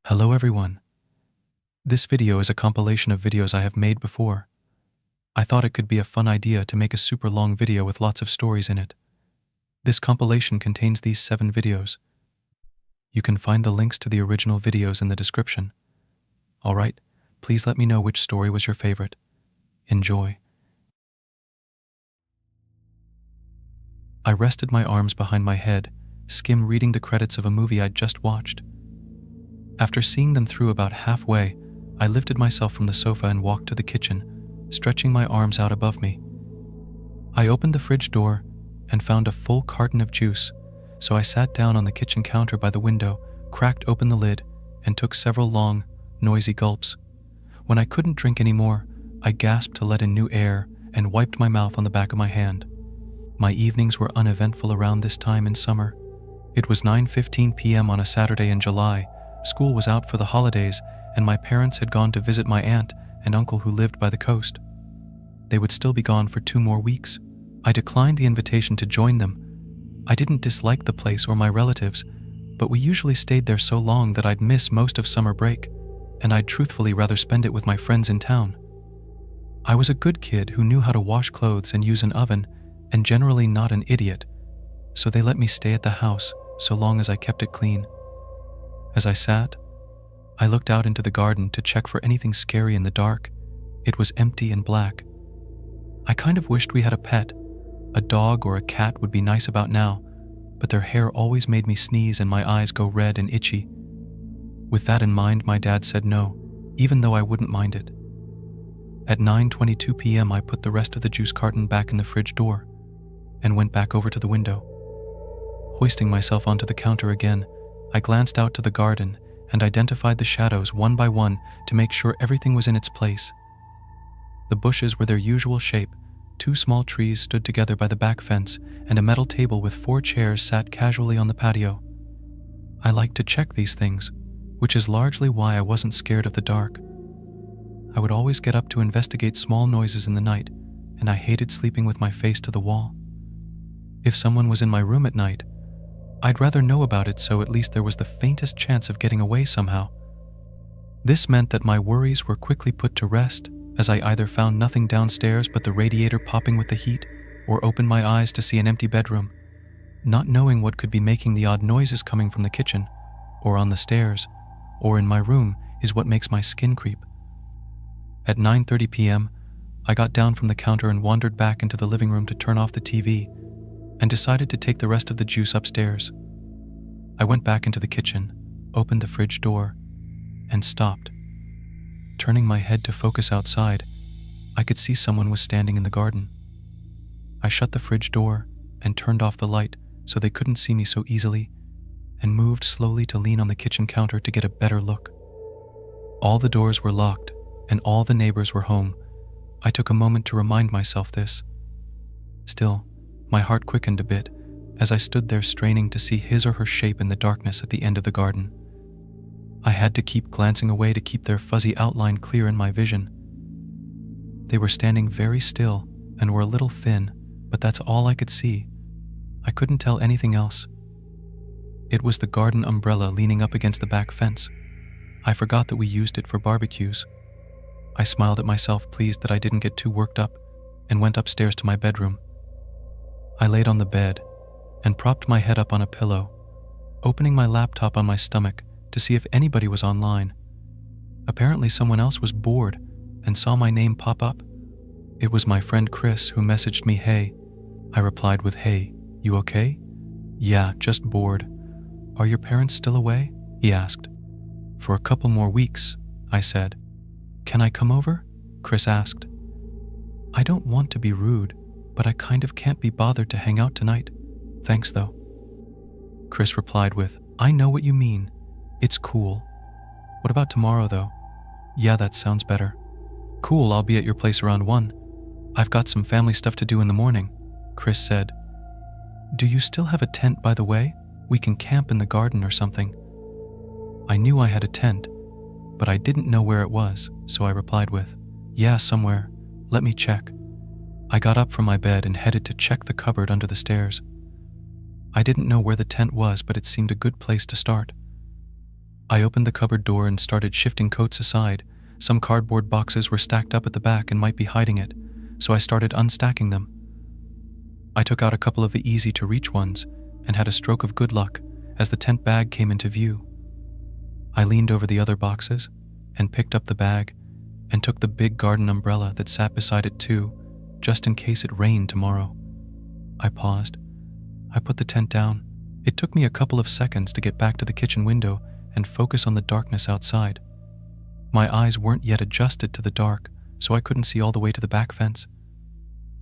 Hello everyone. This video is a compilation of videos I have made before. I thought it could be a fun idea to make a super long video with lots of stories in it. This compilation contains these 7 videos. You can find the links to the original videos in the description. Alright, please let me know which story was your favorite. Enjoy. I rested my arms behind my head, skim reading the credits of a movie I'd just watched. After seeing them through about halfway, I lifted myself from the sofa and walked to the kitchen, stretching my arms out above me. I opened the fridge door and found a full carton of juice, so I sat down on the kitchen counter by the window, cracked open the lid, and took several long, noisy gulps. When I couldn't drink anymore, I gasped to let in new air and wiped my mouth on the back of my hand. My evenings were uneventful around this time in summer. It was 9:15 p.m. on a Saturday in July. School was out for the holidays, and my parents had gone to visit my aunt and uncle who lived by the coast. They would still be gone for 2 more weeks. I declined the invitation to join them. I didn't dislike the place or my relatives, but we usually stayed there so long that I'd miss most of summer break, and I'd truthfully rather spend it with my friends in town. I was a good kid who knew how to wash clothes and use an oven, and generally not an idiot, so they let me stay at the house so long as I kept it clean. As I sat, I looked out into the garden to check for anything scary in the dark. It was empty and black. I kind of wished we had a pet. A dog or a cat would be nice about now, but their hair always made me sneeze and my eyes go red and itchy. With that in mind, my dad said no, even though I wouldn't mind it. At 9:22 p.m. I put the rest of the juice carton back in the fridge door and went back over to the window. Hoisting myself onto the counter again, I glanced out to the garden and identified the shadows one by one to make sure everything was in its place. The bushes were their usual shape. 2 small trees stood together by the back fence, and a metal table with 4 chairs sat casually on the patio. I like to check these things, which is largely why I wasn't scared of the dark. I would always get up to investigate small noises in the night, and I hated sleeping with my face to the wall. If someone was in my room at night, I'd rather know about it so at least there was the faintest chance of getting away somehow. This meant that my worries were quickly put to rest, as I either found nothing downstairs but the radiator popping with the heat, or opened my eyes to see an empty bedroom. Not knowing what could be making the odd noises coming from the kitchen, or on the stairs, or in my room is what makes my skin creep. At 9:30 p.m., I got down from the counter and wandered back into the living room to turn off the TV, and decided to take the rest of the juice upstairs. I went back into the kitchen, opened the fridge door, and stopped. Turning my head to focus outside, I could see someone was standing in the garden. I shut the fridge door and turned off the light so they couldn't see me so easily, and moved slowly to lean on the kitchen counter to get a better look. All the doors were locked, and all the neighbors were home. I took a moment to remind myself this. Still, my heart quickened a bit as I stood there straining to see his or her shape in the darkness at the end of the garden. I had to keep glancing away to keep their fuzzy outline clear in my vision. They were standing very still and were a little thin, but that's all I could see. I couldn't tell anything else. It was the garden umbrella leaning up against the back fence. I forgot that we used it for barbecues. I smiled at myself, pleased that I didn't get too worked up, and went upstairs to my bedroom. I laid on the bed and propped my head up on a pillow, opening my laptop on my stomach to see if anybody was online. Apparently someone else was bored and saw my name pop up. It was my friend Chris who messaged me, "Hey." I replied with, "Hey, you okay?" "Yeah, just bored." "Are your parents still away?" he asked. "For a couple more weeks," I said. "Can I come over?" Chris asked. "I don't want to be rude, but I kind of can't be bothered to hang out tonight. Thanks though." Chris replied with, "I know what you mean. It's cool. What about tomorrow though?" "Yeah, that sounds better." "Cool, I'll be at your place around 1. I've got some family stuff to do in the morning," Chris said. "Do you still have a tent, by the way? We can camp in the garden or something." I knew I had a tent, but I didn't know where it was, so I replied with, "Yeah, somewhere. Let me check." I got up from my bed and headed to check the cupboard under the stairs. I didn't know where the tent was, but it seemed a good place to start. I opened the cupboard door and started shifting coats aside. Some cardboard boxes were stacked up at the back and might be hiding it, so I started unstacking them. I took out a couple of the easy-to-reach ones and had a stroke of good luck as the tent bag came into view. I leaned over the other boxes and picked up the bag and took the big garden umbrella that sat beside it too, just in case it rained tomorrow. I paused. I put the tent down. It took me a couple of seconds to get back to the kitchen window and focus on the darkness outside. My eyes weren't yet adjusted to the dark, so I couldn't see all the way to the back fence.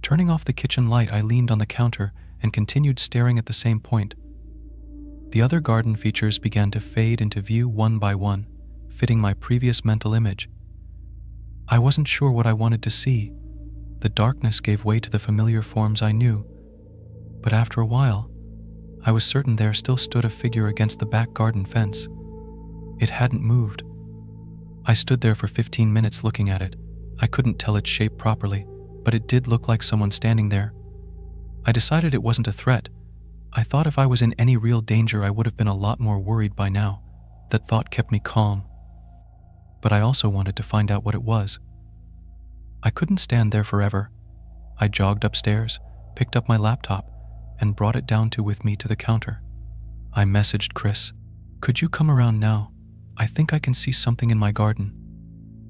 Turning off the kitchen light, I leaned on the counter and continued staring at the same point. The other garden features began to fade into view one by one, fitting my previous mental image. I wasn't sure what I wanted to see. The darkness gave way to the familiar forms I knew, but after a while, I was certain there still stood a figure against the back garden fence. It hadn't moved. I stood there for 15 minutes looking at it. I couldn't tell its shape properly, but it did look like someone standing there. I decided it wasn't a threat. I thought if I was in any real danger, I would have been a lot more worried by now. That thought kept me calm. But I also wanted to find out what it was. I couldn't stand there forever. I jogged upstairs, picked up my laptop, and brought it down with me to the counter. I messaged Chris. "Could you come around now? I think I can see something in my garden."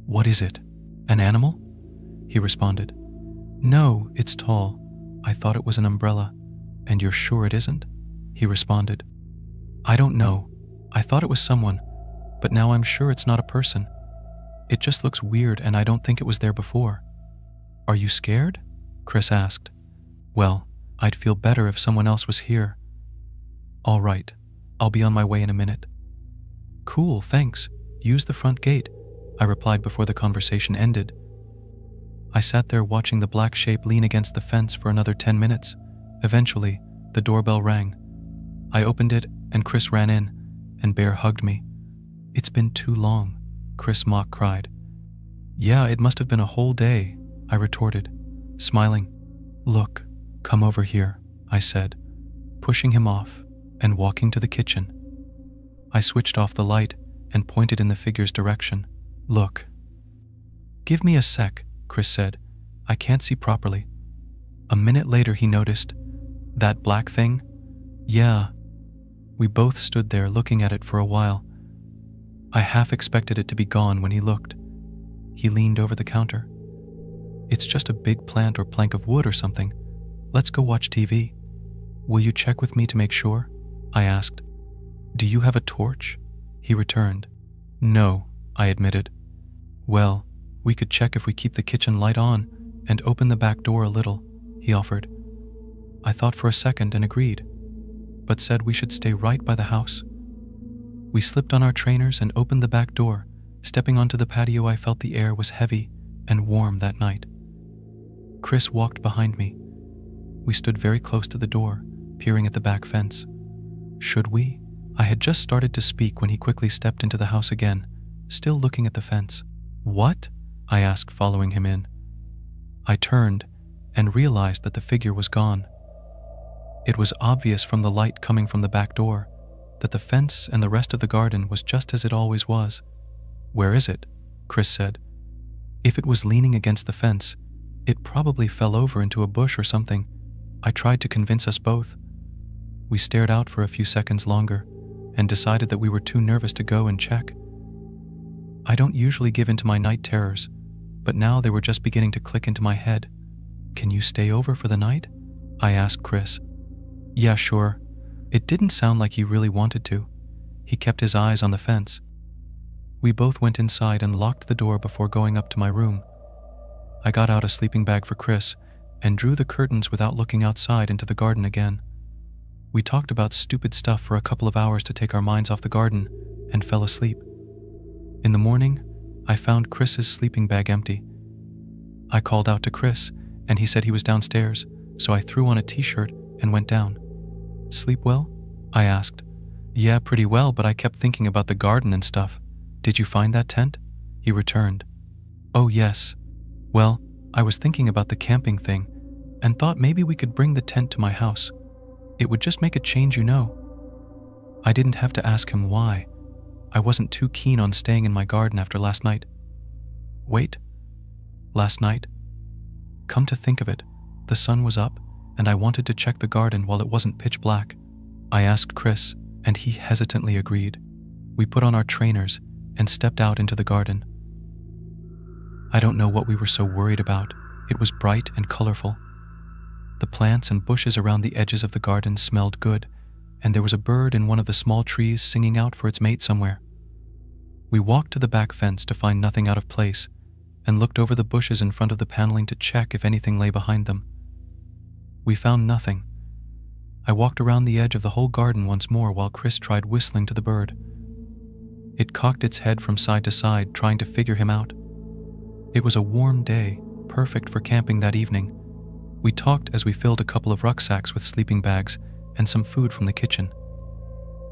"What is it? An animal?" he responded. "No, it's tall. I thought it was an umbrella." "And you're sure it isn't?" he responded. "I don't know. I thought it was someone, but now I'm sure it's not a person. It just looks weird and I don't think it was there before." "Are you scared?" Chris asked. "Well, I'd feel better if someone else was here." "All right, I'll be on my way in a minute." "Cool, thanks. Use the front gate," I replied before the conversation ended. I sat there watching the black shape lean against the fence for another 10 minutes. Eventually, the doorbell rang. I opened it and Chris ran in, and Bear hugged me. "It's been too long," Chris mock cried. "Yeah, it must have been a whole day," I retorted, smiling. "Look, come over here," I said, pushing him off and walking to the kitchen. I switched off the light and pointed in the figure's direction. "Look." "Give me a sec," Chris said. "I can't see properly." A minute later he noticed. "That black thing?" "Yeah." We both stood there looking at it for a while. I half expected it to be gone when he looked. He leaned over the counter. "It's just a big plant or plank of wood or something. Let's go watch TV." "Will you check with me to make sure?" I asked. "Do you have a torch?" he returned. "No," I admitted. "Well, we could check if we keep the kitchen light on and open the back door a little," he offered. I thought for a second and agreed, but said we should stay right by the house. We slipped on our trainers and opened the back door. Stepping onto the patio, I felt the air was heavy and warm that night. Chris walked behind me. We stood very close to the door, peering at the back fence. "Should we?" I had just started to speak when he quickly stepped into the house again, still looking at the fence. "What?" I asked, following him in. I turned and realized that the figure was gone. It was obvious from the light coming from the back door that the fence and the rest of the garden was just as it always was. "Where is it?" Chris said. "If it was leaning against the fence, it probably fell over into a bush or something." I tried to convince us both. We stared out for a few seconds longer and decided that we were too nervous to go and check. I don't usually give in to my night terrors, but now they were just beginning to click into my head. "Can you stay over for the night?" I asked Chris. "Yeah, sure." It didn't sound like he really wanted to. He kept his eyes on the fence. We both went inside and locked the door before going up to my room. I got out a sleeping bag for Chris and drew the curtains without looking outside into the garden again. We talked about stupid stuff for a couple of hours to take our minds off the garden and fell asleep. In the morning, I found Chris's sleeping bag empty. I called out to Chris, and he said he was downstairs, so I threw on a t-shirt and went down. "Sleep well?" I asked. "Yeah, pretty well, but I kept thinking about the garden and stuff." "Did you find that tent?" he returned. "Oh, yes. Well, I was thinking about the camping thing and thought maybe we could bring the tent to my house. It would just make a change, you know." I didn't have to ask him why. I wasn't too keen on staying in my garden after last night. Wait, last night? Come to think of it, the sun was up, and I wanted to check the garden while it wasn't pitch black. I asked Chris, and he hesitantly agreed. We put on our trainers and stepped out into the garden. I don't know what we were so worried about. It was bright and colorful. The plants and bushes around the edges of the garden smelled good, and there was a bird in one of the small trees singing out for its mate somewhere. We walked to the back fence to find nothing out of place, and looked over the bushes in front of the paneling to check if anything lay behind them. We found nothing. I walked around the edge of the whole garden once more while Chris tried whistling to the bird. It cocked its head from side to side, trying to figure him out. It was a warm day, perfect for camping that evening. We talked as we filled a couple of rucksacks with sleeping bags and some food from the kitchen.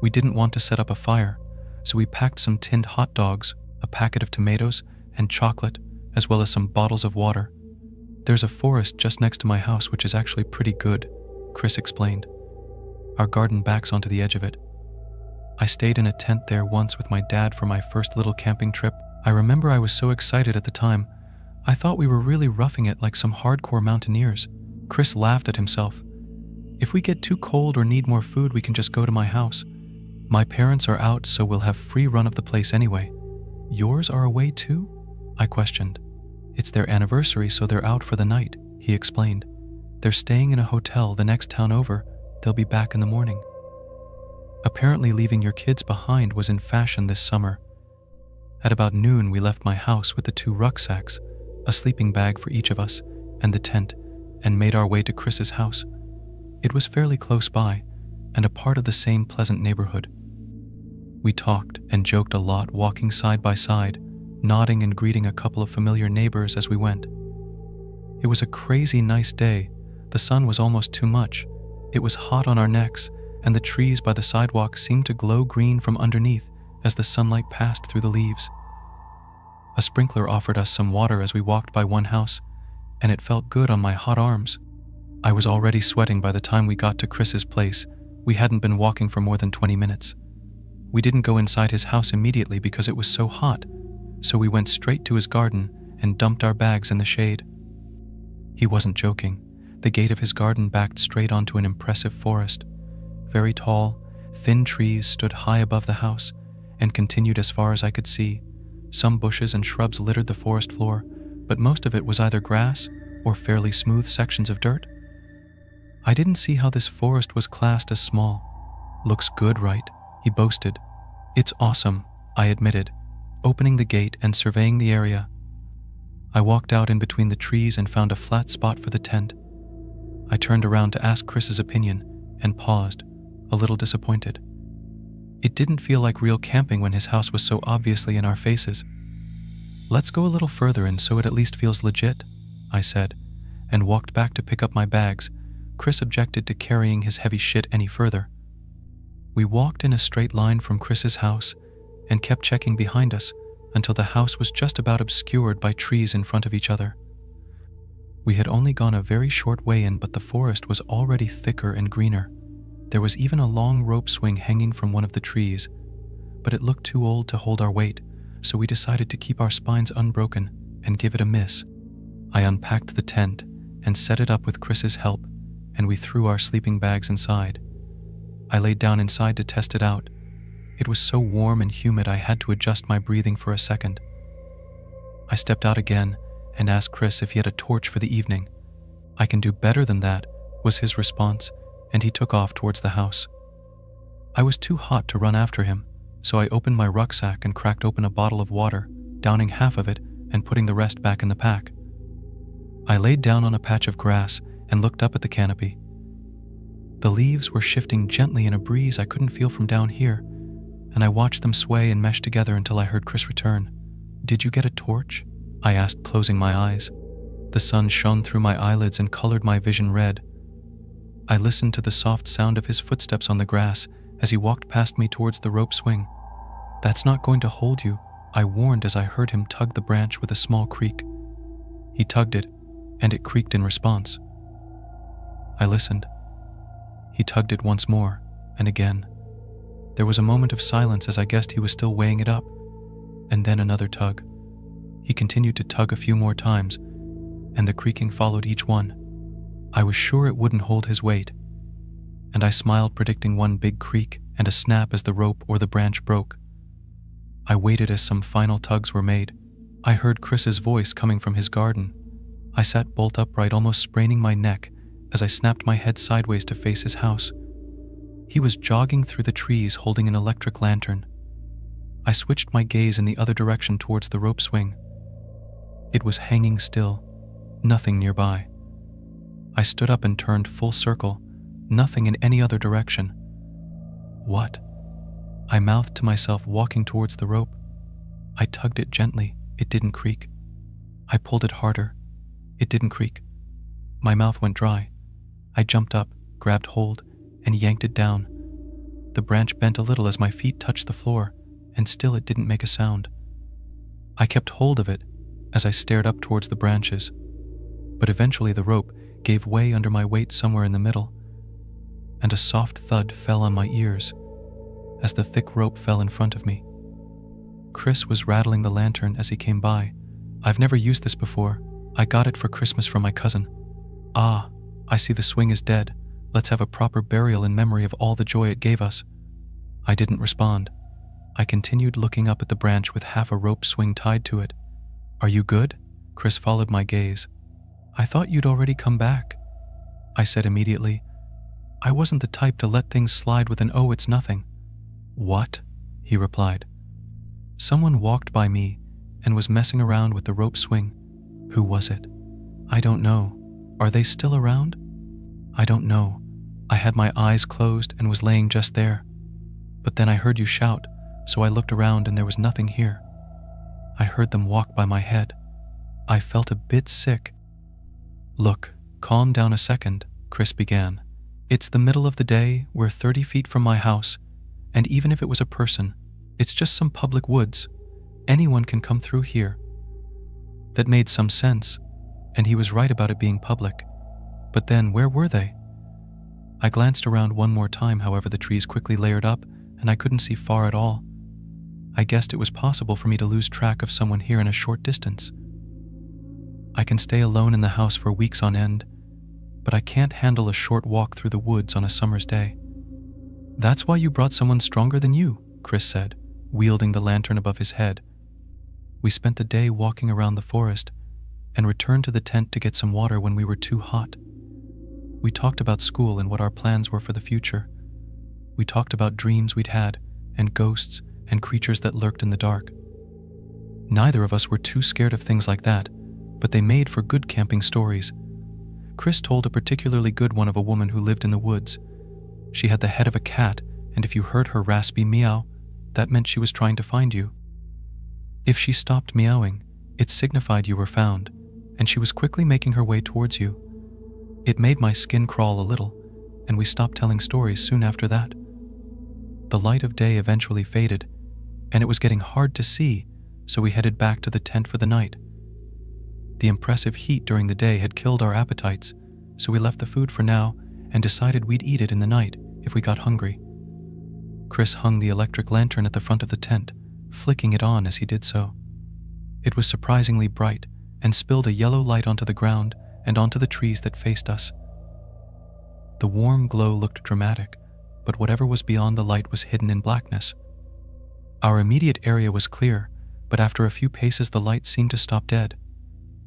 We didn't want to set up a fire, so we packed some tinned hot dogs, a packet of tomatoes, and chocolate, as well as some bottles of water. There's a forest just next to my house which is actually pretty good, Chris explained. Our garden backs onto the edge of it. I stayed in a tent there once with my dad for my first little camping trip. I remember I was so excited at the time. I thought we were really roughing it like some hardcore mountaineers. Chris laughed at himself. If we get too cold or need more food, we can just go to my house. My parents are out, so we'll have free run of the place anyway. Yours are away too? I questioned. It's their anniversary, so they're out for the night, he explained. They're staying in a hotel the next town over. They'll be back in the morning. Apparently leaving your kids behind was in fashion this summer. At about noon, we left my house with the 2 rucksacks, a sleeping bag for each of us, and the tent, and made our way to Chris's house. It was fairly close by, and a part of the same pleasant neighborhood. We talked and joked a lot, walking side by side, nodding and greeting a couple of familiar neighbors as we went. It was a crazy nice day. The sun was almost too much. It was hot on our necks, and the trees by the sidewalk seemed to glow green from underneath as the sunlight passed through the leaves. A sprinkler offered us some water as we walked by one house, and it felt good on my hot arms. I was already sweating by the time we got to Chris's place. We hadn't been walking for more than 20 minutes. We didn't go inside his house immediately because it was so hot, so we went straight to his garden and dumped our bags in the shade. He wasn't joking. The gate of his garden backed straight onto an impressive forest. Very tall, thin trees stood high above the house and continued as far as I could see. Some bushes and shrubs littered the forest floor, but most of it was either grass or fairly smooth sections of dirt. I didn't see how this forest was classed as small. Looks good, right? He boasted. It's awesome, I admitted, opening the gate and surveying the area. I walked out in between the trees and found a flat spot for the tent. I turned around to ask Chris's opinion and paused, a little disappointed. It didn't feel like real camping when his house was so obviously in our faces. Let's go a little further in so it at least feels legit, I said, and walked back to pick up my bags. Chris objected to carrying his heavy shit any further. We walked in a straight line from Chris's house and kept checking behind us until the house was just about obscured by trees in front of each other. We had only gone a very short way in, but the forest was already thicker and greener. There was even a long rope swing hanging from one of the trees, but it looked too old to hold our weight, so we decided to keep our spines unbroken and give it a miss. I unpacked the tent and set it up with Chris's help, and we threw our sleeping bags inside. I laid down inside to test it out. It was so warm and humid I had to adjust my breathing for a second. I stepped out again and asked Chris if he had a torch for the evening. I can do better than that, was his response, and he took off towards the house. I was too hot to run after him, so I opened my rucksack and cracked open a bottle of water, downing half of it and putting the rest back in the pack. I laid down on a patch of grass and looked up at the canopy. The leaves were shifting gently in a breeze I couldn't feel from down here, and I watched them sway and mesh together until I heard Chris return. "Did you get a torch?" I asked, closing my eyes. The sun shone through my eyelids and colored my vision red. I listened to the soft sound of his footsteps on the grass as he walked past me towards the rope swing. "That's not going to hold you," I warned as I heard him tug the branch with a small creak. He tugged it, and it creaked in response. I listened. He tugged it once more, and again. There was a moment of silence as I guessed he was still weighing it up, and then another tug. He continued to tug a few more times, and the creaking followed each one. I was sure it wouldn't hold his weight, and I smiled, predicting one big creak and a snap as the rope or the branch broke. I waited as some final tugs were made. I heard Chris's voice coming from his garden. I sat bolt upright, almost spraining my neck as I snapped my head sideways to face his house. He was jogging through the trees holding an electric lantern. I switched my gaze in the other direction towards the rope swing. It was hanging still, nothing nearby. I stood up and turned full circle, nothing in any other direction. What? I mouthed to myself, walking towards the rope. I tugged it gently. It didn't creak. I pulled it harder. It didn't creak. My mouth went dry. I jumped up, grabbed hold, and yanked it down. The branch bent a little as my feet touched the floor, and still it didn't make a sound. I kept hold of it as I stared up towards the branches, but eventually the rope gave way under my weight somewhere in the middle, and a soft thud fell on my ears as the thick rope fell in front of me. Chris was rattling the lantern as he came by. I've never used this before. I got it for Christmas from my cousin. Ah, I see the swing is dead. Let's have a proper burial in memory of all the joy it gave us. I didn't respond. I continued looking up at the branch with half a rope swing tied to it. Are you good? Chris followed my gaze. I thought you'd already come back, I said immediately. I wasn't the type to let things slide with an "oh, it's nothing." What? He replied. Someone walked by me and was messing around with the rope swing. Who was it? I don't know. Are they still around? I don't know. I had my eyes closed and was laying just there. But then I heard you shout, so I looked around and there was nothing here. I heard them walk by my head. I felt a bit sick. Look, calm down a second, Chris began. It's the middle of the day, we're 30 feet from my house, and even if it was a person, it's just some public woods. Anyone can come through here. That made some sense, and he was right about it being public. But then, where were they? I glanced around one more time, however, the trees quickly layered up, and I couldn't see far at all. I guessed it was possible for me to lose track of someone here in a short distance. I can stay alone in the house for weeks on end, but I can't handle a short walk through the woods on a summer's day. That's why you brought someone stronger than you, Chris said, wielding the lantern above his head. We spent the day walking around the forest and returned to the tent to get some water when we were too hot. We talked about school and what our plans were for the future. We talked about dreams we'd had and ghosts and creatures that lurked in the dark. Neither of us were too scared of things like that, but they made for good camping stories. Chris told a particularly good one of a woman who lived in the woods. She had the head of a cat, and if you heard her raspy meow, that meant she was trying to find you. If she stopped meowing, it signified you were found, and she was quickly making her way towards you. It made my skin crawl a little, and we stopped telling stories soon after that. The light of day eventually faded, and it was getting hard to see, so we headed back to the tent for the night. The impressive heat during the day had killed our appetites, so we left the food for now and decided we'd eat it in the night if we got hungry. Chris hung the electric lantern at the front of the tent, flicking it on as he did so. It was surprisingly bright and spilled a yellow light onto the ground and onto the trees that faced us. The warm glow looked dramatic, but whatever was beyond the light was hidden in blackness. Our immediate area was clear, but after a few paces the light seemed to stop dead.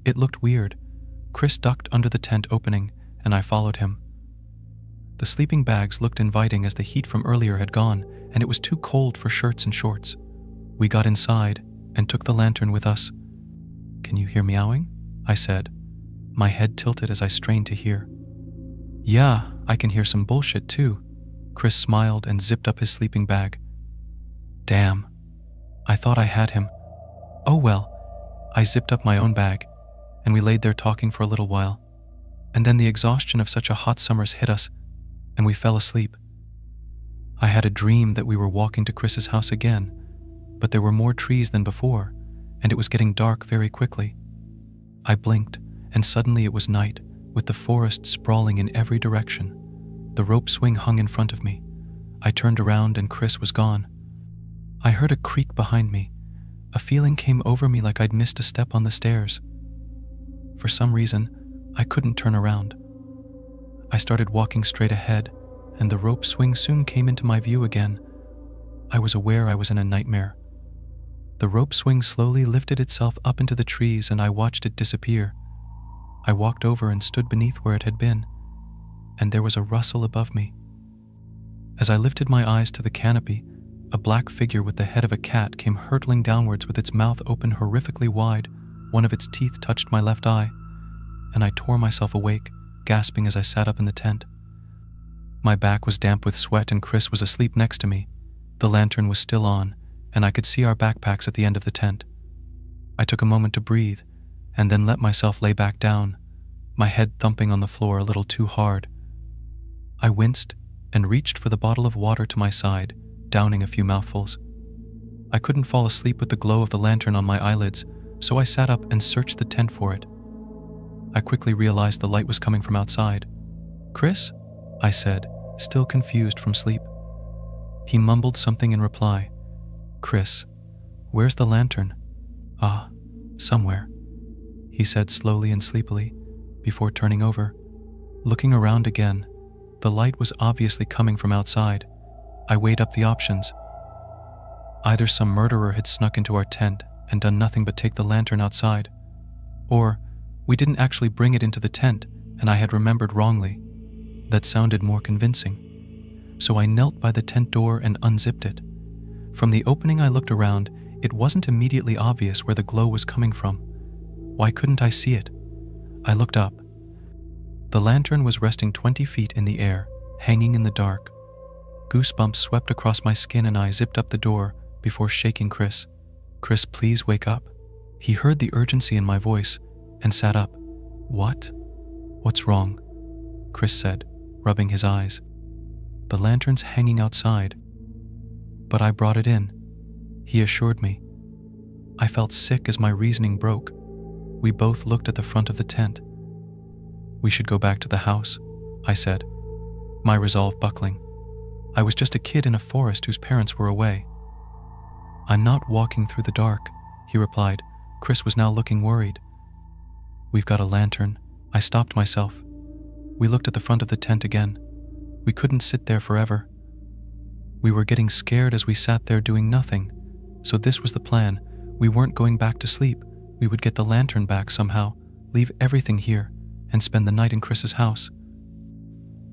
It looked weird. Chris ducked under the tent opening, and I followed him. The sleeping bags looked inviting as the heat from earlier had gone, and it was too cold for shirts and shorts. We got inside and took the lantern with us. "Can you hear meowing?" I said. My head tilted as I strained to hear. "Yeah, I can hear some bullshit too." Chris smiled and zipped up his sleeping bag. Damn. I thought I had him. Oh well. I zipped up my own bag, and we laid there talking for a little while. And then the exhaustion of such a hot summer's hit us, and we fell asleep. I had a dream that we were walking to Chris's house again, but there were more trees than before, and it was getting dark very quickly. I blinked, and suddenly it was night, with the forest sprawling in every direction. The rope swing hung in front of me. I turned around and Chris was gone. I heard a creak behind me. A feeling came over me like I'd missed a step on the stairs. For some reason, I couldn't turn around. I started walking straight ahead, and the rope swing soon came into my view again. I was aware I was in a nightmare. The rope swing slowly lifted itself up into the trees and I watched it disappear. I walked over and stood beneath where it had been, and there was a rustle above me. As I lifted my eyes to the canopy, a black figure with the head of a cat came hurtling downwards with its mouth open horrifically wide. One of its teeth touched my left eye, and I tore myself awake, gasping as I sat up in the tent. My back was damp with sweat and Chris was asleep next to me. The lantern was still on, and I could see our backpacks at the end of the tent. I took a moment to breathe, and then let myself lay back down, my head thumping on the floor a little too hard. I winced and reached for the bottle of water to my side, downing a few mouthfuls. I couldn't fall asleep with the glow of the lantern on my eyelids, so I sat up and searched the tent for it. I quickly realized the light was coming from outside. "Chris?" I said, still confused from sleep. He mumbled something in reply. "Chris, where's the lantern?" "Ah, somewhere," he said slowly and sleepily, before turning over. Looking around again, the light was obviously coming from outside. I weighed up the options. Either some murderer had snuck into our tent and done nothing but take the lantern outside, or we didn't actually bring it into the tent and I had remembered wrongly. That sounded more convincing. So I knelt by the tent door and unzipped it. From the opening I looked around, it wasn't immediately obvious where the glow was coming from. Why couldn't I see it? I looked up. The lantern was resting 20 feet in the air, hanging in the dark. Goosebumps swept across my skin and I zipped up the door before shaking Chris. "Chris, please wake up." He heard the urgency in my voice and sat up. "What? What's wrong?" Chris said, rubbing his eyes. "The lantern's hanging outside." "But I brought it in," he assured me. I felt sick as my reasoning broke. We both looked at the front of the tent. "We should go back to the house," I said, my resolve buckling. I was just a kid in a forest whose parents were away. "I'm not walking through the dark," he replied. Chris was now looking worried. "We've got a lantern." I stopped myself. We looked at the front of the tent again. We couldn't sit there forever. We were getting scared as we sat there doing nothing. So this was the plan. We weren't going back to sleep. We would get the lantern back somehow, leave everything here, and spend the night in Chris's house.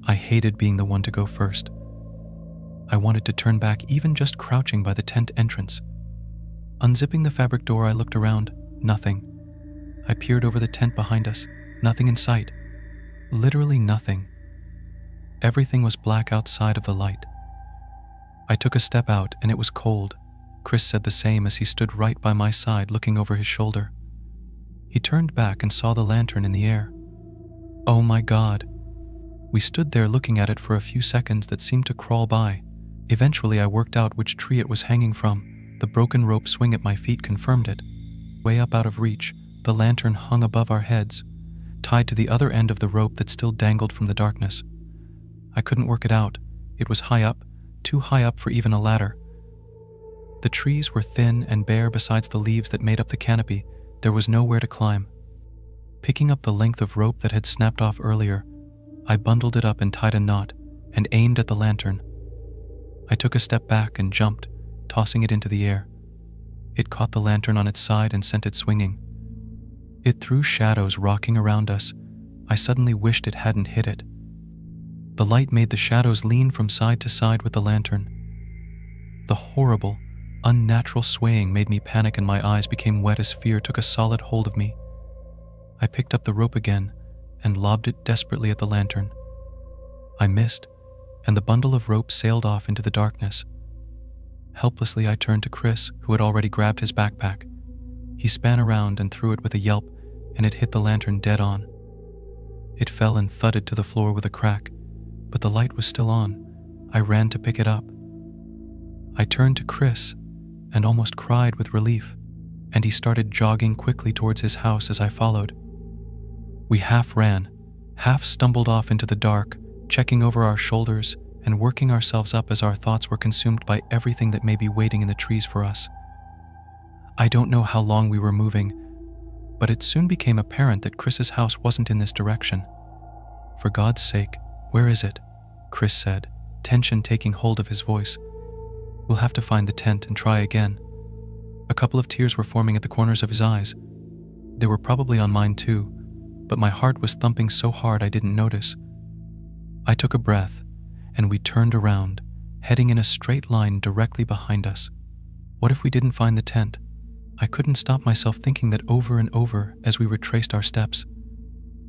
I hated being the one to go first. I wanted to turn back even just crouching by the tent entrance. Unzipping the fabric door, I looked around. Nothing. I peered over the tent behind us. Nothing in sight. Literally nothing. Everything was black outside of the light. I took a step out and it was cold. Chris said the same as he stood right by my side looking over his shoulder. He turned back and saw the lantern in the air. "Oh my God." We stood there looking at it for a few seconds that seemed to crawl by. Eventually I worked out which tree it was hanging from. The broken rope swing at my feet confirmed it. Way up out of reach, the lantern hung above our heads, tied to the other end of the rope that still dangled from the darkness. I couldn't work it out. It was high up, too high up for even a ladder. The trees were thin and bare besides the leaves that made up the canopy. There was nowhere to climb. Picking up the length of rope that had snapped off earlier, I bundled it up and tied a knot and aimed at the lantern. I took a step back and jumped, tossing it into the air. It caught the lantern on its side and sent it swinging. It threw shadows rocking around us. I suddenly wished it hadn't hit it. The light made the shadows lean from side to side with the lantern. The horrible, unnatural swaying made me panic and my eyes became wet as fear took a solid hold of me. I picked up the rope again and lobbed it desperately at the lantern. I missed, and the bundle of rope sailed off into the darkness. Helplessly, I turned to Chris, who had already grabbed his backpack. He span around and threw it with a yelp, and it hit the lantern dead on. It fell and thudded to the floor with a crack, but the light was still on. I ran to pick it up. I turned to Chris and almost cried with relief, and he started jogging quickly towards his house as I followed. We half ran, half stumbled off into the dark, checking over our shoulders and working ourselves up as our thoughts were consumed by everything that may be waiting in the trees for us. I don't know how long we were moving, but it soon became apparent that Chris's house wasn't in this direction. "For God's sake, where is it?" Chris said, tension taking hold of his voice. "We'll have to find the tent and try again." A couple of tears were forming at the corners of his eyes. They were probably on mine too, but my heart was thumping so hard I didn't notice. I took a breath, and we turned around, heading in a straight line directly behind us. What if we didn't find the tent? I couldn't stop myself thinking that over and over as we retraced our steps.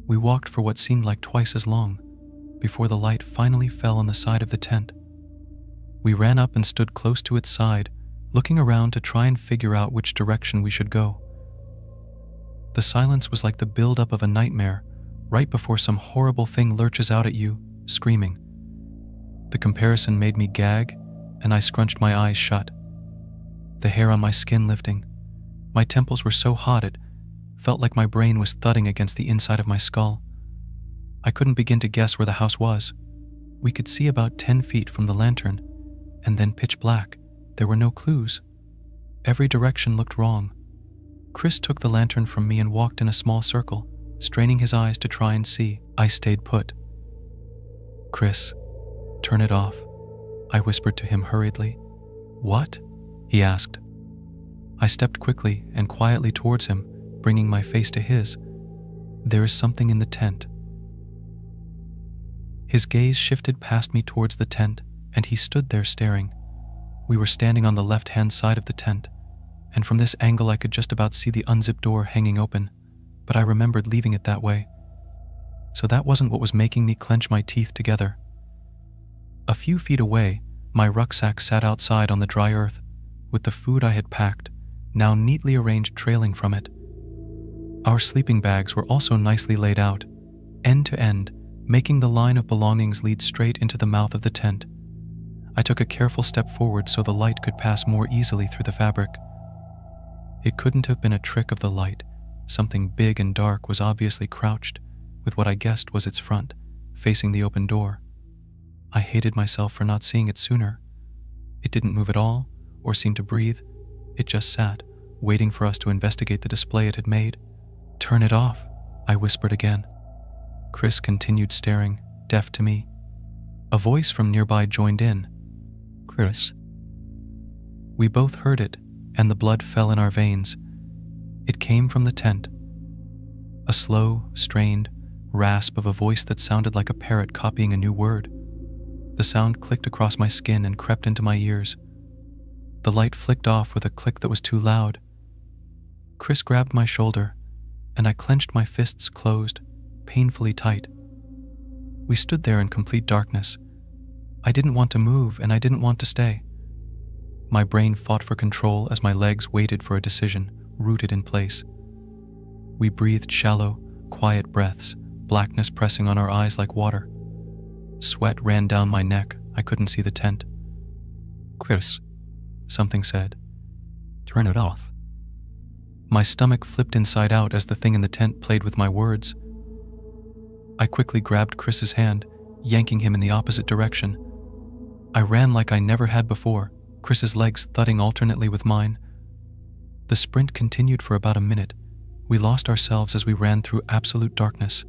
We walked for what seemed like twice as long, before the light finally fell on the side of the tent. We ran up and stood close to its side, looking around to try and figure out which direction we should go. The silence was like the build-up of a nightmare, right before some horrible thing lurches out at you, screaming. The comparison made me gag, and I scrunched my eyes shut. The hair on my skin lifting. My temples were so hot it felt like my brain was thudding against the inside of my skull. I couldn't begin to guess where the house was. We could see about 10 feet from the lantern, and then pitch black. There were no clues. Every direction looked wrong. Chris took the lantern from me and walked in a small circle, straining his eyes to try and see. I stayed put. "Chris, turn it off," I whispered to him hurriedly. "What?" he asked. I stepped quickly and quietly towards him, bringing my face to his. "There is something in the tent." His gaze shifted past me towards the tent, and he stood there staring. We were standing on the left-hand side of the tent, and from this angle I could just about see the unzipped door hanging open, but I remembered leaving it that way. So that wasn't what was making me clench my teeth together. A few feet away, my rucksack sat outside on the dry earth, with the food I had packed, now neatly arranged trailing from it. Our sleeping bags were also nicely laid out, end to end, making the line of belongings lead straight into the mouth of the tent. I took a careful step forward so the light could pass more easily through the fabric. It couldn't have been a trick of the light. Something big and dark was obviously crouched, with what I guessed was its front, facing the open door. I hated myself for not seeing it sooner. It didn't move at all, or seem to breathe. It just sat, waiting for us to investigate the display it had made. "Turn it off," I whispered again. Chris continued staring, deaf to me. A voice from nearby joined in. "Chris." We both heard it, and the blood fell in our veins. It came from the tent. A slow, strained rasp of a voice that sounded like a parrot copying a new word. The sound clicked across my skin and crept into my ears. The light flicked off with a click that was too loud. Chris grabbed my shoulder, and I clenched my fists closed, painfully tight. We stood there in complete darkness. I didn't want to move, and I didn't want to stay. My brain fought for control as my legs waited for a decision, rooted in place. We breathed shallow, quiet breaths, blackness pressing on our eyes like water. Sweat ran down my neck. I couldn't see the tent. "Chris," something said. "Turn it off." My stomach flipped inside out as the thing in the tent played with my words. I quickly grabbed Chris's hand, yanking him in the opposite direction. I ran like I never had before, Chris's legs thudding alternately with mine. The sprint continued for about a minute. We lost ourselves as we ran through absolute darkness.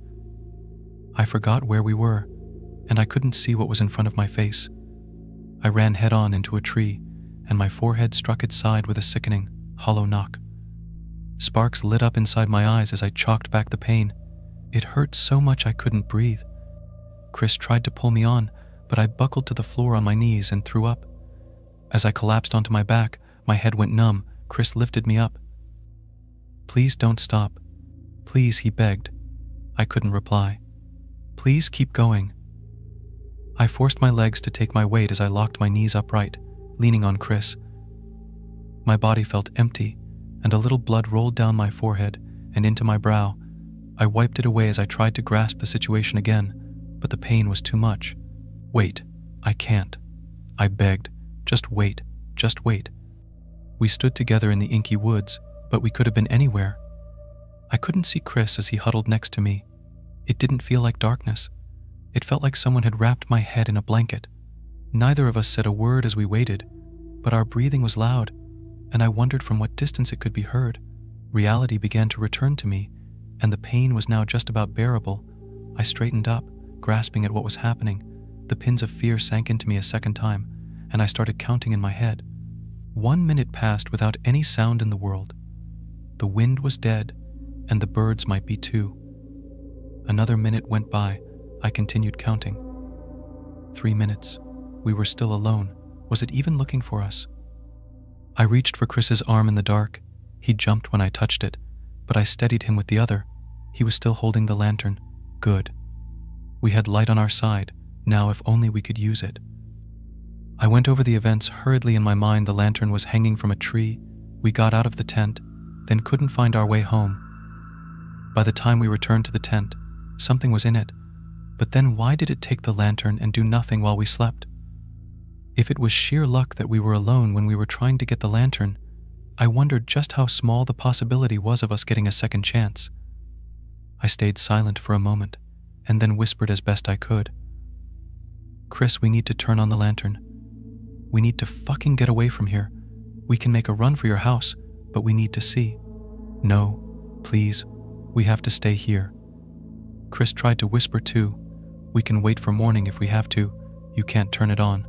I forgot where we were, and I couldn't see what was in front of my face. I ran head-on into a tree, and my forehead struck its side with a sickening, hollow knock. Sparks lit up inside my eyes as I chalked back the pain. It hurt so much I couldn't breathe. Chris tried to pull me on, but I buckled to the floor on my knees and threw up. As I collapsed onto my back, my head went numb. Chris lifted me up. "Please don't stop. Please," he begged. I couldn't reply. "Please keep going." I forced my legs to take my weight as I locked my knees upright, leaning on Chris. My body felt empty, and a little blood rolled down my forehead and into my brow. I wiped it away as I tried to grasp the situation again, but the pain was too much. "Wait, I can't," I begged. "Just wait, just wait." We stood together in the inky woods, but we could have been anywhere. I couldn't see Chris as he huddled next to me. It didn't feel like darkness. It felt like someone had wrapped my head in a blanket. Neither of us said a word as we waited, but our breathing was loud, and I wondered from what distance it could be heard. Reality began to return to me, and the pain was now just about bearable. I straightened up, grasping at what was happening. The pins of fear sank into me a second time, and I started counting in my head. 1 minute passed without any sound in the world. The wind was dead, and the birds might be too. Another minute went by. I continued counting. 3 minutes. We were still alone. Was it even looking for us? I reached for Chris's arm in the dark. He jumped when I touched it, but I steadied him with the other. He was still holding the lantern. Good. We had light on our side. Now if only we could use it. I went over the events hurriedly in my mind. The lantern was hanging from a tree. We got out of the tent, then couldn't find our way home. By the time we returned to the tent, something was in it. But then why did it take the lantern and do nothing while we slept? If it was sheer luck that we were alone when we were trying to get the lantern, I wondered just how small the possibility was of us getting a second chance. I stayed silent for a moment, and then whispered as best I could. Chris, we need to turn on the lantern. We need to fucking get away from here. We can make a run for your house, but we need to see. No, please, we have to stay here. Chris tried to whisper too. We can wait for morning if we have to. You can't turn it on.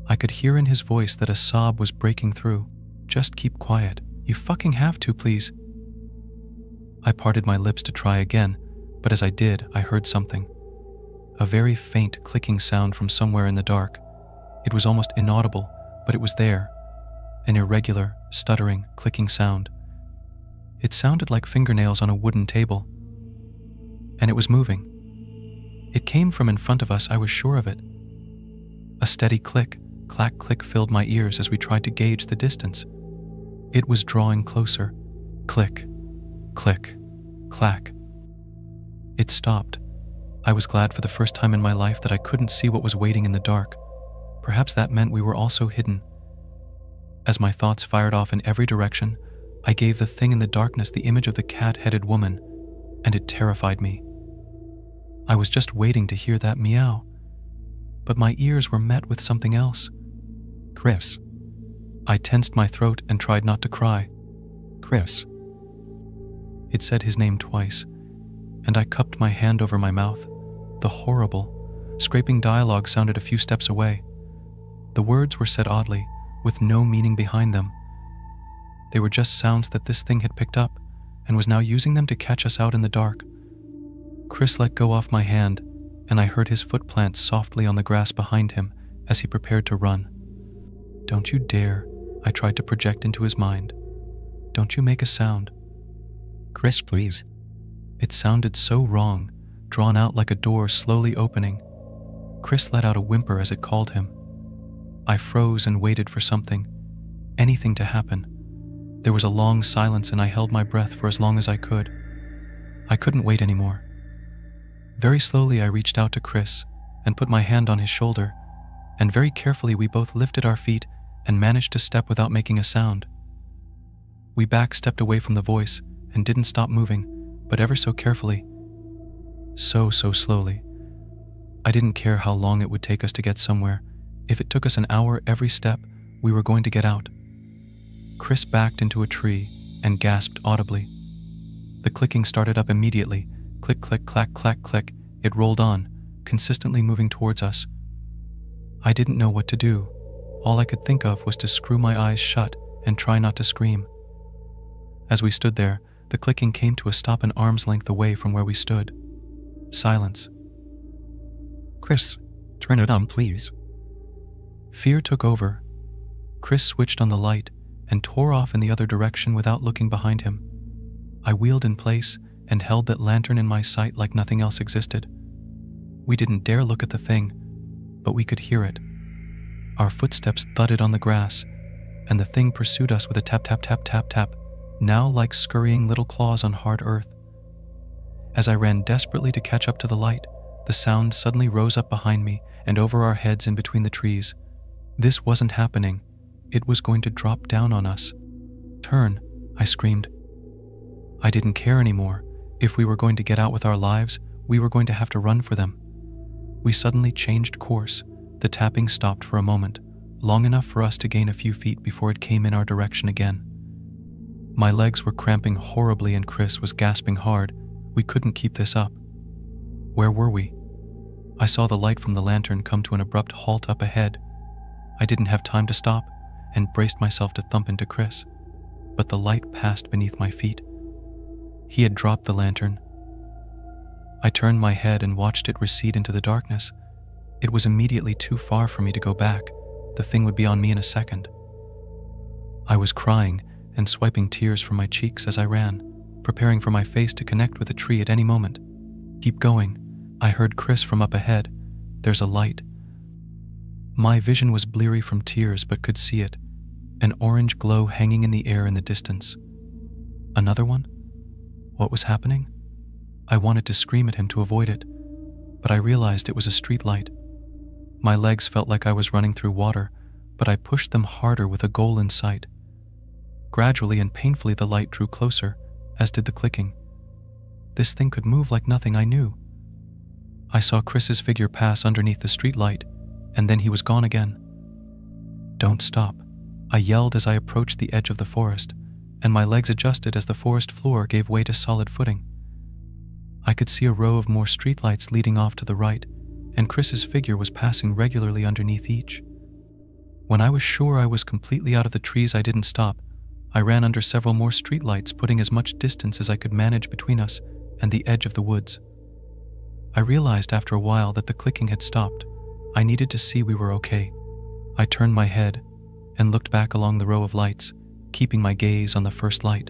I could hear in his voice that a sob was breaking through. Just keep quiet. You fucking have to, please. I parted my lips to try again, but as I did, I heard something. A very faint clicking sound from somewhere in the dark. It was almost inaudible, but it was there. An irregular, stuttering, clicking sound. It sounded like fingernails on a wooden table. And it was moving. It came from in front of us, I was sure of it. A steady click, clack click filled my ears as we tried to gauge the distance. It was drawing closer. Click, click, clack. It stopped. I was glad for the first time in my life that I couldn't see what was waiting in the dark. Perhaps that meant we were also hidden. As my thoughts fired off in every direction, I gave the thing in the darkness the image of the cat-headed woman, and it terrified me. I was just waiting to hear that meow, but my ears were met with something else. Chris. I tensed my throat and tried not to cry. Chris. It said his name twice, and I cupped my hand over my mouth. The horrible, scraping dialogue sounded a few steps away. The words were said oddly, with no meaning behind them. They were just sounds that this thing had picked up, and was now using them to catch us out in the dark. Chris let go off my hand, and I heard his foot plant softly on the grass behind him as he prepared to run. Don't you dare, I tried to project into his mind. Don't you make a sound. Chris, please. It sounded so wrong, drawn out like a door slowly opening. Chris let out a whimper as it called him. I froze and waited for something, anything to happen. There was a long silence and I held my breath for as long as I could. I couldn't wait anymore. Very slowly I reached out to Chris and put my hand on his shoulder, and very carefully we both lifted our feet and managed to step without making a sound. We back-stepped away from the voice and didn't stop moving, but ever so carefully. So slowly. I didn't care how long it would take us to get somewhere. If it took us an hour every step, we were going to get out. Chris backed into a tree and gasped audibly. The clicking started up immediately. Click, click, clack, clack, click. It rolled on, consistently moving towards us. I didn't know what to do. All I could think of was to screw my eyes shut and try not to scream. As we stood there, the clicking came to a stop an arm's length away from where we stood. Silence. Chris, turn it on, please. Fear took over. Chris switched on the light and tore off in the other direction without looking behind him. I wheeled in place and held that lantern in my sight like nothing else existed. We didn't dare look at the thing, but we could hear it. Our footsteps thudded on the grass, and the thing pursued us with a tap, tap, tap, tap, tap, now like scurrying little claws on hard earth. As I ran desperately to catch up to the light, the sound suddenly rose up behind me and over our heads in between the trees. This wasn't happening. It was going to drop down on us. Turn, I screamed. I didn't care anymore. If we were going to get out with our lives, we were going to have to run for them. We suddenly changed course, The tapping stopped for a moment, long enough for us to gain a few feet before it came in our direction again. My legs were cramping horribly and Chris was gasping hard. We couldn't keep this up. Where were we? I saw the light from the lantern come to an abrupt halt up ahead. I didn't have time to stop and braced myself to thump into Chris, but the light passed beneath my feet. He had dropped the lantern. I turned my head and watched it recede into the darkness. It was immediately too far for me to go back. The thing would be on me in a second. I was crying and swiping tears from my cheeks as I ran, preparing for my face to connect with a tree at any moment. Keep going. I heard Chris from up ahead. There's a light. My vision was bleary from tears but could see it, an orange glow hanging in the air in the distance. Another one? What was happening? I wanted to scream at him to avoid it, but I realized it was a street light. My legs felt like I was running through water, but I pushed them harder with a goal in sight. Gradually and painfully the light drew closer, as did the clicking. This thing could move like nothing I knew. I saw Chris's figure pass underneath the street light, and then he was gone again. Don't stop, I yelled as I approached the edge of the forest, and my legs adjusted as the forest floor gave way to solid footing. I could see a row of more streetlights leading off to the right, and Chris's figure was passing regularly underneath each. When I was sure I was completely out of the trees, I didn't stop. I ran under several more streetlights, putting as much distance as I could manage between us and the edge of the woods. I realized after a while that the clicking had stopped. I needed to see we were okay. I turned my head and looked back along the row of lights, keeping my gaze on the first light.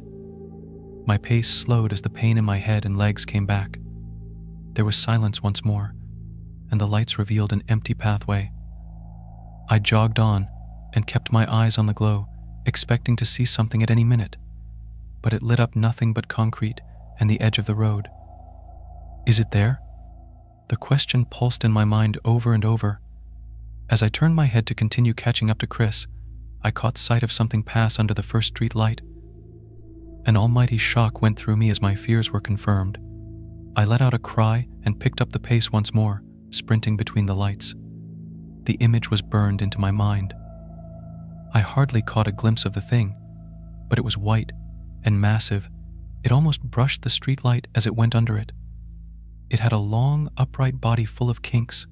My pace slowed as the pain in my head and legs came back. There was silence once more, and the lights revealed an empty pathway. I jogged on and kept my eyes on the glow, expecting to see something at any minute, but it lit up nothing but concrete and the edge of the road. Is it there? The question pulsed in my mind over and over. As I turned my head to continue catching up to Chris, I caught sight of something pass under the first street light. An almighty shock went through me as my fears were confirmed. I let out a cry and picked up the pace once more, sprinting between the lights. The image was burned into my mind. I hardly caught a glimpse of the thing, but it was white and massive. It almost brushed the streetlight as it went under it. It had a long, upright body full of kinks,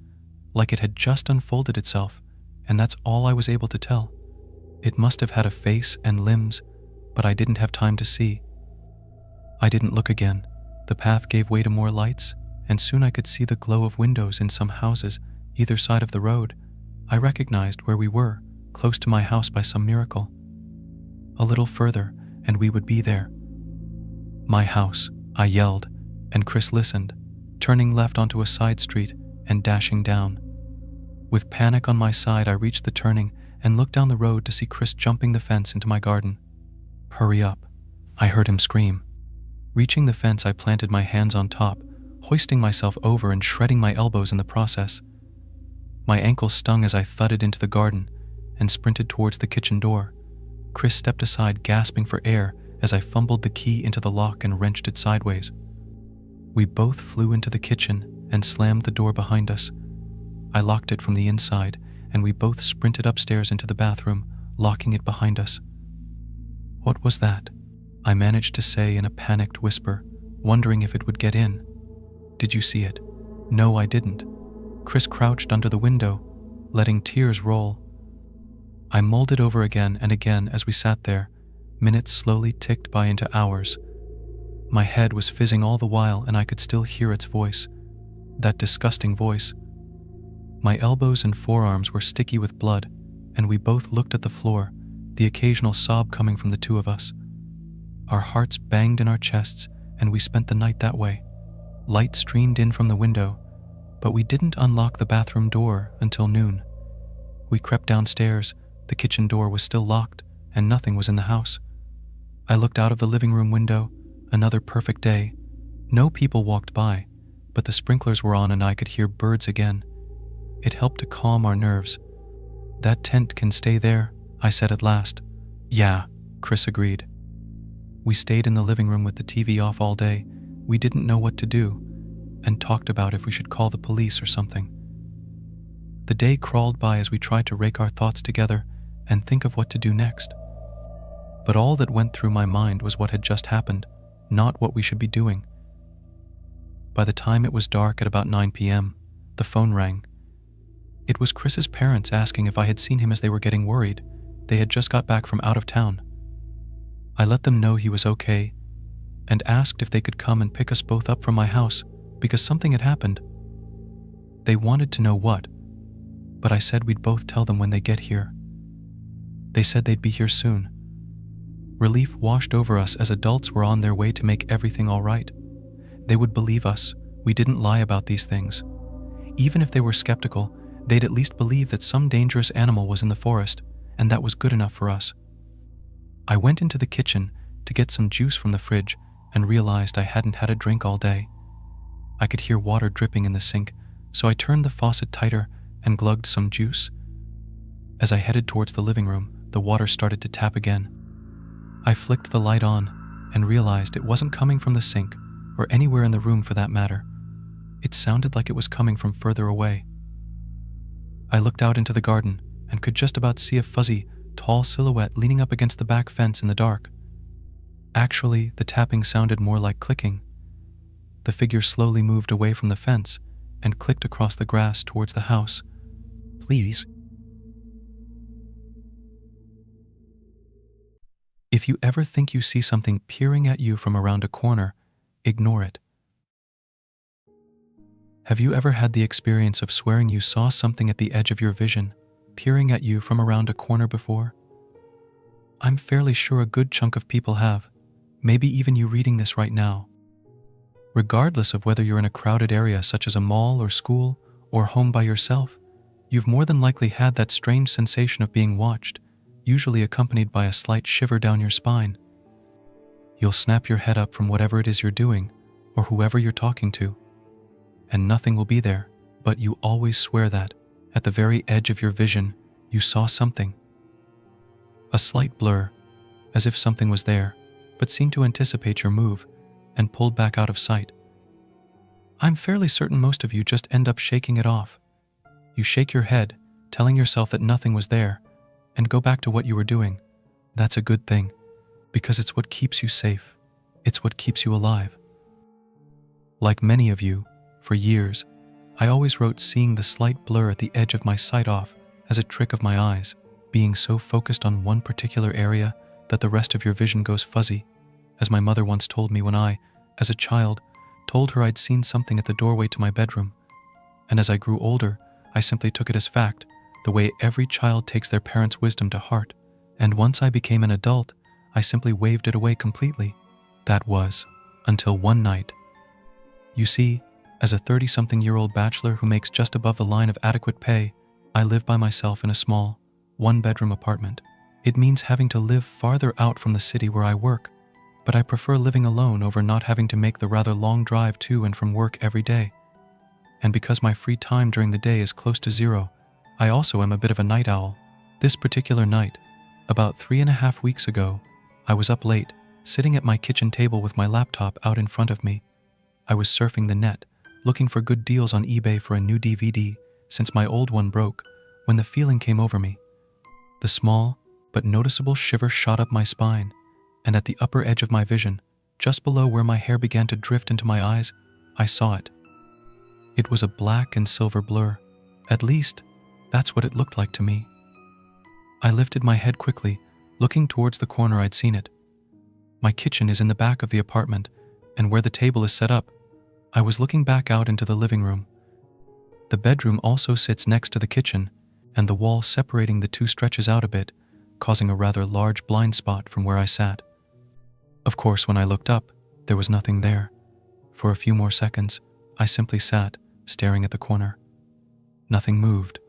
like it had just unfolded itself, and that's all I was able to tell. It must have had a face and limbs, but I didn't have time to see. I didn't look again. The path gave way to more lights, and soon I could see the glow of windows in some houses either side of the road. I recognized where we were, close to my house by some miracle. A little further, and we would be there. My house, I yelled, and Chris listened, turning left onto a side street and dashing down. With panic on my side, I reached the turning and looked down the road to see Chris jumping the fence into my garden. Hurry up, I heard him scream. Reaching the fence, I planted my hands on top, hoisting myself over and shredding my elbows in the process. My ankles stung as I thudded into the garden and sprinted towards the kitchen door. Chris stepped aside, gasping for air as I fumbled the key into the lock and wrenched it sideways. We both flew into the kitchen and slammed the door behind us. I locked it from the inside, and we both sprinted upstairs into the bathroom, locking it behind us. What was that? I managed to say in a panicked whisper, wondering if it would get in. Did you see it? No, I didn't. Chris crouched under the window, letting tears roll. I mulled it over again and again as we sat there. Minutes slowly ticked by into hours. My head was fizzing all the while, and I could still hear its voice. That disgusting voice. My elbows and forearms were sticky with blood, and we both looked at the floor, the occasional sob coming from the two of us. Our hearts banged in our chests, and we spent the night that way. Light streamed in from the window, but we didn't unlock the bathroom door until noon. We crept downstairs. The kitchen door was still locked, and nothing was in the house. I looked out of the living room window. Another perfect day. No people walked by, but the sprinklers were on and I could hear birds again. It helped to calm our nerves. That tent can stay there, I said at last. Yeah, Chris agreed. We stayed in the living room with the TV off all day. We didn't know what to do, and talked about if we should call the police or something. The day crawled by as we tried to rake our thoughts together and think of what to do next. But all that went through my mind was what had just happened, not what we should be doing. By the time it was dark at about 9 p.m., the phone rang. It was Chris's parents asking if I had seen him as they were getting worried. They had just got back from out of town. I let them know he was okay and asked if they could come and pick us both up from my house because something had happened. They wanted to know what, but I said we'd both tell them when they get here. They said they'd be here soon. Relief washed over us as adults were on their way to make everything all right. They would believe us. We didn't lie about these things. Even if they were skeptical, they'd at least believe that some dangerous animal was in the forest, and that was good enough for us. I went into the kitchen to get some juice from the fridge and realized I hadn't had a drink all day. I could hear water dripping in the sink, so I turned the faucet tighter and glugged some juice. As I headed towards the living room, the water started to tap again. I flicked the light on and realized it wasn't coming from the sink or anywhere in the room for that matter. It sounded like it was coming from further away. I looked out into the garden and could just about see a fuzzy, tall silhouette leaning up against the back fence in the dark. Actually, the tapping sounded more like clicking. The figure slowly moved away from the fence and clicked across the grass towards the house. Please. If you ever think you see something peering at you from around a corner, ignore it. Have you ever had the experience of swearing you saw something at the edge of your vision, peering at you from around a corner before? I'm fairly sure a good chunk of people have, maybe even you reading this right now. Regardless of whether you're in a crowded area such as a mall or school or home by yourself, you've more than likely had that strange sensation of being watched, usually accompanied by a slight shiver down your spine. You'll snap your head up from whatever it is you're doing or whoever you're talking to, and nothing will be there, but you always swear that, at the very edge of your vision, you saw something. A slight blur, as if something was there, but seemed to anticipate your move and pulled back out of sight. I'm fairly certain most of you just end up shaking it off. You shake your head, telling yourself that nothing was there, and go back to what you were doing. That's a good thing, because it's what keeps you safe. It's what keeps you alive. Like many of you, for years, I always wrote seeing the slight blur at the edge of my sight off as a trick of my eyes, being so focused on one particular area that the rest of your vision goes fuzzy, as my mother once told me when I, as a child, told her I'd seen something at the doorway to my bedroom. And as I grew older, I simply took it as fact, the way every child takes their parents' wisdom to heart. And once I became an adult, I simply waved it away completely. That was, until one night. You see, as a 30-something-year-old bachelor who makes just above the line of adequate pay, I live by myself in a small, one-bedroom apartment. It means having to live farther out from the city where I work, but I prefer living alone over not having to make the rather long drive to and from work every day. And because my free time during the day is close to zero, I also am a bit of a night owl. This particular night, about 3.5 weeks ago, I was up late, sitting at my kitchen table with my laptop out in front of me. I was surfing the net, looking for good deals on eBay for a new DVD since my old one broke, when the feeling came over me. The small but noticeable shiver shot up my spine, and at the upper edge of my vision, just below where my hair began to drift into my eyes, I saw it. It was a black and silver blur. At least, that's what it looked like to me. I lifted my head quickly, looking towards the corner I'd seen it. My kitchen is in the back of the apartment, and where the table is set up, I was looking back out into the living room. The bedroom also sits next to the kitchen, and the wall separating the two stretches out a bit, causing a rather large blind spot from where I sat. Of course, when I looked up, there was nothing there. For a few more seconds, I simply sat, staring at the corner. Nothing moved.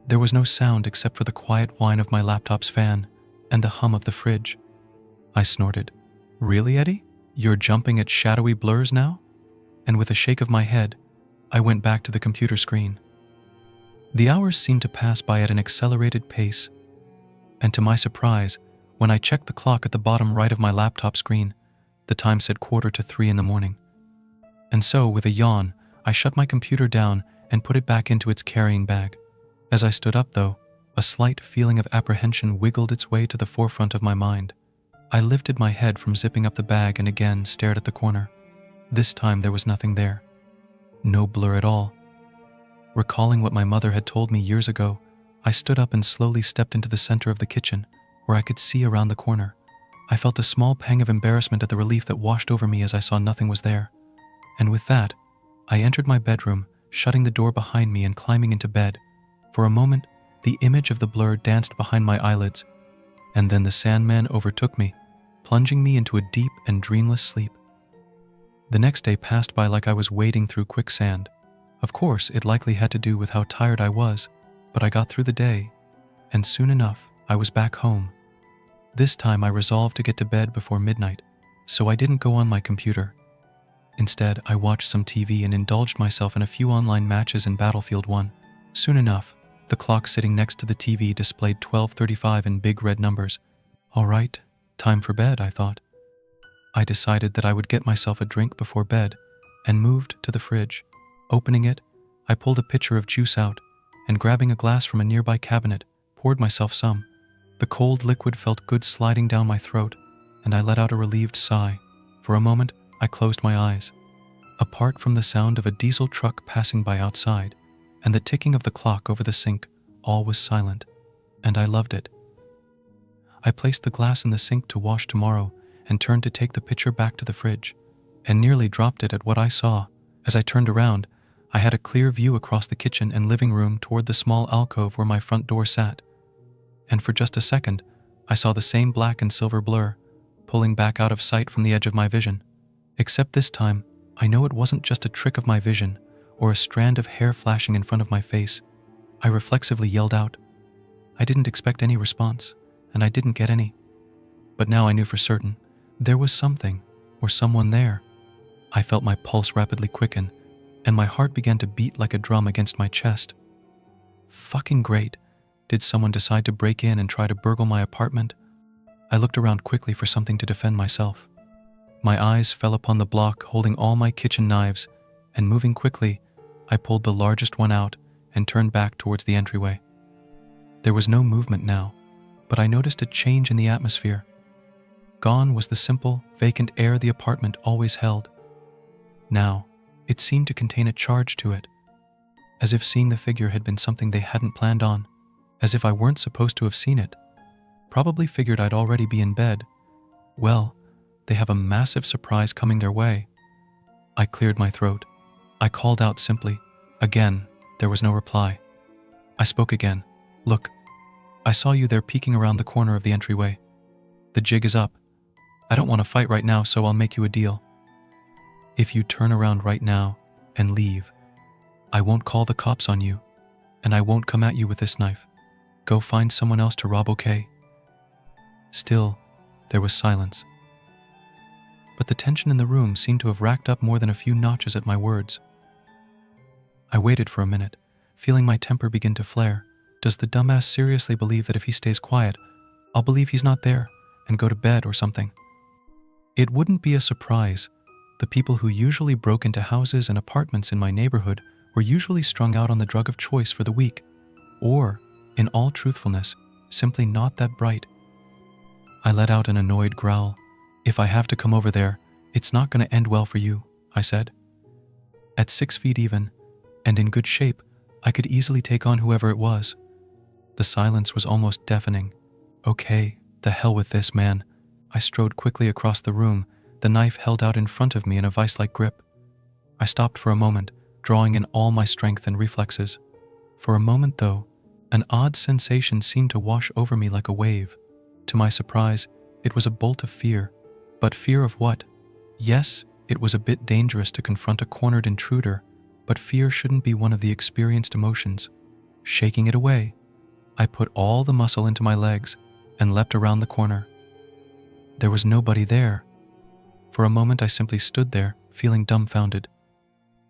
There was no sound except for the quiet whine of my laptop's fan and the hum of the fridge. I snorted. "Really, Eddie? You're jumping at shadowy blurs now?" And with a shake of my head, I went back to the computer screen. The hours seemed to pass by at an accelerated pace, and to my surprise, when I checked the clock at the bottom right of my laptop screen, the time said 2:45 in the morning. And so, with a yawn, I shut my computer down and put it back into its carrying bag. As I stood up, though, a slight feeling of apprehension wiggled its way to the forefront of my mind. I lifted my head from zipping up the bag and again stared at the corner. This time there was nothing there. No blur at all. Recalling what my mother had told me years ago, I stood up and slowly stepped into the center of the kitchen, where I could see around the corner. I felt a small pang of embarrassment at the relief that washed over me as I saw nothing was there. And with that, I entered my bedroom, shutting the door behind me and climbing into bed. For a moment, the image of the blur danced behind my eyelids, and then the Sandman overtook me, plunging me into a deep and dreamless sleep. The next day passed by like I was wading through quicksand. Of course, it likely had to do with how tired I was, but I got through the day, and soon enough, I was back home. This time I resolved to get to bed before midnight, so I didn't go on my computer. Instead, I watched some TV and indulged myself in a few online matches in Battlefield 1. Soon enough, the clock sitting next to the TV displayed 12:35 in big red numbers. All right, time for bed, I thought. I decided that I would get myself a drink before bed and moved to the fridge. Opening it, I pulled a pitcher of juice out and grabbing a glass from a nearby cabinet, poured myself some. The cold liquid felt good sliding down my throat, and I let out a relieved sigh. For a moment, I closed my eyes. Apart from the sound of a diesel truck passing by outside and the ticking of the clock over the sink, all was silent, and I loved it. I placed the glass in the sink to wash tomorrow and turned to take the pitcher back to the fridge, and nearly dropped it at what I saw. As I turned around, I had a clear view across the kitchen and living room toward the small alcove where my front door sat. And for just a second, I saw the same black and silver blur, pulling back out of sight from the edge of my vision. Except this time, I know it wasn't just a trick of my vision, or a strand of hair flashing in front of my face. I reflexively yelled out. I didn't expect any response, and I didn't get any. But now I knew for certain, there was something, or someone there. I felt my pulse rapidly quicken, and my heart began to beat like a drum against my chest. Fucking great. Did someone decide to break in and try to burgle my apartment? I looked around quickly for something to defend myself. My eyes fell upon the block holding all my kitchen knives, and moving quickly, I pulled the largest one out and turned back towards the entryway. There was no movement now, but I noticed a change in the atmosphere. Gone was the simple, vacant air the apartment always held. Now, it seemed to contain a charge to it, as if seeing the figure had been something they hadn't planned on, as if I weren't supposed to have seen it. Probably figured I'd already be in bed. Well, they have a massive surprise coming their way. I cleared my throat. I called out simply. Again, there was no reply. I spoke again. Look, I saw you there peeking around the corner of the entryway. The jig is up. I don't want to fight right now, so I'll make you a deal. If you turn around right now and leave, I won't call the cops on you, and I won't come at you with this knife. Go find someone else to rob, okay? Still, there was silence. But the tension in the room seemed to have racked up more than a few notches at my words. I waited for a minute, feeling my temper begin to flare. Does the dumbass seriously believe that if he stays quiet, I'll believe he's not there and go to bed or something? It wouldn't be a surprise. The people who usually broke into houses and apartments in my neighborhood were usually strung out on the drug of choice for the week, or, in all truthfulness, simply not that bright. I let out an annoyed growl. If I have to come over there, it's not going to end well for you, I said. At 6 feet even, and in good shape, I could easily take on whoever it was. The silence was almost deafening. Okay, the hell with this, man. I strode quickly across the room, the knife held out in front of me in a vice-like grip. I stopped for a moment, drawing in all my strength and reflexes. For a moment, though, an odd sensation seemed to wash over me like a wave. To my surprise, it was a bolt of fear. But fear of what? Yes, it was a bit dangerous to confront a cornered intruder, but fear shouldn't be one of the experienced emotions. Shaking it away, I put all the muscle into my legs and leapt around the corner. There was nobody there. For a moment I simply stood there, feeling dumbfounded.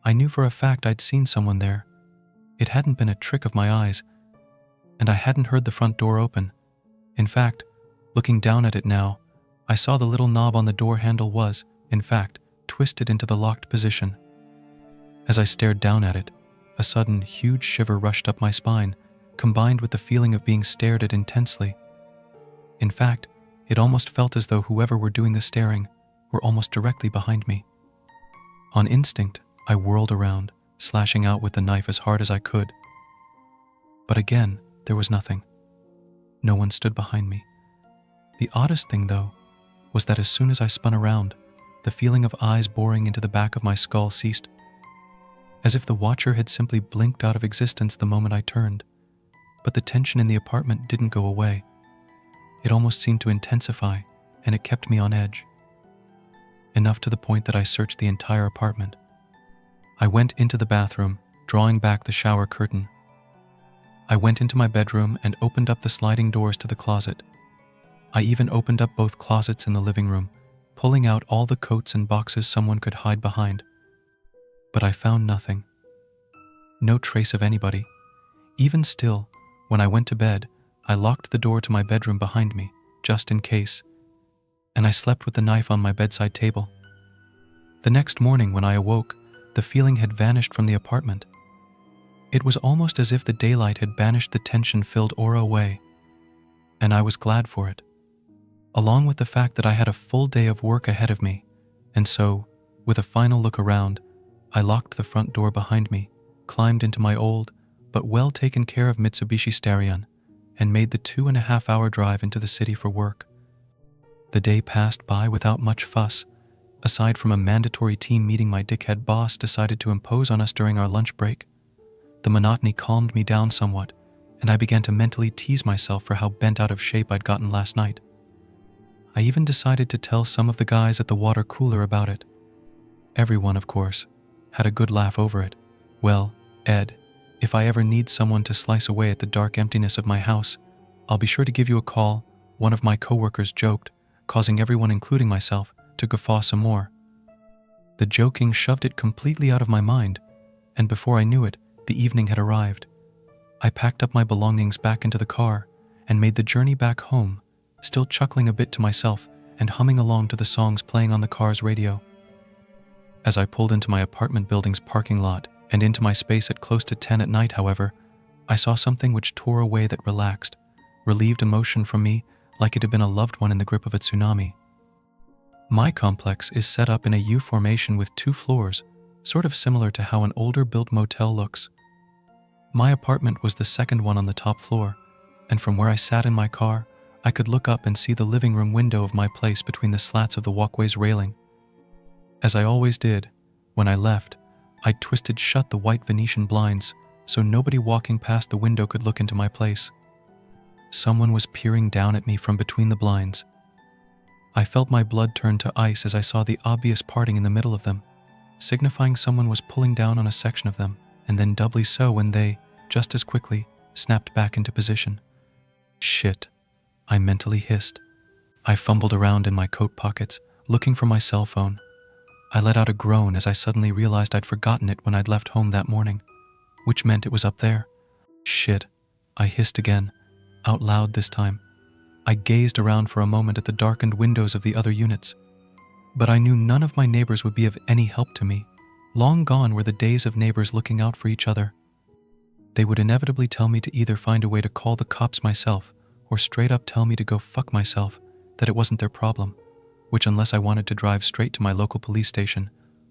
I knew for a fact I'd seen someone there. It hadn't been a trick of my eyes, and I hadn't heard the front door open. In fact, looking down at it now, I saw the little knob on the door handle was, in fact, twisted into the locked position. As I stared down at it, a sudden huge shiver rushed up my spine, combined with the feeling of being stared at intensely. In fact, it almost felt as though whoever were doing the staring were almost directly behind me. On instinct, I whirled around, slashing out with the knife as hard as I could. But again, there was nothing. No one stood behind me. The oddest thing, though, was that as soon as I spun around, the feeling of eyes boring into the back of my skull ceased, as if the watcher had simply blinked out of existence the moment I turned. But the tension in the apartment didn't go away. It almost seemed to intensify, and it kept me on edge. Enough to the point that I searched the entire apartment. I went into the bathroom, drawing back the shower curtain. I went into my bedroom and opened up the sliding doors to the closet. I even opened up both closets in the living room, pulling out all the coats and boxes someone could hide behind. But I found nothing. No trace of anybody. Even still, when I went to bed, I locked the door to my bedroom behind me, just in case, and I slept with the knife on my bedside table. The next morning when I awoke, the feeling had vanished from the apartment. It was almost as if the daylight had banished the tension-filled aura away, and I was glad for it, along with the fact that I had a full day of work ahead of me, and so, with a final look around, I locked the front door behind me, climbed into my old, but well taken care of Mitsubishi Starion, and made the 2.5-hour drive into the city for work. The day passed by without much fuss, aside from a mandatory team meeting my dickhead boss decided to impose on us during our lunch break. The monotony calmed me down somewhat, and I began to mentally tease myself for how bent out of shape I'd gotten last night. I even decided to tell some of the guys at the water cooler about it. Everyone, of course, had a good laugh over it. Well, Ed, if I ever need someone to slice away at the dark emptiness of my house, I'll be sure to give you a call, one of my coworkers joked, causing everyone, including myself, to guffaw some more. The joking shoved it completely out of my mind, and before I knew it, the evening had arrived. I packed up my belongings back into the car and made the journey back home, still chuckling a bit to myself and humming along to the songs playing on the car's radio. As I pulled into my apartment building's parking lot and into my space at close to 10 at night, however, I saw something which tore away that relaxed, relieved emotion from me like it had been a loved one in the grip of a tsunami. My complex is set up in a U formation with 2 floors, sort of similar to how an older built motel looks. My apartment was the second one on the top floor, and from where I sat in my car, I could look up and see the living room window of my place between the slats of the walkway's railing. As I always did, when I left, I twisted shut the white Venetian blinds so nobody walking past the window could look into my place. Someone was peering down at me from between the blinds. I felt my blood turn to ice as I saw the obvious parting in the middle of them, signifying someone was pulling down on a section of them, and then doubly so when they, just as quickly, snapped back into position. Shit, I mentally hissed. I fumbled around in my coat pockets, looking for my cell phone. I let out a groan as I suddenly realized I'd forgotten it when I'd left home that morning, which meant it was up there. Shit, I hissed again, out loud this time. I gazed around for a moment at the darkened windows of the other units, but I knew none of my neighbors would be of any help to me. Long gone were the days of neighbors looking out for each other. They would inevitably tell me to either find a way to call the cops myself or straight up tell me to go fuck myself, that it wasn't their problem, which unless I wanted to drive straight to my local police station,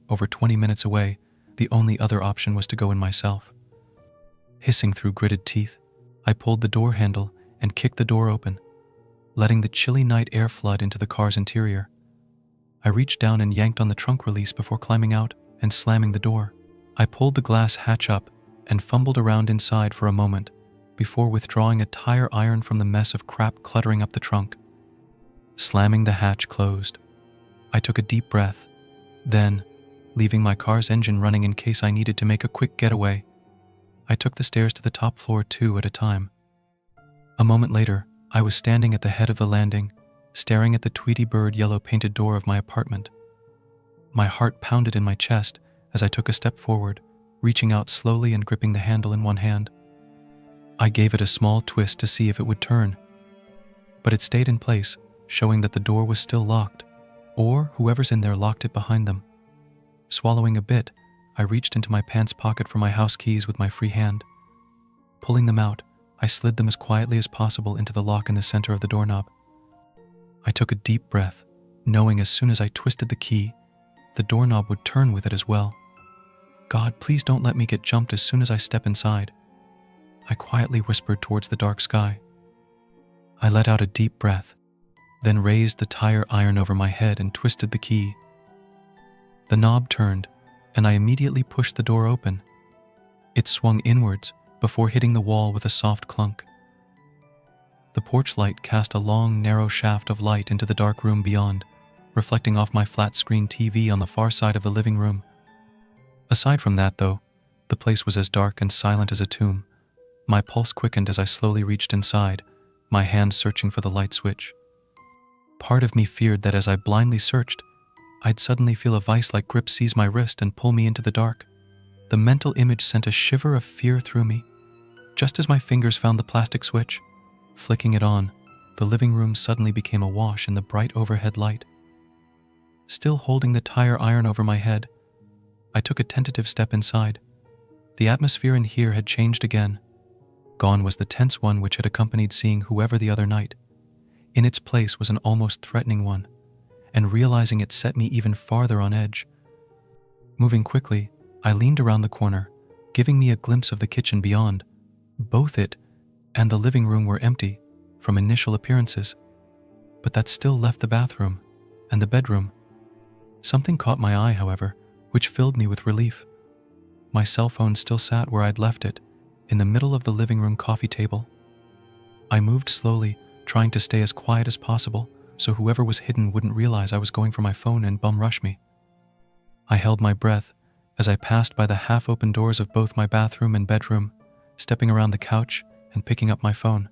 over 20 minutes away, the only other option was to go in myself. Hissing through gritted teeth, I pulled the door handle and kicked the door open, letting the chilly night air flood into the car's interior. I reached down and yanked on the trunk release before climbing out and slamming the door. I pulled the glass hatch up and fumbled around inside for a moment before withdrawing a tire iron from the mess of crap cluttering up the trunk. Slamming the hatch closed, I took a deep breath. Then, leaving my car's engine running in case I needed to make a quick getaway, I took the stairs to the top floor 2 at a time. A moment later, I was standing at the head of the landing, staring at the Tweety Bird yellow painted door of my apartment. My heart pounded in my chest as I took a step forward, reaching out slowly and gripping the handle in one hand. I gave it a small twist to see if it would turn, but it stayed in place, showing that the door was still locked, or whoever's in there locked it behind them. Swallowing a bit, I reached into my pants pocket for my house keys with my free hand. Pulling them out, I slid them as quietly as possible into the lock in the center of the doorknob. I took a deep breath, knowing as soon as I twisted the key, the doorknob would turn with it as well. God, please don't let me get jumped as soon as I step inside. I quietly whispered towards the dark sky. I let out a deep breath, then raised the tire iron over my head and twisted the key. The knob turned, and I immediately pushed the door open. It swung inwards before hitting the wall with a soft clunk. The porch light cast a long, narrow shaft of light into the dark room beyond, reflecting off my flat-screen TV on the far side of the living room. Aside from that, though, the place was as dark and silent as a tomb. My pulse quickened as I slowly reached inside, my hand searching for the light switch. Part of me feared that as I blindly searched, I'd suddenly feel a vice-like grip seize my wrist and pull me into the dark. The mental image sent a shiver of fear through me. Just as my fingers found the plastic switch, flicking it on, the living room suddenly became awash in the bright overhead light. Still holding the tire iron over my head, I took a tentative step inside. The atmosphere in here had changed again. Gone was the tense one which had accompanied seeing whoever the other night. In its place was an almost threatening one, and realizing it set me even farther on edge. Moving quickly, I leaned around the corner, giving me a glimpse of the kitchen beyond. Both it and the living room were empty from initial appearances, but that still left the bathroom and the bedroom. Something caught my eye, however, which filled me with relief. My cell phone still sat where I'd left it, in the middle of the living room coffee table. I moved slowly, trying to stay as quiet as possible so whoever was hidden wouldn't realize I was going for my phone and bum rush me. I held my breath as I passed by the half-open doors of both my bathroom and bedroom, stepping around the couch and picking up my phone.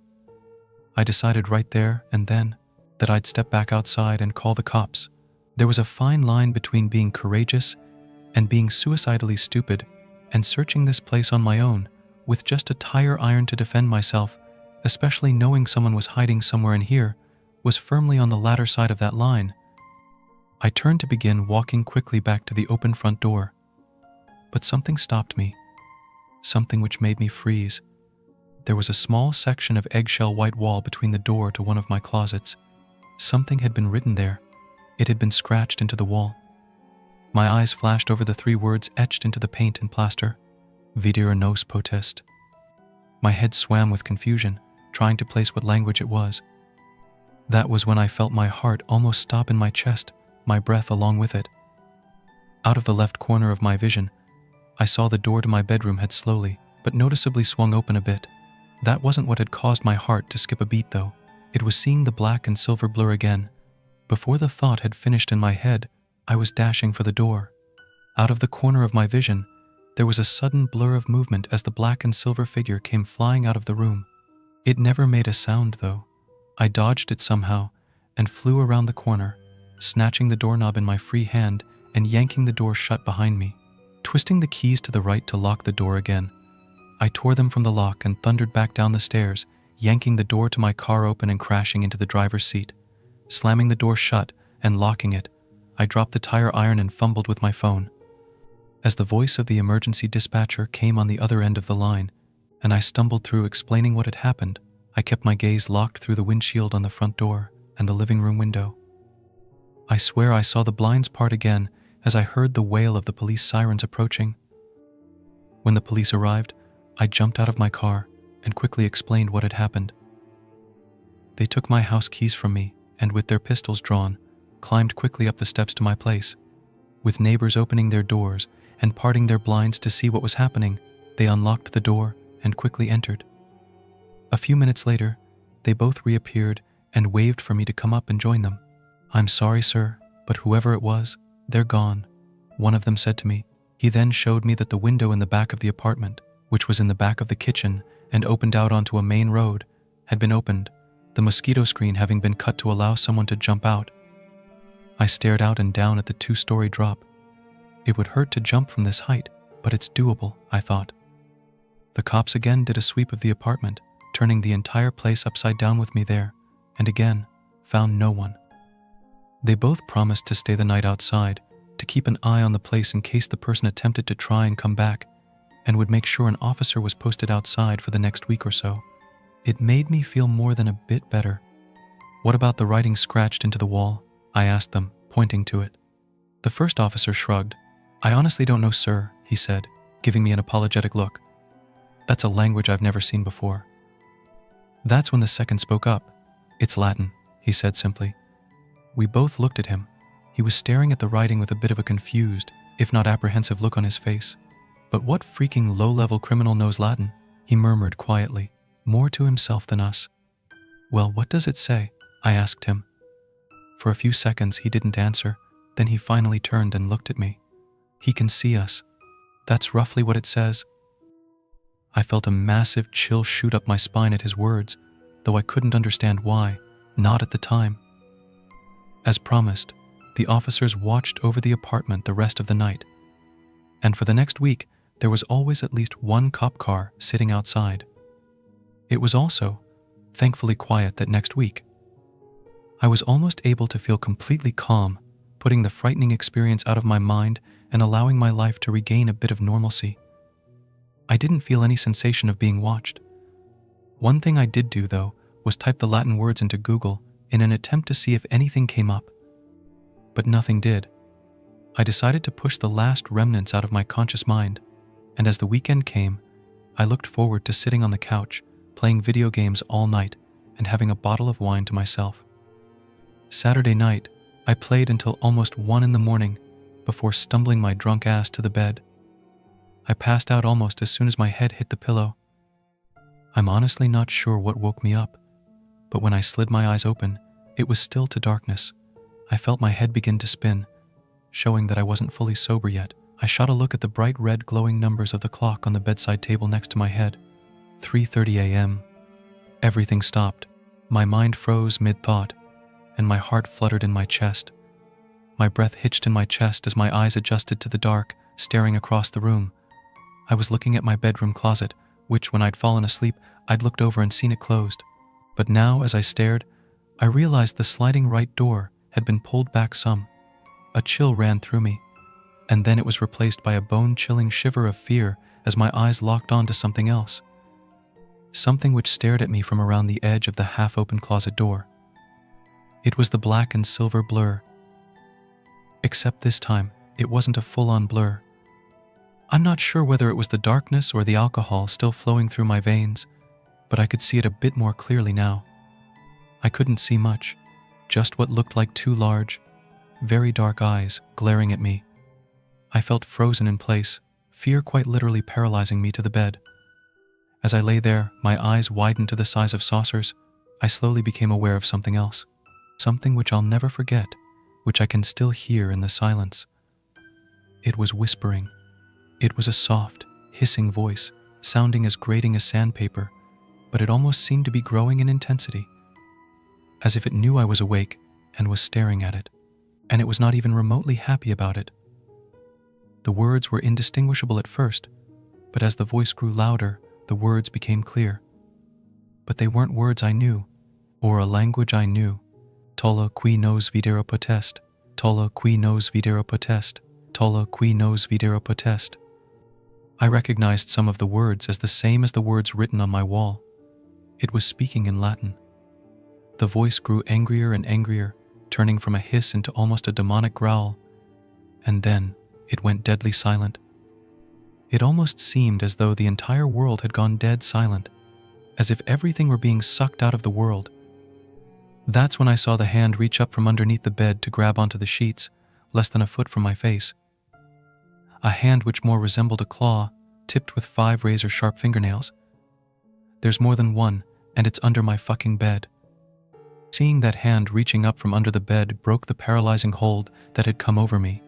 I decided right there and then that I'd step back outside and call the cops. There was a fine line between being courageous and being suicidally stupid, and searching this place on my own with just a tire iron to defend myself, especially knowing someone was hiding somewhere in here, was firmly on the latter side of that line. I turned to begin walking quickly back to the open front door, but something stopped me, something which made me freeze. There was a small section of eggshell white wall between the door to one of my closets. Something had been written there. It had been scratched into the wall. My eyes flashed over the 3 words etched into the paint and plaster: Videre nos potest. My head swam with confusion, trying to place what language it was. That was when I felt my heart almost stop in my chest, my breath along with it. Out of the left corner of my vision, I saw the door to my bedroom had slowly, but noticeably swung open a bit. That wasn't what had caused my heart to skip a beat, though. It was seeing the black and silver blur again. Before the thought had finished in my head, I was dashing for the door. Out of the corner of my vision, there was a sudden blur of movement as the black and silver figure came flying out of the room. It never made a sound, though. I dodged it somehow and flew around the corner, snatching the doorknob in my free hand and yanking the door shut behind me. Twisting the keys to the right to lock the door again, I tore them from the lock and thundered back down the stairs, yanking the door to my car open and crashing into the driver's seat. Slamming the door shut and locking it, I dropped the tire iron and fumbled with my phone. As the voice of the emergency dispatcher came on the other end of the line, and I stumbled through explaining what had happened, I kept my gaze locked through the windshield on the front door and the living room window. I swear I saw the blinds part again as I heard the wail of the police sirens approaching. When the police arrived, I jumped out of my car and quickly explained what had happened. They took my house keys from me and, with their pistols drawn, climbed quickly up the steps to my place. With neighbors opening their doors and parting their blinds to see what was happening, they unlocked the door and quickly entered. A few minutes later, they both reappeared and waved for me to come up and join them. "I'm sorry, sir, but whoever it was, they're gone," one of them said to me. He then showed me that the window in the back of the apartment, which was in the back of the kitchen and opened out onto a main road, had been opened, the mosquito screen having been cut to allow someone to jump out. I stared out and down at the 2-story drop. It would hurt to jump from this height, but it's doable, I thought. The cops again did a sweep of the apartment, turning the entire place upside down with me there, and again found no one. They both promised to stay the night outside, to keep an eye on the place in case the person attempted to try and come back, and would make sure an officer was posted outside for the next week or so. It made me feel more than a bit better. "What about the writing scratched into the wall?" I asked them, pointing to it. The first officer shrugged. "I honestly don't know, sir," he said, giving me an apologetic look. "That's a language I've never seen before." That's when the second spoke up. "It's Latin," he said simply. We both looked at him. He was staring at the writing with a bit of a confused, if not apprehensive look on his face. "But what freaking low-level criminal knows Latin?" he murmured quietly, more to himself than us. "Well, what does it say?" I asked him. For a few seconds he didn't answer, then he finally turned and looked at me. "He can see us. That's roughly what it says." I felt a massive chill shoot up my spine at his words, though I couldn't understand why, not at the time. As promised, the officers watched over the apartment the rest of the night, and for the next week there was always at least one cop car sitting outside. It was also, thankfully, quiet that next week. I was almost able to feel completely calm, putting the frightening experience out of my mind and allowing my life to regain a bit of normalcy. I didn't feel any sensation of being watched. One thing I did do, though, was type the Latin words into Google in an attempt to see if anything came up. But nothing did. I decided to push the last remnants out of my conscious mind, and as the weekend came, I looked forward to sitting on the couch, playing video games all night, and having a bottle of wine to myself. Saturday night, I played until almost 1 in the morning before stumbling my drunk ass to the bed. I passed out almost as soon as my head hit the pillow. I'm honestly not sure what woke me up, but when I slid my eyes open, it was still to darkness. I felt my head begin to spin, showing that I wasn't fully sober yet. I shot a look at the bright red glowing numbers of the clock on the bedside table next to my head. 3:30 a.m. Everything stopped. My mind froze mid-thought, and my heart fluttered in my chest. My breath hitched in my chest as my eyes adjusted to the dark, staring across the room. I was looking at my bedroom closet, which, when I'd fallen asleep, I'd looked over and seen it closed. But now, as I stared, I realized the sliding right door had been pulled back some. A chill ran through me, and then it was replaced by a bone-chilling shiver of fear as my eyes locked onto something else. Something which stared at me from around the edge of the half-open closet door. It was the black and silver blur. Except this time, it wasn't a full-on blur. I'm not sure whether it was the darkness or the alcohol still flowing through my veins, but I could see it a bit more clearly now. I couldn't see much, just what looked like two large, very dark eyes glaring at me. I felt frozen in place, fear quite literally paralyzing me to the bed. As I lay there, my eyes widened to the size of saucers, I slowly became aware of something else. Something which I'll never forget, which I can still hear in the silence. It was whispering. It was a soft, hissing voice, sounding as grating as sandpaper, but it almost seemed to be growing in intensity, as if it knew I was awake and was staring at it, and it was not even remotely happy about it. The words were indistinguishable at first, but as the voice grew louder, the words became clear. But they weren't words I knew, or a language I knew. Tolla qui nos videro potest, tolla qui nos videro potest, tolla qui nos videro potest. I recognized some of the words as the same as the words written on my wall. It was speaking in Latin. The voice grew angrier and angrier, turning from a hiss into almost a demonic growl, and then it went deadly silent. It almost seemed as though the entire world had gone dead silent, as if everything were being sucked out of the world. That's when I saw the hand reach up from underneath the bed to grab onto the sheets, less than a foot from my face. A hand which more resembled a claw, tipped with 5 razor-sharp fingernails. There's more than one, and it's under my fucking bed. Seeing that hand reaching up from under the bed broke the paralyzing hold that had come over me.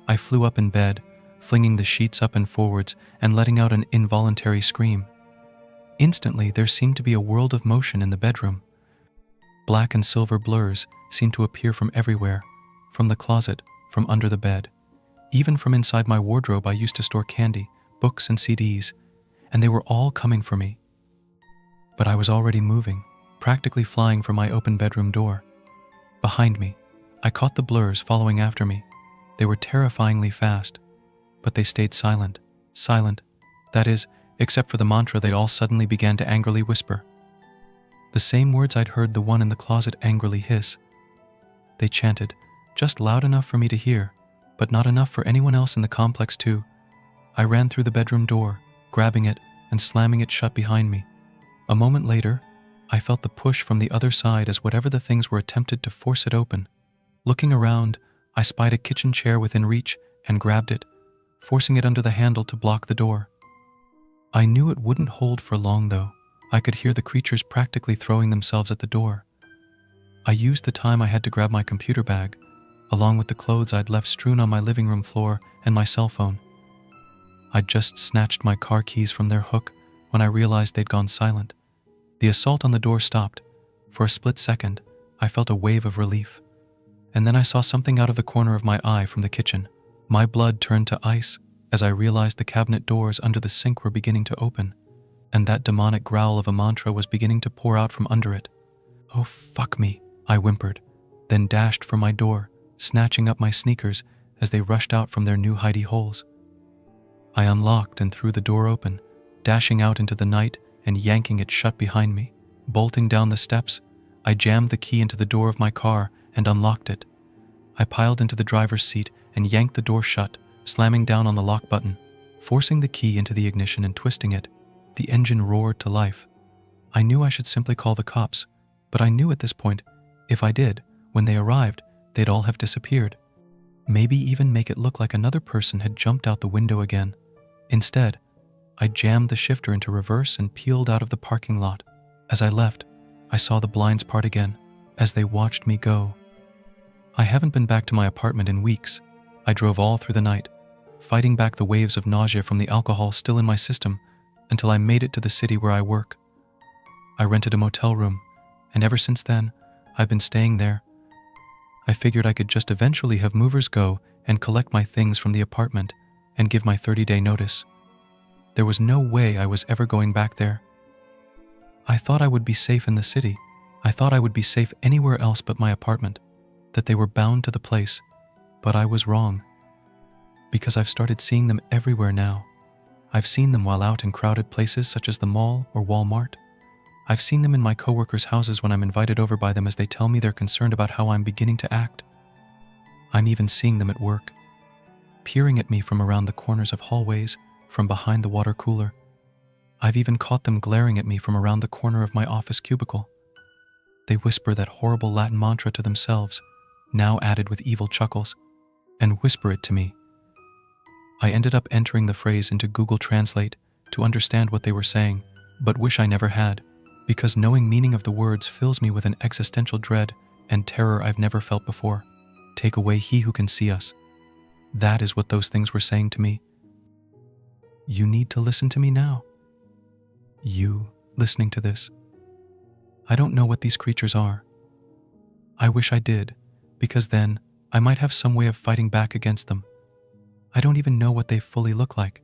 I flew up in bed, flinging the sheets up and forwards and letting out an involuntary scream. Instantly, there seemed to be a world of motion in the bedroom. Black and silver blurs seemed to appear from everywhere, from the closet, from under the bed, even from inside my wardrobe I used to store candy, books and CDs, and they were all coming for me. But I was already moving, practically flying for my open bedroom door. Behind me, I caught the blurs following after me. They were terrifyingly fast, but they stayed silent. Silent. That is, except for the mantra they all suddenly began to angrily whisper. The same words I'd heard the one in the closet angrily hiss. They chanted, just loud enough for me to hear, but not enough for anyone else in the complex too. I ran through the bedroom door, grabbing it and slamming it shut behind me. A moment later, I felt the push from the other side as whatever the things were attempted to force it open. Looking around, I spied a kitchen chair within reach and grabbed it, forcing it under the handle to block the door. I knew it wouldn't hold for long though. I could hear the creatures practically throwing themselves at the door. I used the time I had to grab my computer bag, along with the clothes I'd left strewn on my living room floor and my cell phone. I'd just snatched my car keys from their hook when I realized they'd gone silent. The assault on the door stopped. For a split second, I felt a wave of relief. And then I saw something out of the corner of my eye from the kitchen. My blood turned to ice as I realized the cabinet doors under the sink were beginning to open, and that demonic growl of a mantra was beginning to pour out from under it. "Oh, fuck me," I whimpered, then dashed for my door, snatching up my sneakers as they rushed out from their new hidey holes. I unlocked and threw the door open, dashing out into the night and yanking it shut behind me. Bolting down the steps, I jammed the key into the door of my car and unlocked it. I piled into the driver's seat and yanked the door shut, slamming down on the lock button. Forcing the key into the ignition and twisting it, the engine roared to life. I knew I should simply call the cops, but I knew at this point, if I did, when they arrived, they'd all have disappeared. Maybe even make it look like another person had jumped out the window again. Instead, I jammed the shifter into reverse and peeled out of the parking lot. As I left, I saw the blinds part again, as they watched me go. I haven't been back to my apartment in weeks. I drove all through the night, fighting back the waves of nausea from the alcohol still in my system, until I made it to the city where I work. I rented a motel room, and ever since then, I've been staying there. I figured I could just eventually have movers go and collect my things from the apartment and give my 30-day notice. There was no way I was ever going back there. I thought I would be safe in the city. I thought I would be safe anywhere else but my apartment, that they were bound to the place, but I was wrong. Because I've started seeing them everywhere now. I've seen them while out in crowded places such as the mall or Walmart. I've seen them in my coworkers' houses when I'm invited over by them as they tell me they're concerned about how I'm beginning to act. I'm even seeing them at work, peering at me from around the corners of hallways, from behind the water cooler. I've even caught them glaring at me from around the corner of my office cubicle. They whisper that horrible Latin mantra to themselves, now added with evil chuckles, and whisper it to me. I ended up entering the phrase into Google Translate to understand what they were saying, but wish I never had, because knowing meaning of the words fills me with an existential dread and terror I've never felt before. Take away he who can see us. That is what those things were saying to me. You need to listen to me now. You listening to this. I don't know what these creatures are. I wish I did, because then I might have some way of fighting back against them. I don't even know what they fully look like.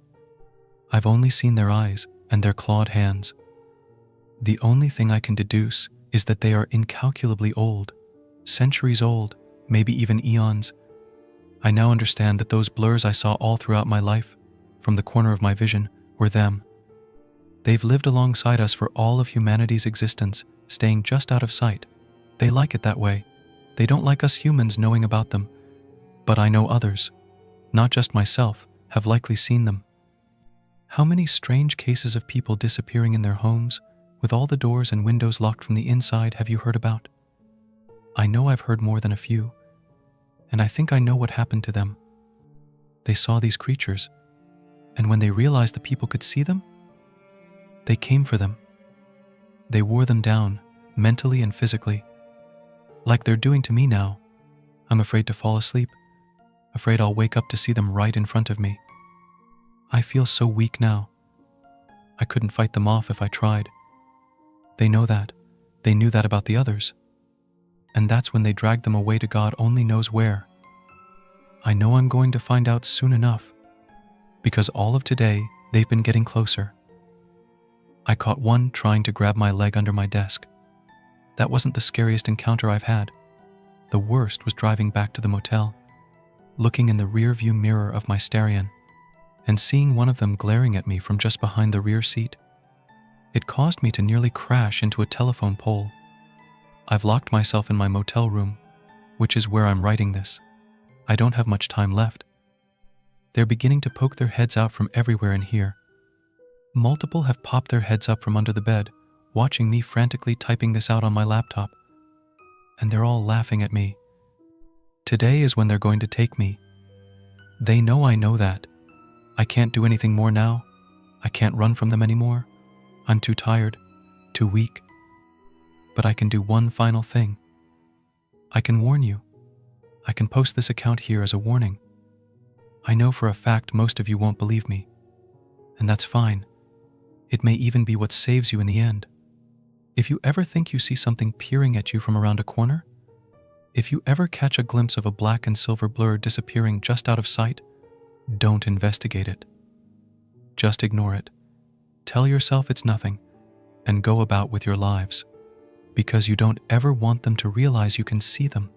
I've only seen their eyes and their clawed hands. The only thing I can deduce is that they are incalculably old, centuries old, maybe even eons. I now understand that those blurs I saw all throughout my life, from the corner of my vision, were them. They've lived alongside us for all of humanity's existence, staying just out of sight. They like it that way. They don't like us humans knowing about them. But I know others, not just myself, have likely seen them. How many strange cases of people disappearing in their homes, with all the doors and windows locked from the inside, have you heard about? I know I've heard more than a few, and I think I know what happened to them. They saw these creatures, and when they realized the people could see them, they came for them. They wore them down, mentally and physically, like they're doing to me now. I'm afraid to fall asleep, afraid I'll wake up to see them right in front of me. I feel so weak now. I couldn't fight them off if I tried. They know that. They knew that about the others. And that's when they dragged them away to God only knows where. I know I'm going to find out soon enough, because all of today, they've been getting closer. I caught one trying to grab my leg under my desk. That wasn't the scariest encounter I've had. The worst was driving back to the motel, looking in the rear view mirror of my Starion, and seeing one of them glaring at me from just behind the rear seat. It caused me to nearly crash into a telephone pole. I've locked myself in my motel room, which is where I'm writing this. I don't have much time left. They're beginning to poke their heads out from everywhere in here. Multiple have popped their heads up from under the bed, watching me frantically typing this out on my laptop. And they're all laughing at me. Today is when they're going to take me. They know I know that. I can't do anything more now. I can't run from them anymore. I'm too tired, too weak. But I can do one final thing. I can warn you. I can post this account here as a warning. I know for a fact most of you won't believe me. And that's fine. It may even be what saves you in the end. If you ever think you see something peering at you from around a corner, if you ever catch a glimpse of a black and silver blur disappearing just out of sight, don't investigate it. Just ignore it. Tell yourself it's nothing, and go about with your lives, because you don't ever want them to realize you can see them.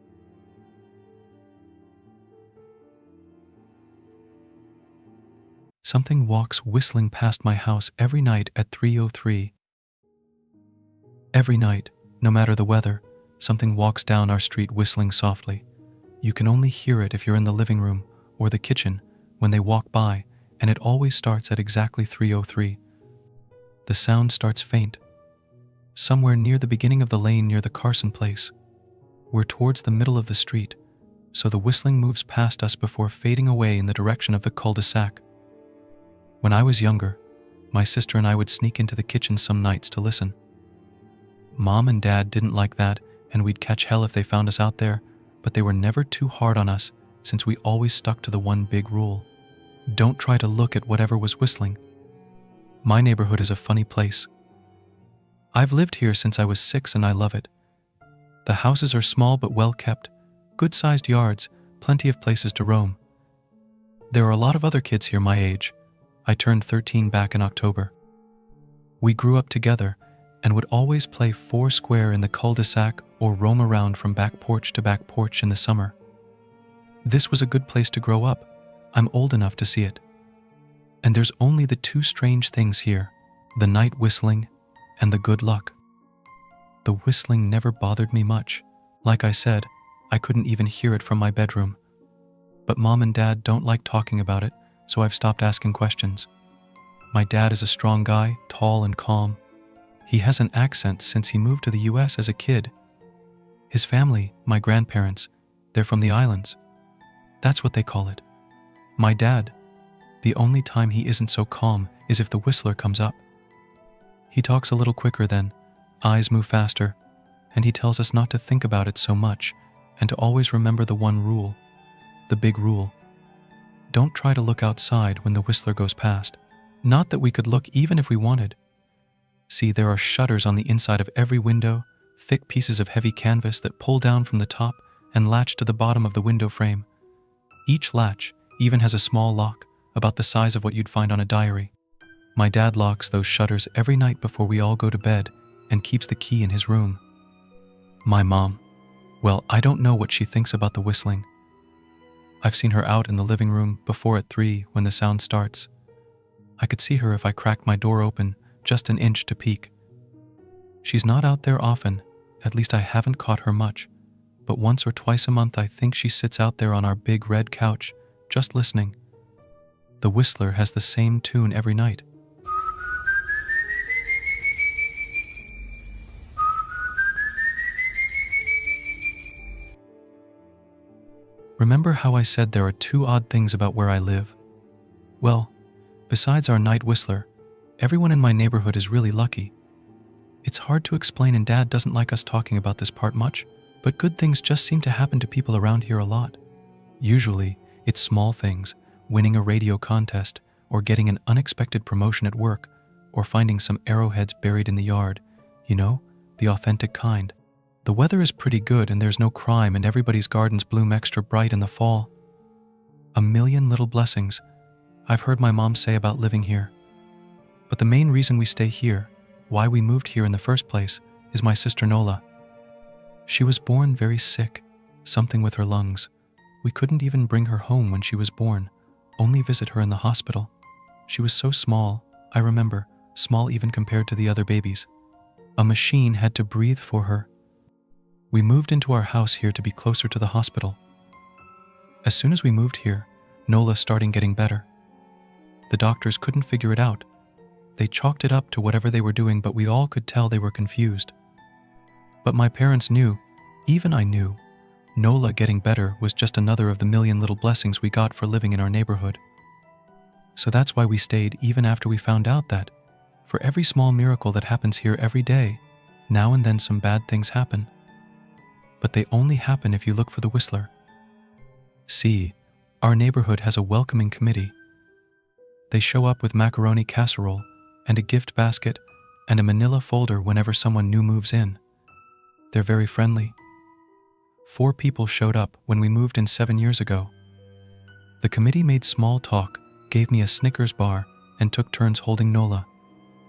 Something walks whistling past my house every night at 3:03. Every night, no matter the weather, something walks down our street whistling softly. You can only hear it if you're in the living room or the kitchen when they walk by, and it always starts at exactly 3:03. The sound starts faint, somewhere near the beginning of the lane near the Carson place. We're towards the middle of the street, so the whistling moves past us before fading away in the direction of the cul-de-sac. When I was younger, my sister and I would sneak into the kitchen some nights to listen. Mom and Dad didn't like that, and we'd catch hell if they found us out there, but they were never too hard on us since we always stuck to the one big rule. Don't try to look at whatever was whistling. My neighborhood is a funny place. I've lived here since I was 6 and I love it. The houses are small but well kept, good-sized yards, plenty of places to roam. There are a lot of other kids here my age. I turned 13 back in October. We grew up together and would always play foursquare in the cul-de-sac or roam around from back porch to back porch in the summer. This was a good place to grow up. I'm old enough to see it. And there's only the two strange things here, the night whistling and the good luck. The whistling never bothered me much. Like I said, I couldn't even hear it from my bedroom. But Mom and Dad don't like talking about it, so I've stopped asking questions. My dad is a strong guy, tall and calm. He has an accent since he moved to the US as a kid. His family, my grandparents, they're from the islands. That's what they call it. My dad, the only time he isn't so calm is if the whistler comes up. He talks a little quicker then, eyes move faster, and he tells us not to think about it so much and to always remember the one rule, the big rule. Don't try to look outside when the whistler goes past. Not that we could look even if we wanted. See, there are shutters on the inside of every window, thick pieces of heavy canvas that pull down from the top and latch to the bottom of the window frame. Each latch even has a small lock, about the size of what you'd find on a diary. My dad locks those shutters every night before we all go to bed and keeps the key in his room. My mom, well, I don't know what she thinks about the whistling. I've seen her out in the living room before at 3 when the sound starts. I could see her if I cracked my door open just an inch to peek. She's not out there often, at least I haven't caught her much, but once or twice a month I think she sits out there on our big red couch, just listening. The whistler has the same tune every night. Remember how I said there are two odd things about where I live? Well, besides our night whistler, everyone in my neighborhood is really lucky. It's hard to explain and Dad doesn't like us talking about this part much, but good things just seem to happen to people around here a lot. Usually, it's small things, winning a radio contest, or getting an unexpected promotion at work, or finding some arrowheads buried in the yard, you know, the authentic kind. The weather is pretty good and there's no crime and everybody's gardens bloom extra bright in the fall. A million little blessings, I've heard my mom say about living here. But the main reason we stay here, why we moved here in the first place, is my sister Nola. She was born very sick, something with her lungs. We couldn't even bring her home when she was born, only visit her in the hospital. She was so small, I remember, small even compared to the other babies. A machine had to breathe for her. We moved into our house here to be closer to the hospital. As soon as we moved here, Nola started getting better. The doctors couldn't figure it out. They chalked it up to whatever they were doing, but we all could tell they were confused. But my parents knew, even I knew, Nola getting better was just another of the million little blessings we got for living in our neighborhood. So that's why we stayed even after we found out that, for every small miracle that happens here every day, now and then some bad things happen. But they only happen if you look for the Whistler. See, our neighborhood has a welcoming committee. They show up with macaroni casserole and a gift basket and a manila folder whenever someone new moves in. They're very friendly. 4 people showed up when we moved in 7 years ago. The committee made small talk, gave me a Snickers bar, and took turns holding Nola.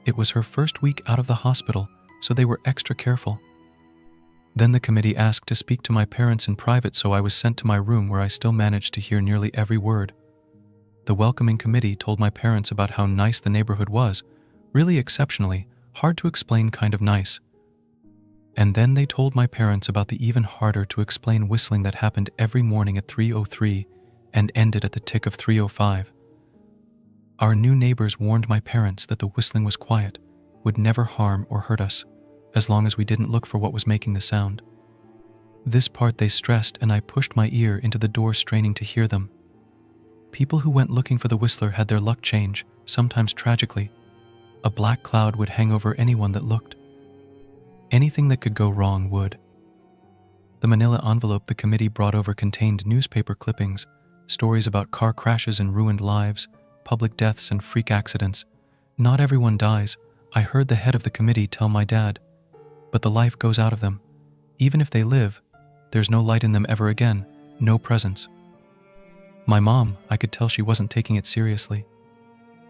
It was her first week out of the hospital, so they were extra careful. Then the committee asked to speak to my parents in private, so I was sent to my room where I still managed to hear nearly every word. The welcoming committee told my parents about how nice the neighborhood was, really exceptionally, hard to explain kind of nice. And then they told my parents about the even harder to explain whistling that happened every morning at 3:03 and ended at the tick of 3:05. Our new neighbors warned my parents that the whistling was quiet, would never harm or hurt us, as long as we didn't look for what was making the sound. This part they stressed, and I pushed my ear into the door straining to hear them. People who went looking for the whistler had their luck change, sometimes tragically. A black cloud would hang over anyone that looked. Anything that could go wrong would. The manila envelope the committee brought over contained newspaper clippings, stories about car crashes and ruined lives, public deaths and freak accidents. Not everyone dies, I heard the head of the committee tell my dad. But the life goes out of them. Even if they live, there's no light in them ever again, no presence. My mom, I could tell she wasn't taking it seriously.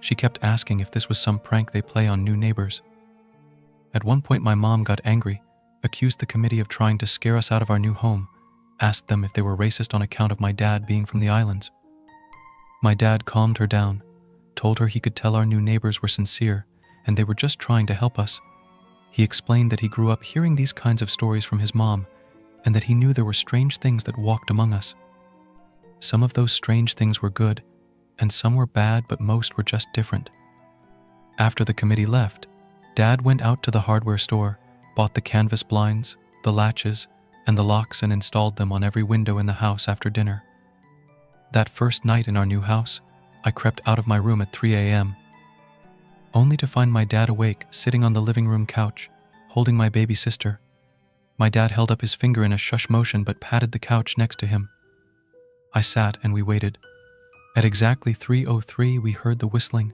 She kept asking if this was some prank they play on new neighbors. At one point my mom got angry, accused the committee of trying to scare us out of our new home, asked them if they were racist on account of my dad being from the islands. My dad calmed her down, told her he could tell our new neighbors were sincere and they were just trying to help us. He explained that he grew up hearing these kinds of stories from his mom and that he knew there were strange things that walked among us. Some of those strange things were good, and some were bad, but most were just different. After the committee left, Dad went out to the hardware store, bought the canvas blinds, the latches, and the locks and installed them on every window in the house after dinner. That first night in our new house, I crept out of my room at 3 a.m., only to find my dad awake, sitting on the living room couch, holding my baby sister. My dad held up his finger in a shush motion but patted the couch next to him. I sat and we waited. At exactly 3:03 we heard the whistling.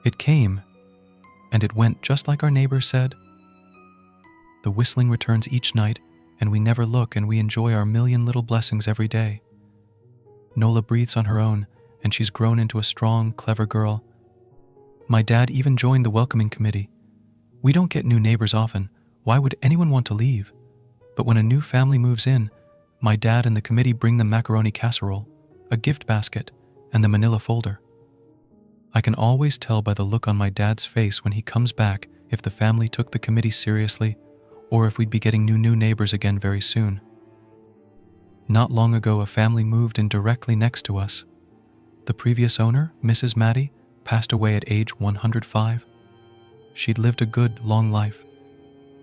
It came, and it went just like our neighbor said. The whistling returns each night, and we never look, and we enjoy our million little blessings every day. Nola breathes on her own, and she's grown into a strong, clever girl. My dad even joined the welcoming committee. We don't get new neighbors often. Why would anyone want to leave? But when a new family moves in, my dad and the committee bring them macaroni casserole, a gift basket, and the manila folder. I can always tell by the look on my dad's face when he comes back if the family took the committee seriously or if we'd be getting new neighbors again very soon. Not long ago, a family moved in directly next to us. The previous owner, Mrs. Maddie, passed away at age 105. She'd lived a good, long life.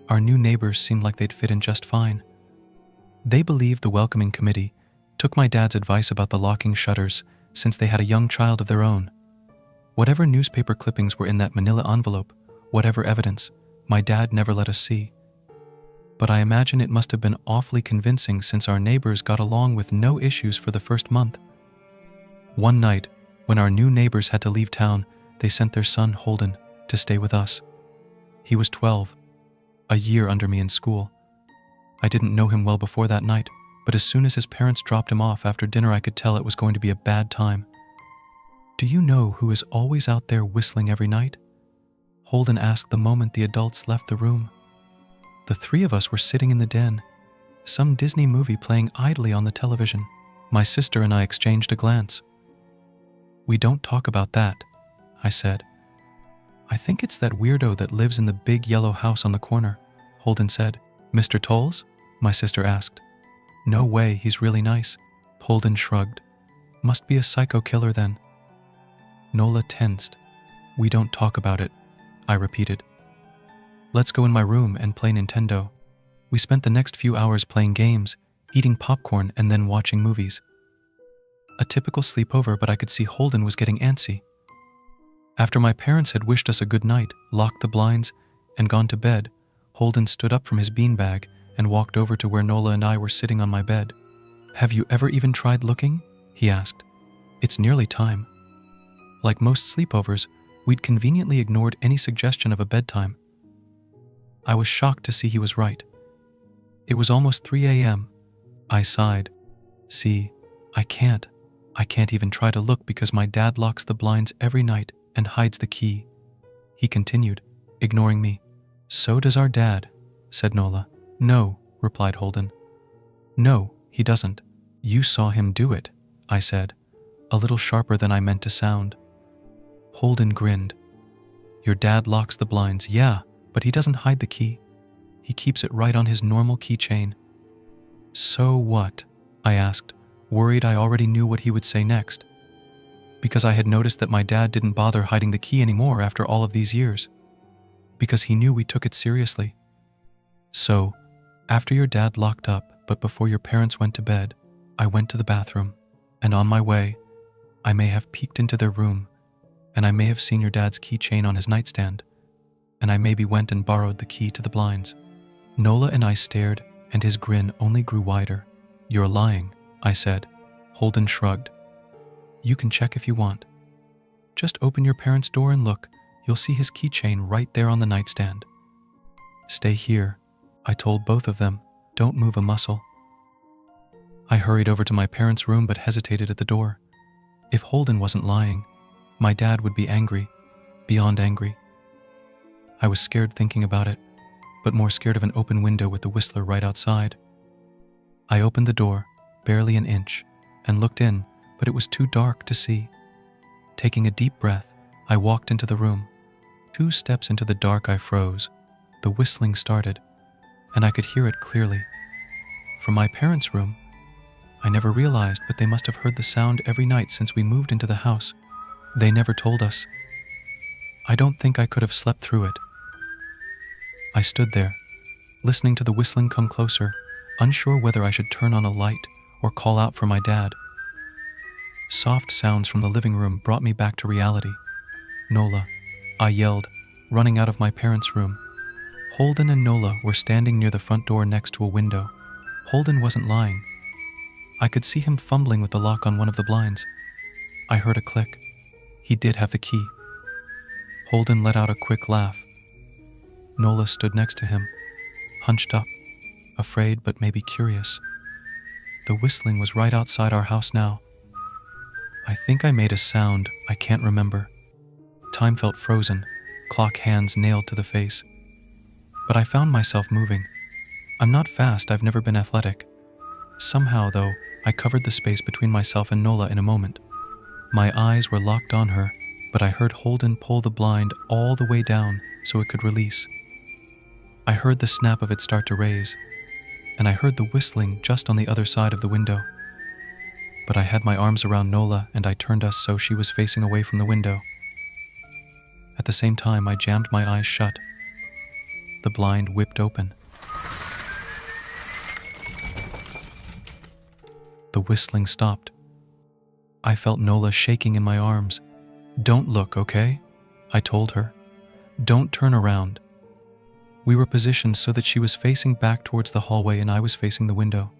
Our new neighbors seemed like they'd fit in just fine. They believed the welcoming committee, took my dad's advice about the locking shutters since they had a young child of their own. Whatever newspaper clippings were in that manila envelope, whatever evidence, my dad never let us see. But I imagine it must have been awfully convincing since our neighbors got along with no issues for the first month. One night, when our new neighbors had to leave town, they sent their son, Holden, to stay with us. He was 12, a year under me in school. I didn't know him well before that night, but as soon as his parents dropped him off after dinner, I could tell it was going to be a bad time. Do you know who is always out there whistling every night? Holden asked the moment the adults left the room. The 3 of us were sitting in the den. Some Disney movie playing idly on the television. My sister and I exchanged a glance. "We don't talk about that," I said. "I think it's that weirdo that lives in the big yellow house on the corner," Holden said. "Mr. Tolles?" my sister asked. "No way, he's really nice." Holden shrugged. "Must be a psycho killer then." Nola tensed. "We don't talk about it," I repeated. "Let's go in my room and play Nintendo." We spent the next few hours playing games, eating popcorn, and then watching movies. A typical sleepover, but I could see Holden was getting antsy. After my parents had wished us a good night, locked the blinds, and gone to bed, Holden stood up from his beanbag and walked over to where Nola and I were sitting on my bed. "Have you ever even tried looking?" he asked. "It's nearly time." Like most sleepovers, we'd conveniently ignored any suggestion of a bedtime. I was shocked to see he was right. It was almost 3 a.m. I sighed. "See, I can't even try to look because my dad locks the blinds every night and hides the key," he continued, ignoring me. "So does our dad," said Nola. "No," replied Holden. "No, he doesn't. You saw him do it," I said, a little sharper than I meant to sound. Holden grinned. "Your dad locks the blinds, yeah, but he doesn't hide the key. He keeps it right on his normal keychain." "So what?" I asked, worried I already knew what he would say next, because I had noticed that my dad didn't bother hiding the key anymore after all of these years, because he knew we took it seriously. "So, after your dad locked up, but before your parents went to bed, I went to the bathroom, and on my way, I may have peeked into their room, and I may have seen your dad's keychain on his nightstand, and I maybe went and borrowed the key to the blinds." Nola and I stared, and his grin only grew wider. "You're lying," I said. Holden shrugged. "You can check if you want. Just open your parents' door and look. You'll see his keychain right there on the nightstand." "Stay here," I told both of them. "Don't move a muscle." I hurried over to my parents' room but hesitated at the door. If Holden wasn't lying, my dad would be angry, beyond angry. I was scared thinking about it, but more scared of an open window with the Whistler right outside. I opened the door, barely an inch, and looked in, but it was too dark to see. Taking a deep breath, I walked into the room. 2 steps into the dark, I froze. The whistling started, and I could hear it clearly. From my parents' room, I never realized, but they must have heard the sound every night since we moved into the house. They never told us. I don't think I could have slept through it. I stood there, listening to the whistling come closer, unsure whether I should turn on a light or call out for my dad. Soft sounds from the living room brought me back to reality. "Nola," I yelled, running out of my parents' room. Holden and Nola were standing near the front door next to a window. Holden wasn't lying. I could see him fumbling with the lock on one of the blinds. I heard a click. He did have the key. Holden let out a quick laugh. Nola stood next to him, hunched up, afraid but maybe curious. The whistling was right outside our house now. I think I made a sound I can't remember. Time felt frozen, clock hands nailed to the face. But I found myself moving. I'm not fast, I've never been athletic. Somehow, though, I covered the space between myself and Nola in a moment. My eyes were locked on her, but I heard Holden pull the blind all the way down so it could release. I heard the snap of it start to raise, and I heard the whistling just on the other side of the window. But I had my arms around Nola and I turned us so she was facing away from the window. At the same time, I jammed my eyes shut. The blind whipped open. The whistling stopped. I felt Nola shaking in my arms. "Don't look, okay?" I told her. "Don't turn around." We were positioned so that she was facing back towards the hallway and I was facing the window.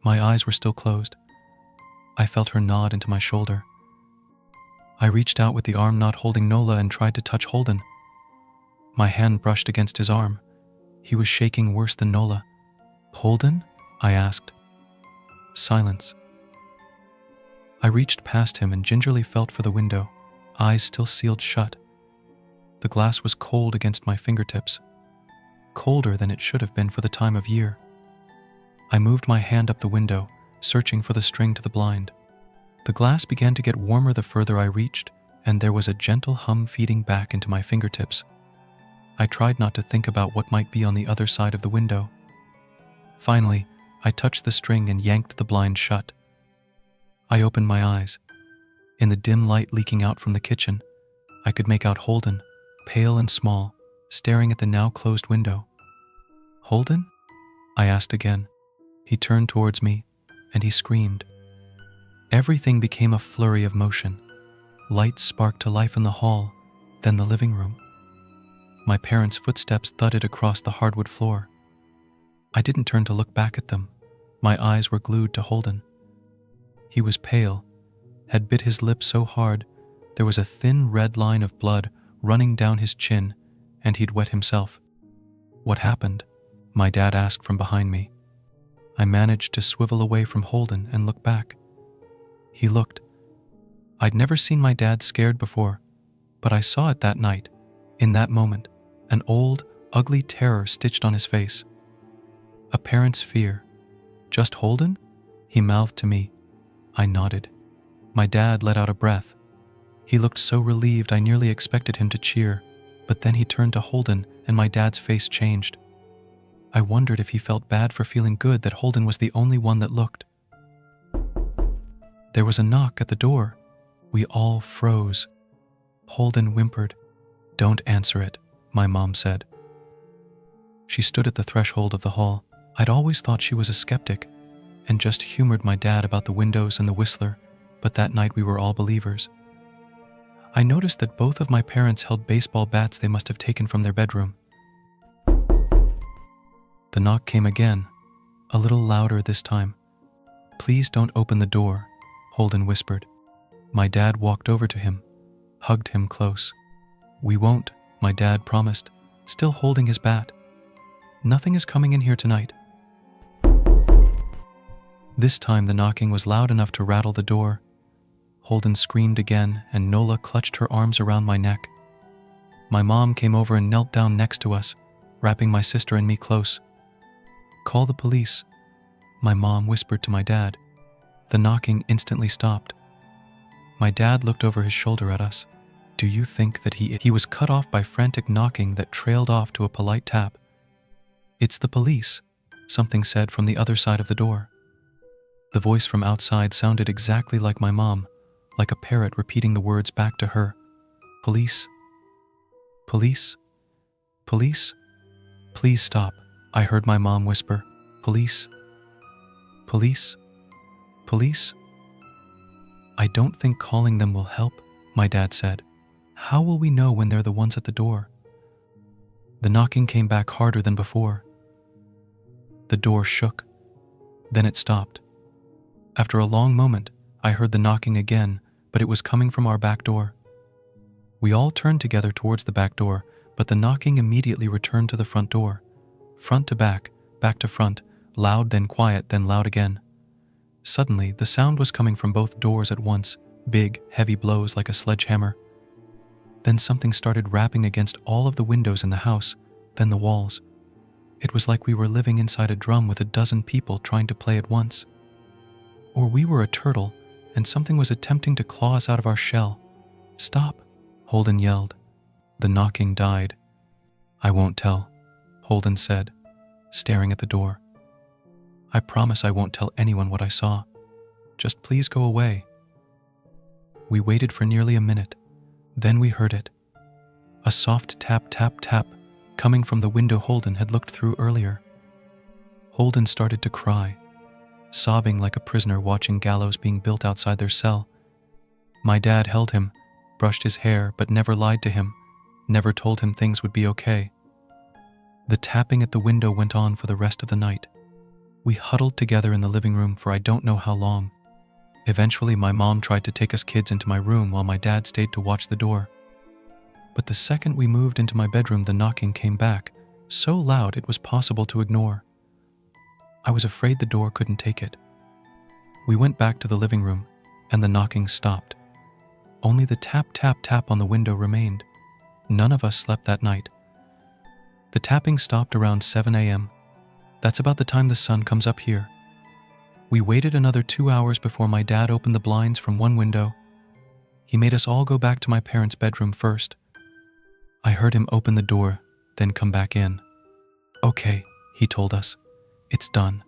My eyes were still closed. I felt her nod into my shoulder. I reached out with the arm not holding Nola and tried to touch Holden. My hand brushed against his arm. He was shaking worse than Nola. "Holden?" I asked. Silence. I reached past him and gingerly felt for the window, eyes still sealed shut. The glass was cold against my fingertips, colder than it should have been for the time of year. I moved my hand up the window, searching for the string to the blind. The glass began to get warmer the further I reached, and there was a gentle hum feeding back into my fingertips. I tried not to think about what might be on the other side of the window. Finally, I touched the string and yanked the blind shut. I opened my eyes. In the dim light leaking out from the kitchen, I could make out Holden, pale and small, staring at the now closed window. "Holden?" I asked again. He turned towards me, and he screamed. Everything became a flurry of motion. Lights sparked to life in the hall, then the living room. My parents' footsteps thudded across the hardwood floor. I didn't turn to look back at them. My eyes were glued to Holden. He was pale, had bit his lip so hard there was a thin red line of blood running down his chin, and he'd wet himself. "What happened?" my dad asked from behind me. I managed to swivel away from Holden and look back. He looked. I'd never seen my dad scared before, but I saw it that night, in that moment, an old, ugly terror stitched on his face. A parent's fear. "Just Holden?" he mouthed to me. I nodded. My dad let out a breath. He looked so relieved I nearly expected him to cheer, but then he turned to Holden and my dad's face changed. I wondered if he felt bad for feeling good that Holden was the only one that looked. There was a knock at the door. We all froze. Holden whimpered. "Don't answer it," my mom said. She stood at the threshold of the hall. I'd always thought she was a skeptic and just humored my dad about the windows and the whistler, but that night we were all believers. I noticed that both of my parents held baseball bats they must have taken from their bedroom. The knock came again, a little louder this time. "Please don't open the door," Holden whispered. My dad walked over to him, hugged him close. "We won't," my dad promised, still holding his bat. "Nothing is coming in here tonight." This time the knocking was loud enough to rattle the door. Holden screamed again, and Nola clutched her arms around my neck. My mom came over and knelt down next to us, wrapping my sister and me close. "Call the police," my mom whispered to my dad. The knocking instantly stopped. My dad looked over his shoulder at us. "Do you think that he was cut off by frantic knocking that trailed off to a polite tap. "It's the police," something said from the other side of the door. The voice from outside sounded exactly like my mom, like a parrot repeating the words back to her. "Police. Police. Police. Please stop," I heard my mom whisper. "Police. Police. Police." "I don't think calling them will help," my dad said. "How will we know when they're the ones at the door?" The knocking came back harder than before. The door shook. Then it stopped. After a long moment, I heard the knocking again, but it was coming from our back door. We all turned together towards the back door, but the knocking immediately returned to the front door. Front to back to front, loud then quiet then loud again. Suddenly, the sound was coming from both doors at once, big, heavy blows like a sledgehammer. Then something started rapping against all of the windows in the house, then the walls. It was like we were living inside a drum with a dozen people trying to play at once. Or we were a turtle, and something was attempting to claw us out of our shell. "Stop," Holden yelled. The knocking died. "I won't tell," Holden said, staring at the door. "I promise I won't tell anyone what I saw. Just please go away." We waited for nearly a minute. Then we heard it. A soft tap, tap, tap, coming from the window Holden had looked through earlier. Holden started to cry, sobbing like a prisoner watching gallows being built outside their cell. My dad held him, brushed his hair, but never lied to him, never told him things would be okay. The tapping at the window went on for the rest of the night. We huddled together in the living room for I don't know how long. Eventually, my mom tried to take us kids into my room while my dad stayed to watch the door. But the second we moved into my bedroom, the knocking came back, so loud it was possible to ignore. I was afraid the door couldn't take it. We went back to the living room, and the knocking stopped. Only the tap, tap, tap on the window remained. None of us slept that night. The tapping stopped around 7 a.m. That's about the time the sun comes up here. We waited another 2 hours before my dad opened the blinds from one window. He made us all go back to my parents' bedroom first. I heard him open the door, then come back in. Okay, he told us. It's done.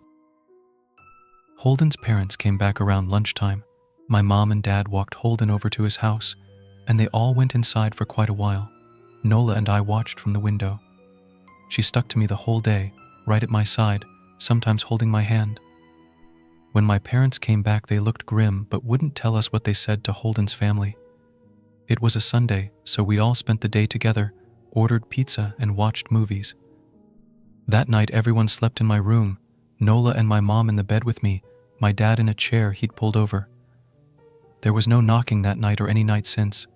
Holden's parents came back around lunchtime. My mom and dad walked Holden over to his house, and they all went inside for quite a while. Nola and I watched from the window. She stuck to me the whole day, right at my side, sometimes holding my hand. When my parents came back, they looked grim but wouldn't tell us what they said to Holden's family. It was a Sunday, so we all spent the day together, ordered pizza, and watched movies. That night, everyone slept in my room, Nola and my mom in the bed with me, my dad in a chair he'd pulled over. There was no knocking that night or any night since.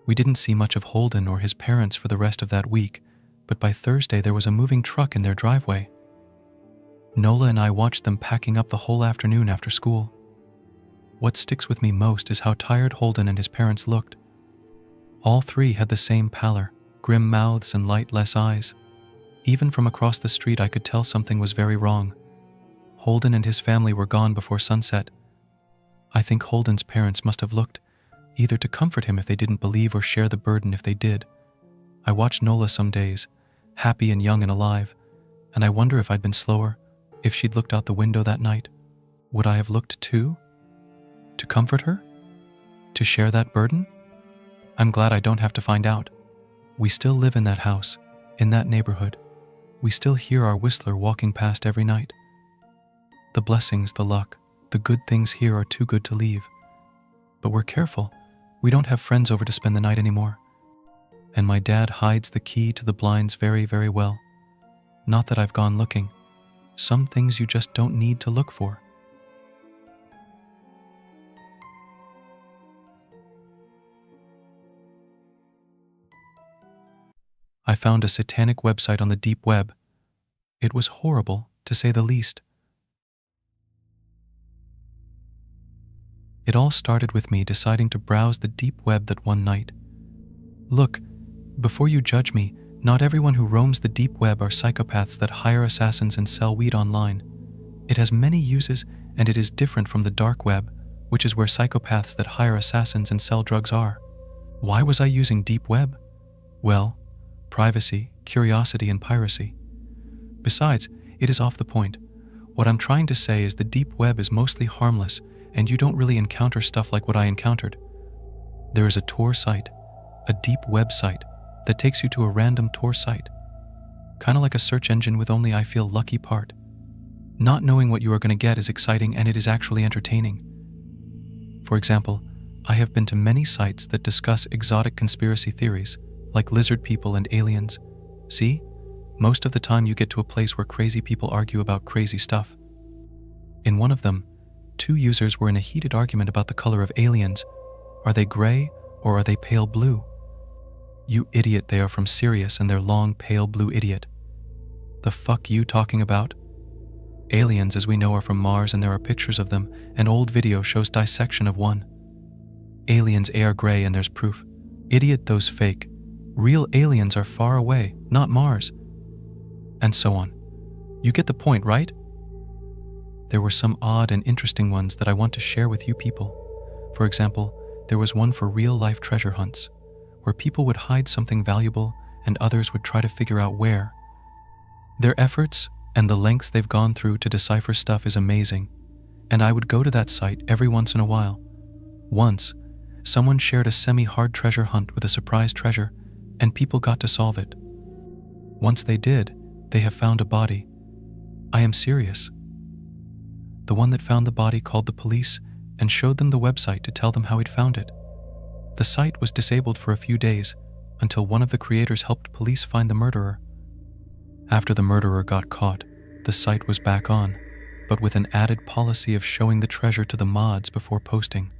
We didn't see much of Holden or his parents for the rest of that week, but by Thursday there was a moving truck in their driveway. Nola and I watched them packing up the whole afternoon after school. What sticks with me most is how tired Holden and his parents looked. All three had the same pallor, grim mouths and lightless eyes. Even from across the street I could tell something was very wrong. Holden and his family were gone before sunset. I think Holden's parents must have looked, either to comfort him if they didn't believe or share the burden if they did. I watched Nola some days, happy and young and alive, and I wonder if I'd been slower, if she'd looked out the window that night. Would I have looked too? To comfort her? To share that burden? I'm glad I don't have to find out. We still live in that house, in that neighborhood. We still hear our whistler walking past every night. The blessings, the luck, the good things here are too good to leave. But we're careful. We don't have friends over to spend the night anymore. And my dad hides the key to the blinds very, very well. Not that I've gone looking. Some things you just don't need to look for. I found a satanic website on the Deepweb. It was horrible, to say the least. It all started with me deciding to browse the Deepweb that one night. Look, before you judge me, not everyone who roams the Deepweb are psychopaths that hire assassins and sell weed online. It has many uses, and it is different from the dark web, which is where psychopaths that hire assassins and sell drugs are. Why was I using Deepweb? Well, privacy, curiosity, and piracy. Besides, it is off the point. What I'm trying to say is the deep web is mostly harmless, and you don't really encounter stuff like what I encountered. There is a Tor site, a deep web site, that takes you to a random Tor site. Kind of like a search engine with only I feel lucky part. Not knowing what you are going to get is exciting, and it is actually entertaining. For example, I have been to many sites that discuss exotic conspiracy theories, like lizard people and aliens. See? Most of the time you get to a place where crazy people argue about crazy stuff. In one of them, 2 users were in a heated argument about the color of aliens. Are they gray or are they pale blue? You idiot, they are from Sirius and they're long pale blue idiot. The fuck you talking about? Aliens, as we know, are from Mars, and there are pictures of them. An old video shows dissection of one. Aliens are gray and there's proof. Idiot, those fake. Real aliens are far away, not Mars. And so on. You get the point, right? There were some odd and interesting ones that I want to share with you people. For example, there was one for real-life treasure hunts, where people would hide something valuable and others would try to figure out where. Their efforts and the lengths they've gone through to decipher stuff is amazing, and I would go to that site every once in a while. Once, someone shared a semi-hard treasure hunt with a surprise treasure, and people got to solve it. Once they did, they have found a body. I am serious. The one that found the body called the police and showed them the website to tell them how he'd found it. The site was disabled for a few days until one of the creators helped police find the murderer. After the murderer got caught, the site was back on, but with an added policy of showing the treasure to the mods before posting.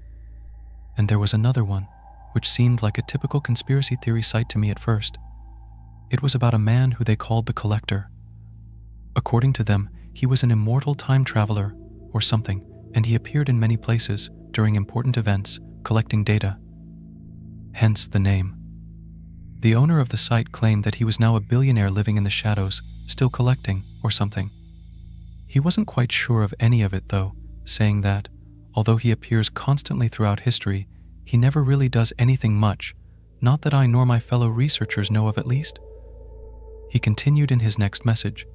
And there was another one, which seemed like a typical conspiracy theory site to me at first. It was about a man who they called the Collector. According to them, he was an immortal time traveler or something, and he appeared in many places during important events, collecting data. Hence the name. The owner of the site claimed that he was now a billionaire living in the shadows, still collecting, or something. He wasn't quite sure of any of it though, saying that, although he appears constantly throughout history, he never really does anything much, not that I nor my fellow researchers know of at least. He continued in his next message,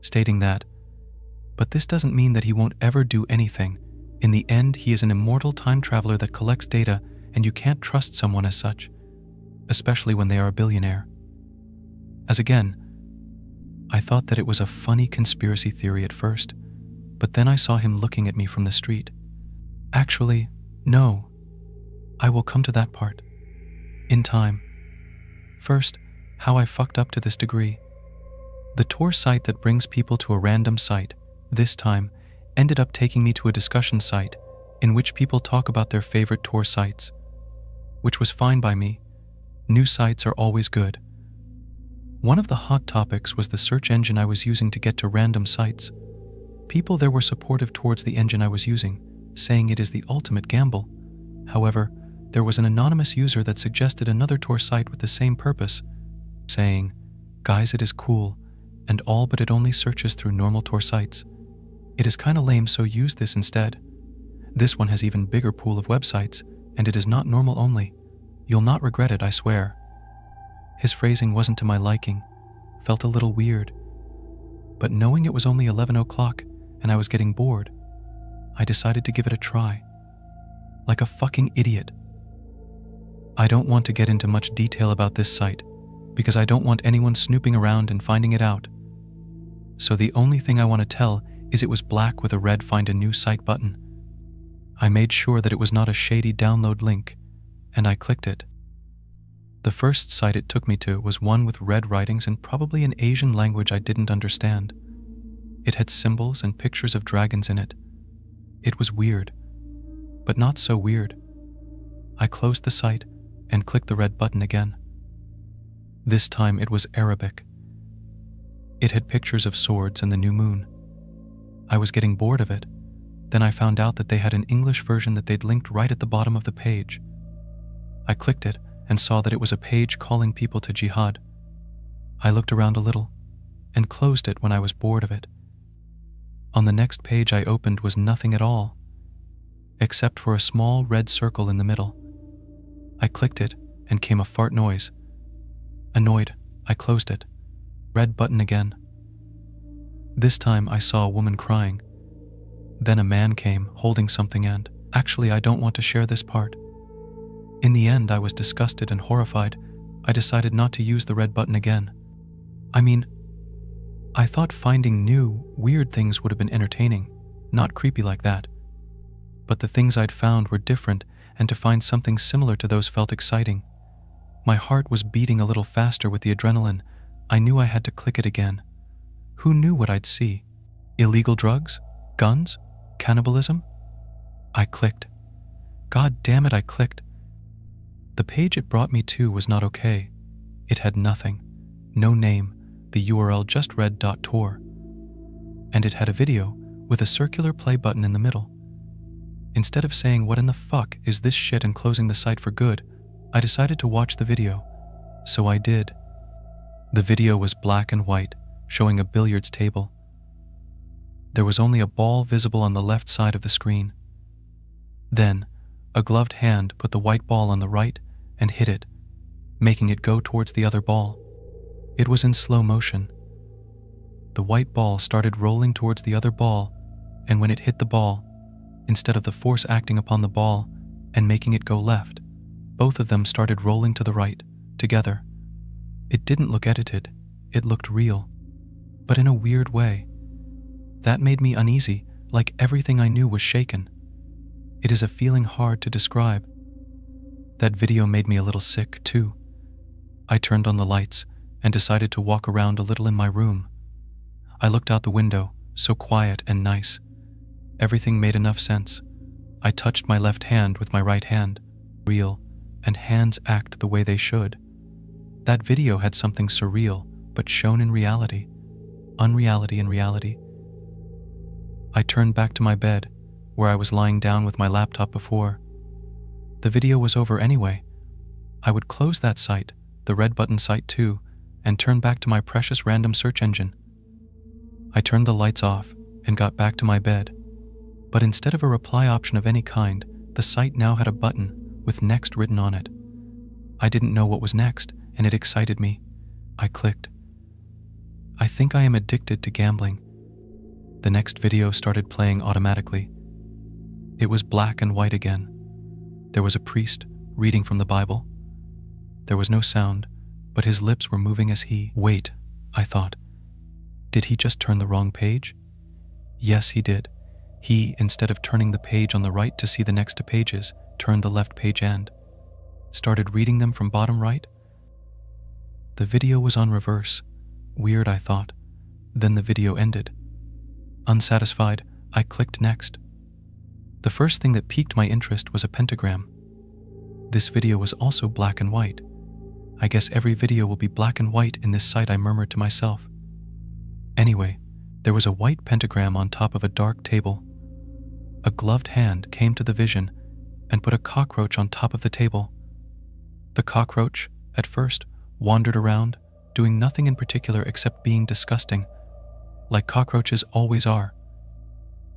stating that, but this doesn't mean that he won't ever do anything. In the end, he is an immortal time traveler that collects data, and you can't trust someone as such, especially when they are a billionaire. As again, I thought that it was a funny conspiracy theory at first, but then I saw him looking at me from the street. Actually, no. I will come to that part. In time. First, how I fucked up to this degree. The tour site that brings people to a random site, this time, ended up taking me to a discussion site in which people talk about their favorite tour sites, which was fine by me. New sites are always good. One of the hot topics was the search engine I was using to get to random sites. People there were supportive towards the engine I was using, saying it is the ultimate gamble. However, there was an anonymous user that suggested another tour site with the same purpose, saying, "Guys, it is cool, and all, but it only searches through normal tour sites. It is kinda lame, so use this instead. This one has even bigger pool of websites, and it is not normal only. You'll not regret it, I swear." His phrasing wasn't to my liking, felt a little weird. But knowing it was only 11 o'clock and I was getting bored, I decided to give it a try. Like a fucking idiot. I don't want to get into much detail about this site, because I don't want anyone snooping around and finding it out. So the only thing I want to tell is it was black with a red Find a New Site button. I made sure that it was not a shady download link, and I clicked it. The first site it took me to was one with red writings and probably an Asian language I didn't understand. It had symbols and pictures of dragons in it. It was weird, but not so weird. I closed the site and clicked the red button again. This time it was Arabic. It had pictures of swords and the new moon. I was getting bored of it. Then I found out that they had an English version that they'd linked right at the bottom of the page. I clicked it and saw that it was a page calling people to jihad. I looked around a little and closed it when I was bored of it. On the next page I opened was nothing at all, except for a small red circle in the middle. I clicked it and came a fart noise. Annoyed, I closed it. Red button again. This time I saw a woman crying. Then a man came, holding something, and actually I don't want to share this part. In the end, I was disgusted and horrified. I decided not to use the red button again. I mean, I thought finding new, weird things would have been entertaining, not creepy like that. But the things I'd found were different, and to find something similar to those felt exciting. My heart was beating a little faster with the adrenaline. I knew I had to click it again. Who knew what I'd see? Illegal drugs? Guns? Cannibalism? I clicked. God damn it, I clicked. The page it brought me to was not okay. It had nothing. No name. The URL just read .tor. And it had a video with a circular play button in the middle. Instead of saying what in the fuck is this shit and closing the site for good, I decided to watch the video. So I did. The video was black and white, showing a billiards table. There was only a ball visible on the left side of the screen. Then, a gloved hand put the white ball on the right and hit it, making it go towards the other ball. It was in slow motion. The white ball started rolling towards the other ball, and when it hit the ball, instead of the force acting upon the ball and making it go left, both of them started rolling to the right, together. It didn't look edited, it looked real, but in a weird way. That made me uneasy, like everything I knew was shaken. It is a feeling hard to describe. That video made me a little sick, too. I turned on the lights and decided to walk around a little in my room. I looked out the window, so quiet and nice. Everything made enough sense. I touched my left hand with my right hand. Real, and hands act the way they should. That video had something surreal, but shown in reality. Unreality in reality. I turned back to my bed, where I was lying down with my laptop before. The video was over anyway. I would close that site, the red button site too, and turned back to my precious random search engine. I turned the lights off and got back to my bed, but instead of a reply option of any kind, the site now had a button with next written on it. I didn't know what was next, and it excited me. I clicked. I think I am addicted to gambling. The next video started playing automatically. It was black and white again. There was a priest reading from the Bible. There was no sound, but his lips were moving as he... Wait, I thought. Did he just turn the wrong page? Yes, he did. He, instead of turning the page on the right to see the next two pages, turned the left page and started reading them from bottom right. The video was on reverse. Weird, I thought. Then the video ended. Unsatisfied, I clicked next. The first thing that piqued my interest was a pentagram. This video was also black and white. I guess every video will be black and white in this site, I murmured to myself. Anyway, there was a white pentagram on top of a dark table. A gloved hand came to the vision and put a cockroach on top of the table. The cockroach, at first, wandered around, doing nothing in particular except being disgusting, like cockroaches always are.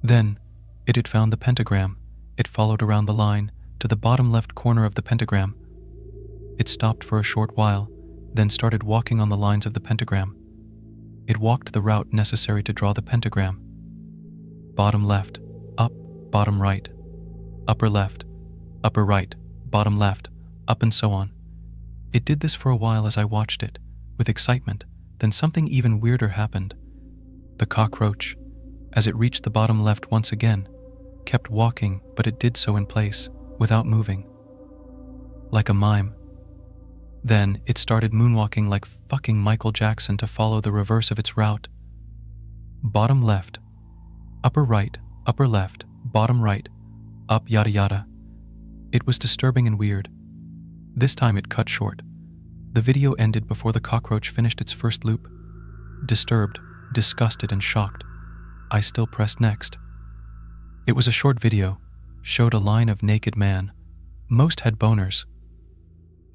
Then, it had found the pentagram. It followed around the line to the bottom left corner of the pentagram. It stopped for a short while, then started walking on the lines of the pentagram. It walked the route necessary to draw the pentagram. Bottom left, up, bottom right, upper left, upper right, bottom left, up and so on. It did this for a while as I watched it, with excitement. Then something even weirder happened. The cockroach, as it reached the bottom left once again, kept walking, but it did so in place, without moving. Like a mime. Then it started moonwalking like fucking Michael Jackson to follow the reverse of its route. Bottom left, upper right, upper left, bottom right, up yada yada. It was disturbing and weird. This time it cut short. The video ended before the cockroach finished its first loop. Disturbed, disgusted, and shocked, I still pressed next. It was a short video, showed a line of naked man. Most had boners.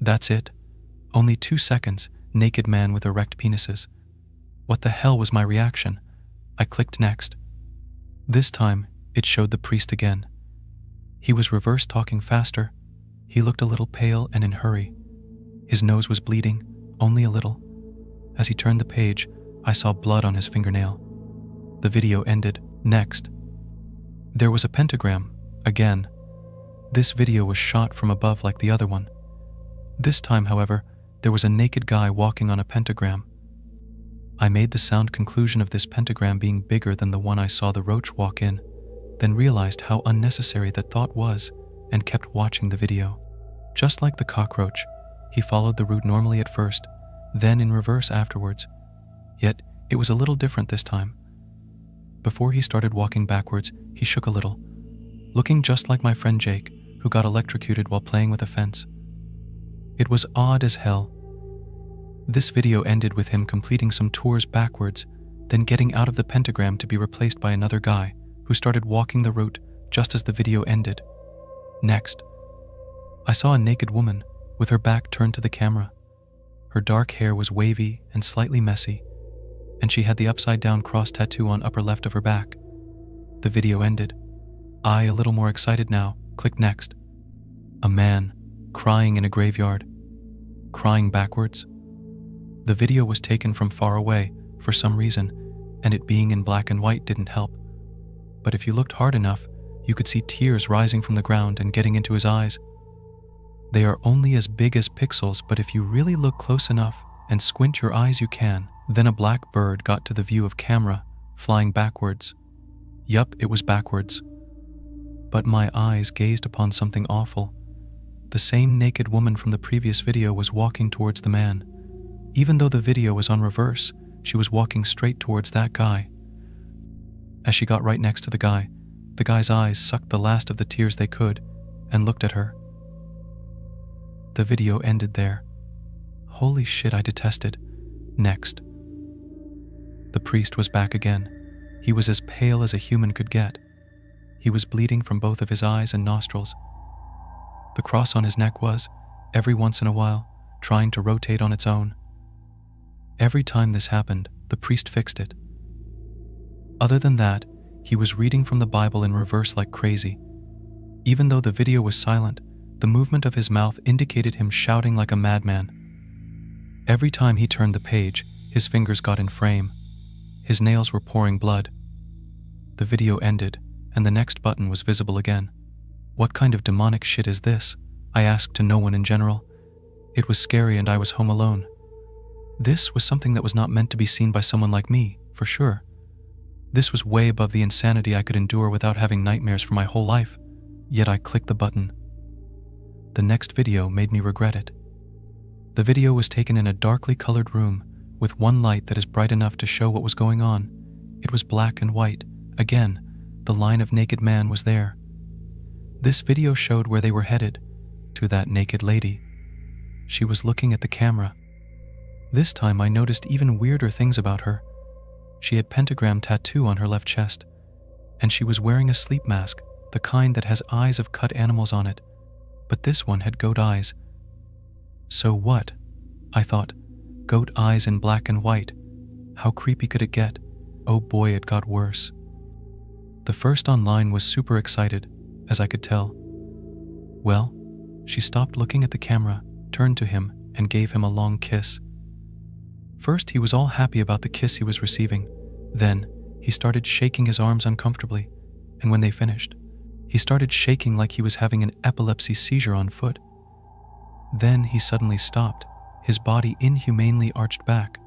That's it. Only 2 seconds, naked man with erect penises. What the hell was my reaction? I clicked next. This time, it showed the priest again. He was reverse talking faster. He looked a little pale and in hurry. His nose was bleeding, only a little. As he turned the page, I saw blood on his fingernail. The video ended. Next. There was a pentagram, again. This video was shot from above like the other one. This time, however, there was a naked guy walking on a pentagram. I made the sound conclusion of this pentagram being bigger than the one I saw the roach walk in, then realized how unnecessary that thought was and kept watching the video. Just like the cockroach, he followed the route normally at first, then in reverse afterwards. Yet, it was a little different this time. Before he started walking backwards, he shook a little, looking just like my friend Jake, who got electrocuted while playing with a fence. It was odd as hell. This video ended with him completing some tours backwards, then getting out of the pentagram to be replaced by another guy, who started walking the route just as the video ended. Next, I saw a naked woman with her back turned to the camera. Her dark hair was wavy and slightly messy, and she had the upside-down cross tattoo on upper left of her back. The video ended. I, a little more excited now, clicked next. A man, crying in a graveyard. Crying backwards. The video was taken from far away, for some reason, and it being in black and white didn't help. But if you looked hard enough, you could see tears rising from the ground and getting into his eyes. They are only as big as pixels, but if you really look close enough and squint your eyes you can. Then a black bird got to the view of camera, flying backwards. Yup, it was backwards. But my eyes gazed upon something awful. The same naked woman from the previous video was walking towards the man. Even though the video was on reverse, she was walking straight towards that guy. As she got right next to the guy's eyes sucked the last of the tears they could and looked at her. The video ended there. Holy shit, I detested. Next. The priest was back again. He was as pale as a human could get. He was bleeding from both of his eyes and nostrils. The cross on his neck was, every once in a while, trying to rotate on its own. Every time this happened, the priest fixed it. Other than that, he was reading from the Bible in reverse like crazy. Even though the video was silent, the movement of his mouth indicated him shouting like a madman. Every time he turned the page, his fingers got in frame. His nails were pouring blood. The video ended, and the next button was visible again. What kind of demonic shit is this? I asked to no one in general. It was scary and I was home alone. This was something that was not meant to be seen by someone like me, for sure. This was way above the insanity I could endure without having nightmares for my whole life. Yet I clicked the button. The next video made me regret it. The video was taken in a darkly colored room, with one light that is bright enough to show what was going on. It was black and white. Again, the line of naked man was there. This video showed where they were headed, to that naked lady. She was looking at the camera. This time I noticed even weirder things about her. She had pentagram tattoo on her left chest, and she was wearing a sleep mask, the kind that has eyes of cut animals on it, but this one had goat eyes. So what? I thought. Goat eyes in black and white. How creepy could it get? Oh boy, it got worse. The first online was super excited, as I could tell. Well, she stopped looking at the camera, turned to him, and gave him a long kiss. First, he was all happy about the kiss he was receiving. Then, he started shaking his arms uncomfortably, and when they finished, he started shaking like he was having an epilepsy seizure on foot. Then he suddenly stopped, his body inhumanely arched back,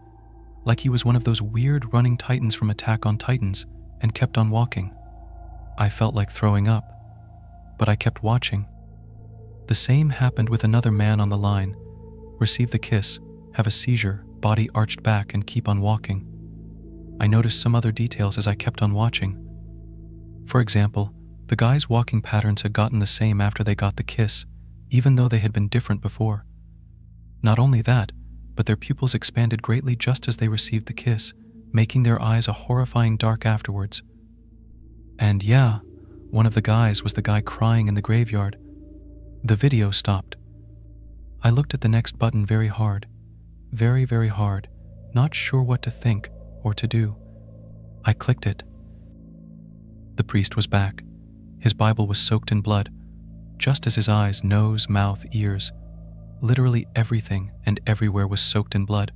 like he was one of those weird running titans from Attack on Titans, and kept on walking. I felt like throwing up, but I kept watching. The same happened with another man on the line. Receive the kiss, have a seizure, body arched back, and keep on walking. I noticed some other details as I kept on watching. For example, the guy's walking patterns had gotten the same after they got the kiss, even though they had been different before. Not only that, but their pupils expanded greatly just as they received the kiss, making their eyes a horrifying dark afterwards. And yeah, one of the guys was the guy crying in the graveyard. The video stopped. I looked at the next button very hard, very hard, not sure what to think or to do. I clicked it. The priest was back. His Bible was soaked in blood, just as his eyes, nose, mouth, ears. Literally everything and everywhere was soaked in blood.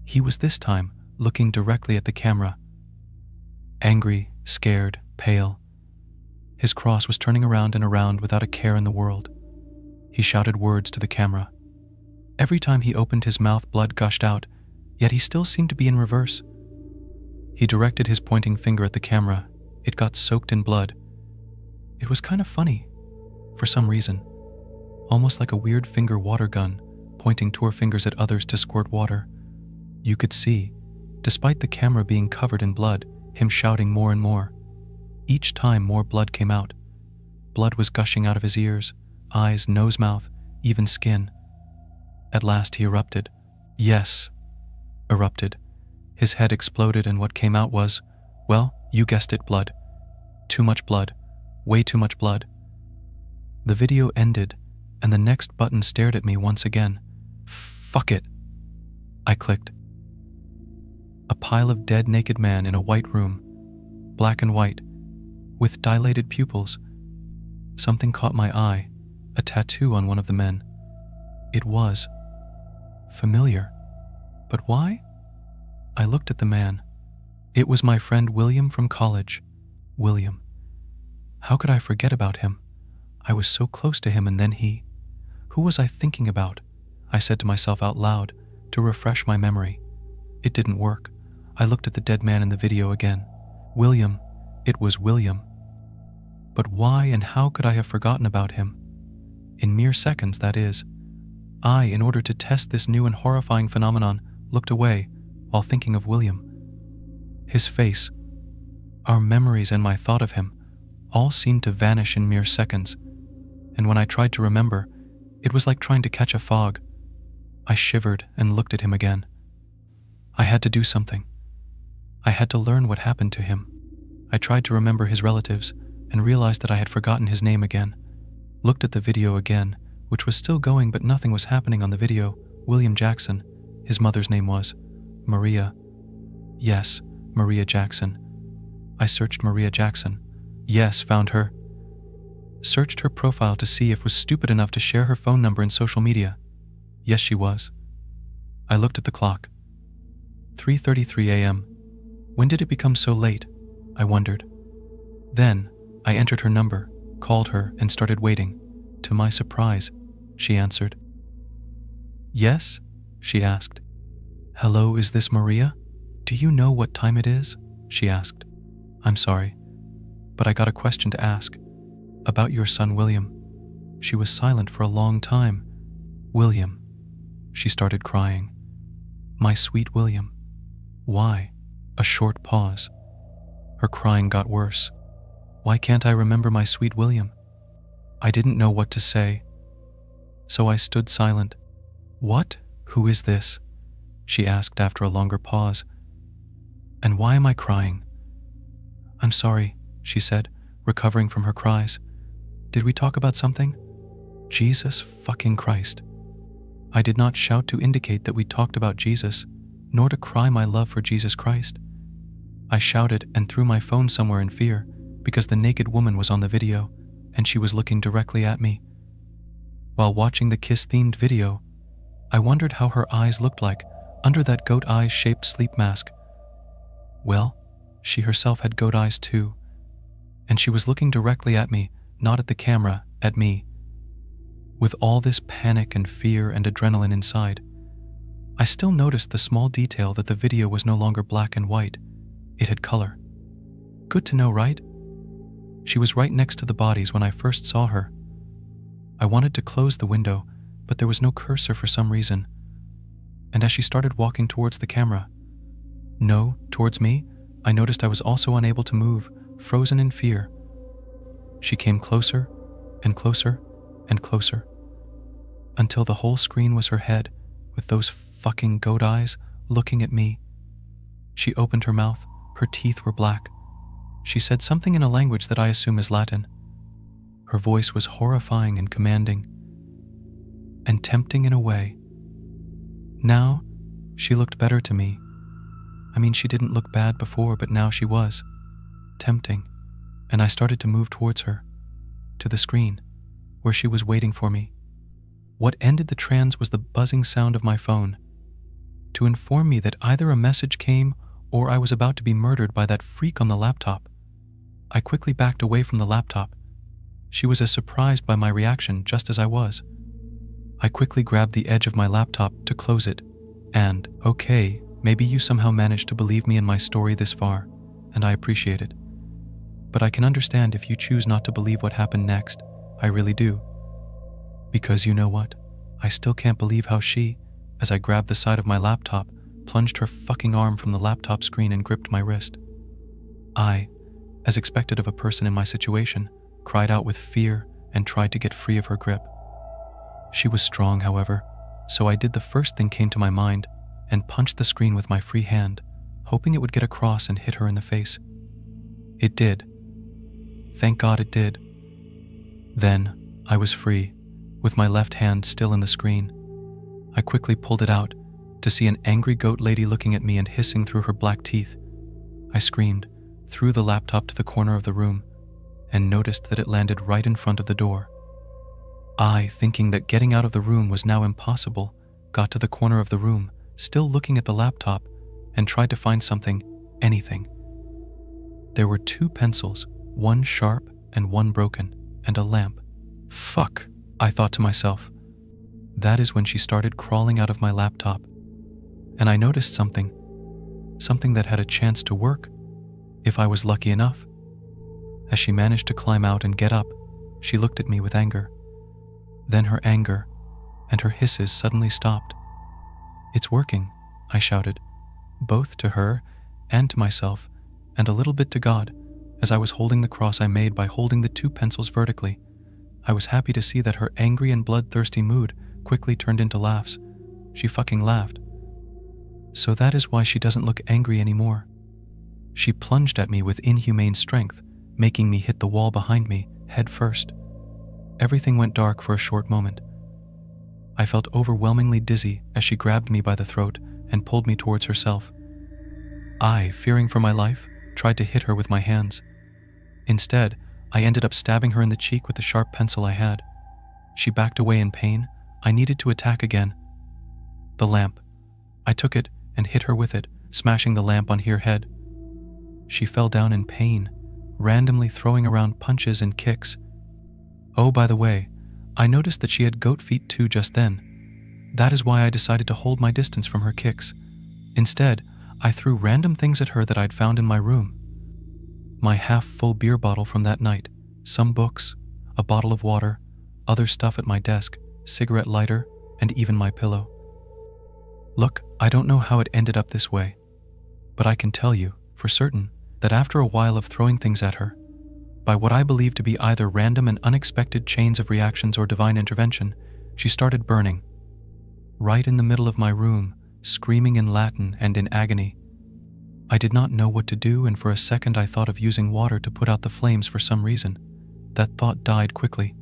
He was this time looking directly at the camera. Angry, scared, pale. His cross was turning around and around without a care in the world. He shouted words to the camera. Every time he opened his mouth, blood gushed out, yet he still seemed to be in reverse. He directed his pointing finger at the camera. It got soaked in blood. It was kind of funny, for some reason. Almost like a weird finger water gun, pointing two fingers at others to squirt water. You could see, despite the camera being covered in blood, him shouting more and more. Each time more blood came out. Blood was gushing out of his ears, eyes, nose, mouth, even skin. At last he erupted. Yes, erupted. His head exploded and what came out was, well, you guessed it, blood. Too much blood. Way too much blood. The video ended, and the next button stared at me once again. Fuck it. I clicked. A pile of dead naked man in a white room, black and white, with dilated pupils. Something caught my eye, a tattoo on one of the men. It was familiar. But why? I looked at the man. It was my friend William from college. William. How could I forget about him? I was so close to him and then he. Who was I thinking about? I said to myself out loud to refresh my memory. It didn't work. I looked at the dead man in the video again. William. It was William. But why and how could I have forgotten about him? In mere seconds, that is. I, in order to test this new and horrifying phenomenon, looked away while thinking of William. His face, our memories and my thought of him, all seemed to vanish in mere seconds, and when I tried to remember, it was like trying to catch a fog. I shivered and looked at him again. I had to do something. I had to learn what happened to him. I tried to remember his relatives and realized that I had forgotten his name again. Looked at the video again, which was still going but nothing was happening on the video William Jackson. His mother's name was Maria. Yes, Maria Jackson. I searched Maria Jackson. Yes, found her. Searched her profile to see if was stupid enough to share her phone number in social media. Yes, she was. I looked at the clock. 3:33 a.m. When did it become so late? I wondered. Then, I entered her number, called her, and started waiting. To my surprise, she answered. Yes? She asked. Hello, is this Maria? Do you know what time it is? She asked. I'm sorry, but I got a question to ask. About your son, William. She was silent for a long time. William. She started crying. My sweet William. Why? A short pause. Her crying got worse. Why can't I remember my sweet William? I didn't know what to say, so I stood silent. What? Who is this? She asked after a longer pause. And why am I crying? I'm sorry, she said, recovering from her cries. Did we talk about something? Jesus fucking Christ. I did not shout to indicate that we talked about Jesus, nor to cry my love for Jesus Christ. I shouted and threw my phone somewhere in fear because the naked woman was on the video and she was looking directly at me. While watching the kiss-themed video, I wondered how her eyes looked like under that goat eye-shaped sleep mask. Well, she herself had goat eyes too, and she was looking directly at me, not at the camera, at me. With all this panic and fear and adrenaline inside, I still noticed the small detail that the video was no longer black and white. It had color. Good to know, right? She was right next to the bodies when I first saw her. I wanted to close the window, but there was no cursor for some reason. And as she started walking towards the camera, towards me, I noticed I was also unable to move, frozen in fear. She came closer and closer and closer, until the whole screen was her head, with those fucking goat eyes looking at me. She opened her mouth. Her teeth were black. She said something in a language that I assume is Latin. Her voice was horrifying and commanding, and tempting in a way. Now, she looked better to me. I mean, she didn't look bad before, but now she was. Tempting. And I started to move towards her, to the screen, where she was waiting for me. What ended the trance was the buzzing sound of my phone, to inform me that either a message came or I was about to be murdered by that freak on the laptop. I quickly backed away from the laptop. She was as surprised by my reaction just as I was. I quickly grabbed the edge of my laptop to close it, and, okay, maybe you somehow managed to believe me in my story this far, and I appreciate it. But I can understand if you choose not to believe what happened next. I really do. Because you know what? I still can't believe how she, as I grabbed the side of my laptop, plunged her fucking arm from the laptop screen and gripped my wrist. I, as expected of a person in my situation, cried out with fear and tried to get free of her grip. She was strong, however, so I did the first thing came to my mind and punched the screen with my free hand, hoping it would get across and hit her in the face. It did. Thank God it did. Then, I was free, with my left hand still in the screen. I quickly pulled it out to see an angry goat lady looking at me and hissing through her black teeth. I screamed, threw the laptop to the corner of the room, and noticed that it landed right in front of the door. I, thinking that getting out of the room was now impossible, got to the corner of the room, still looking at the laptop, and tried to find something, anything. There were 2 pencils, one sharp and one broken, and a lamp. Fuck, I thought to myself. That is when she started crawling out of my laptop, and I noticed something that had a chance to work, if I was lucky enough. As she managed to climb out and get up, she looked at me with anger. Then her anger and her hisses suddenly stopped. It's working, I shouted, both to her and to myself, and a little bit to God, as I was holding the cross I made by holding the 2 pencils vertically. I was happy to see that her angry and bloodthirsty mood quickly turned into laughs. She fucking laughed. So that is why she doesn't look angry anymore. She plunged at me with inhumane strength, making me hit the wall behind me, head first. Everything went dark for a short moment. I felt overwhelmingly dizzy as she grabbed me by the throat and pulled me towards herself. I, fearing for my life, tried to hit her with my hands. Instead, I ended up stabbing her in the cheek with the sharp pencil I had. She backed away in pain. I needed to attack again. The lamp. I took it and hit her with it, smashing the lamp on her head. She fell down in pain, randomly throwing around punches and kicks. Oh, by the way, I noticed that she had goat feet too just then. That is why I decided to hold my distance from her kicks. Instead, I threw random things at her that I'd found in my room. My half-full beer bottle from that night, some books, a bottle of water, other stuff at my desk, cigarette lighter, and even my pillow. Look, I don't know how it ended up this way, but I can tell you, for certain, that after a while of throwing things at her, by what I believe to be either random and unexpected chains of reactions or divine intervention, she started burning. Right in the middle of my room, screaming in Latin and in agony. I did not know what to do, and for a second I thought of using water to put out the flames for some reason. That thought died quickly.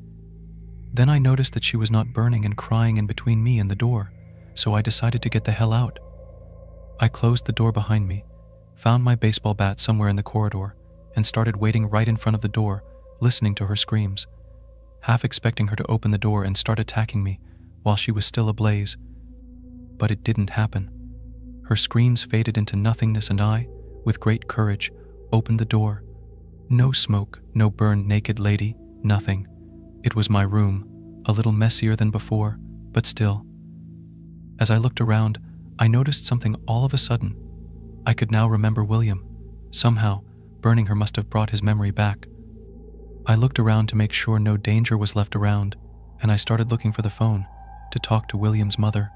Then I noticed that she was not burning and crying in between me and the door, so I decided to get the hell out. I closed the door behind me, found my baseball bat somewhere in the corridor, and started waiting right in front of the door, listening to her screams, half expecting her to open the door and start attacking me while she was still ablaze. But it didn't happen. Her screams faded into nothingness, and I, with great courage, opened the door. No smoke, no burned naked lady, nothing. It was my room, a little messier than before, but still. As I looked around, I noticed something all of a sudden. I could now remember William. Somehow, burning her must have brought his memory back. I looked around to make sure no danger was left around, and I started looking for the phone to talk to William's mother.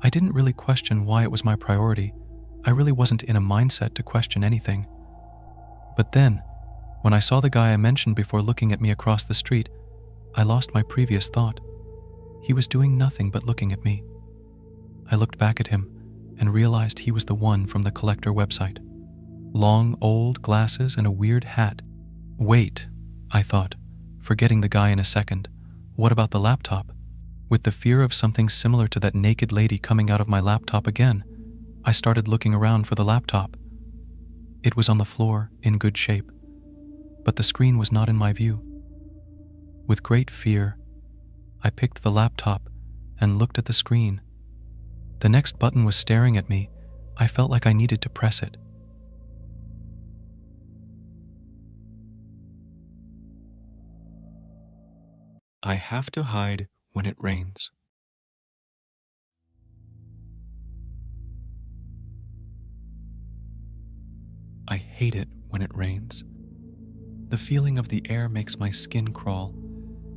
I didn't really question why it was my priority. I really wasn't in a mindset to question anything. But then, when I saw the guy I mentioned before looking at me across the street, I lost my previous thought. He was doing nothing but looking at me. I looked back at him and realized he was the one from the collector website. Long, old glasses and a weird hat. Wait, I thought, forgetting the guy in a second. What about the laptop? With the fear of something similar to that naked lady coming out of my laptop again, I started looking around for the laptop. It was on the floor, in good shape, but the screen was not in my view. With great fear, I picked the laptop and looked at the screen. The next button was staring at me. I felt like I needed to press it. I have to hide when it rains. I hate it when it rains. The feeling of the air makes my skin crawl,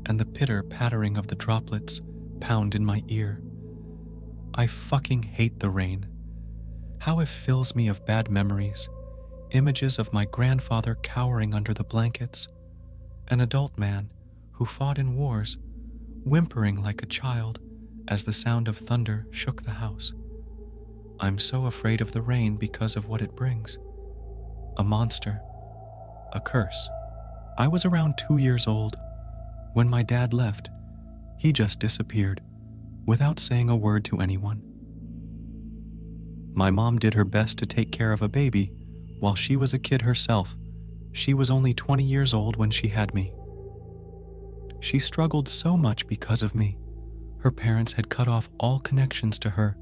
and the pitter-pattering of the droplets pound in my ear. I fucking hate the rain. How it fills me of bad memories, images of my grandfather cowering under the blankets, an adult man who fought in wars, whimpering like a child as the sound of thunder shook the house. I'm so afraid of the rain because of what it brings. A monster. A curse. I was around 2 years old. When my dad left, he just disappeared, without saying a word to anyone. My mom did her best to take care of a baby while she was a kid herself. She was only 20 years old when she had me. She struggled so much because of me. Her parents had cut off all connections to her,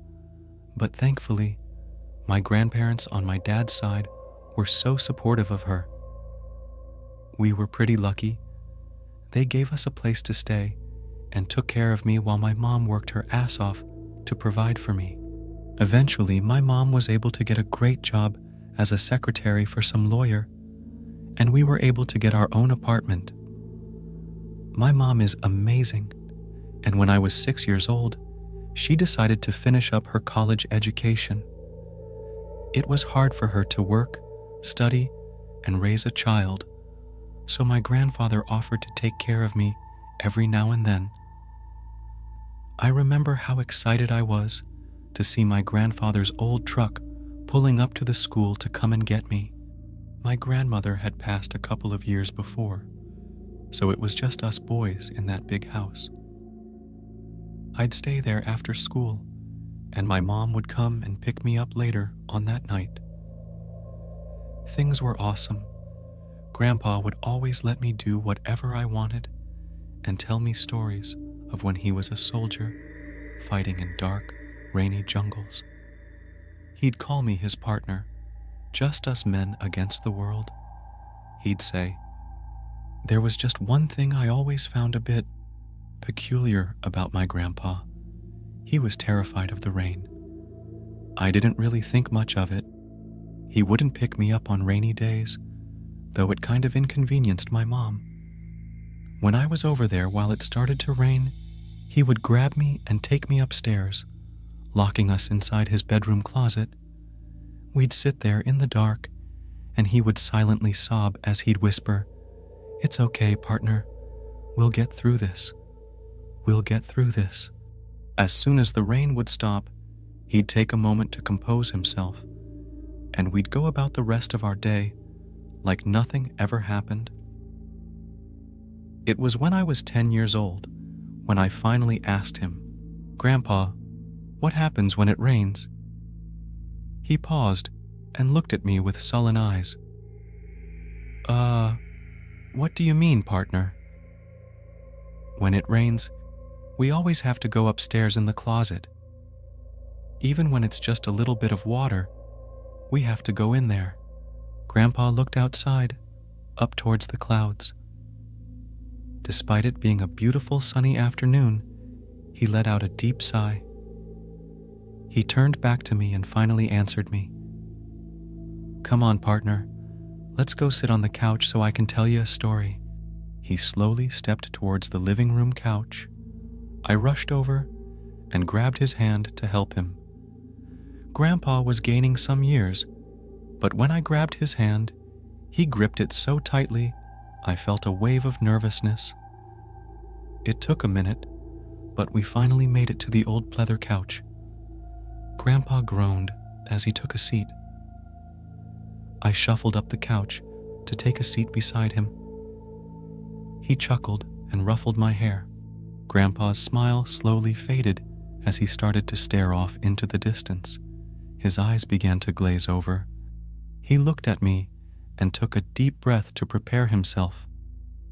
but thankfully, my grandparents on my dad's side were so supportive of her. We were pretty lucky. They gave us a place to stay and took care of me while my mom worked her ass off to provide for me. Eventually, my mom was able to get a great job as a secretary for some lawyer, and we were able to get our own apartment. My mom is amazing, and when I was 6 years old, she decided to finish up her college education. It was hard for her to work, study, and raise a child, so my grandfather offered to take care of me every now and then. I remember how excited I was to see my grandfather's old truck pulling up to the school to come and get me. My grandmother had passed a couple of years before, so it was just us boys in that big house. I'd stay there after school, and my mom would come and pick me up later on that night. Things were awesome. Grandpa would always let me do whatever I wanted and tell me stories of when he was a soldier fighting in dark, rainy jungles. He'd call me his partner, just us men against the world. He'd say, there was just one thing I always found a bit peculiar about my grandpa. He was terrified of the rain. I didn't really think much of it. He wouldn't pick me up on rainy days, though it kind of inconvenienced my mom. When I was over there while it started to rain, he would grab me and take me upstairs, locking us inside his bedroom closet. We'd sit there in the dark, and he would silently sob as he'd whisper, "It's okay, partner. We'll get through this. We'll get through this." As soon as the rain would stop, he'd take a moment to compose himself, and we'd go about the rest of our day like nothing ever happened. It was when I was 10 years old when I finally asked him, "Grandpa, what happens when it rains?" He paused and looked at me with sullen eyes. What do you mean, partner?" "When it rains, we always have to go upstairs in the closet. Even when it's just a little bit of water, we have to go in there." Grandpa looked outside, up towards the clouds. Despite it being a beautiful sunny afternoon, he let out a deep sigh. He turned back to me and finally answered me. "Come on, partner. Let's go sit on the couch so I can tell you a story." He slowly stepped towards the living room couch. I rushed over and grabbed his hand to help him. Grandpa was gaining some years, but when I grabbed his hand, he gripped it so tightly, I felt a wave of nervousness. It took a minute, but we finally made it to the old pleather couch. Grandpa groaned as he took a seat. I shuffled up the couch to take a seat beside him. He chuckled and ruffled my hair. Grandpa's smile slowly faded as he started to stare off into the distance. His eyes began to glaze over. He looked at me and took a deep breath to prepare himself.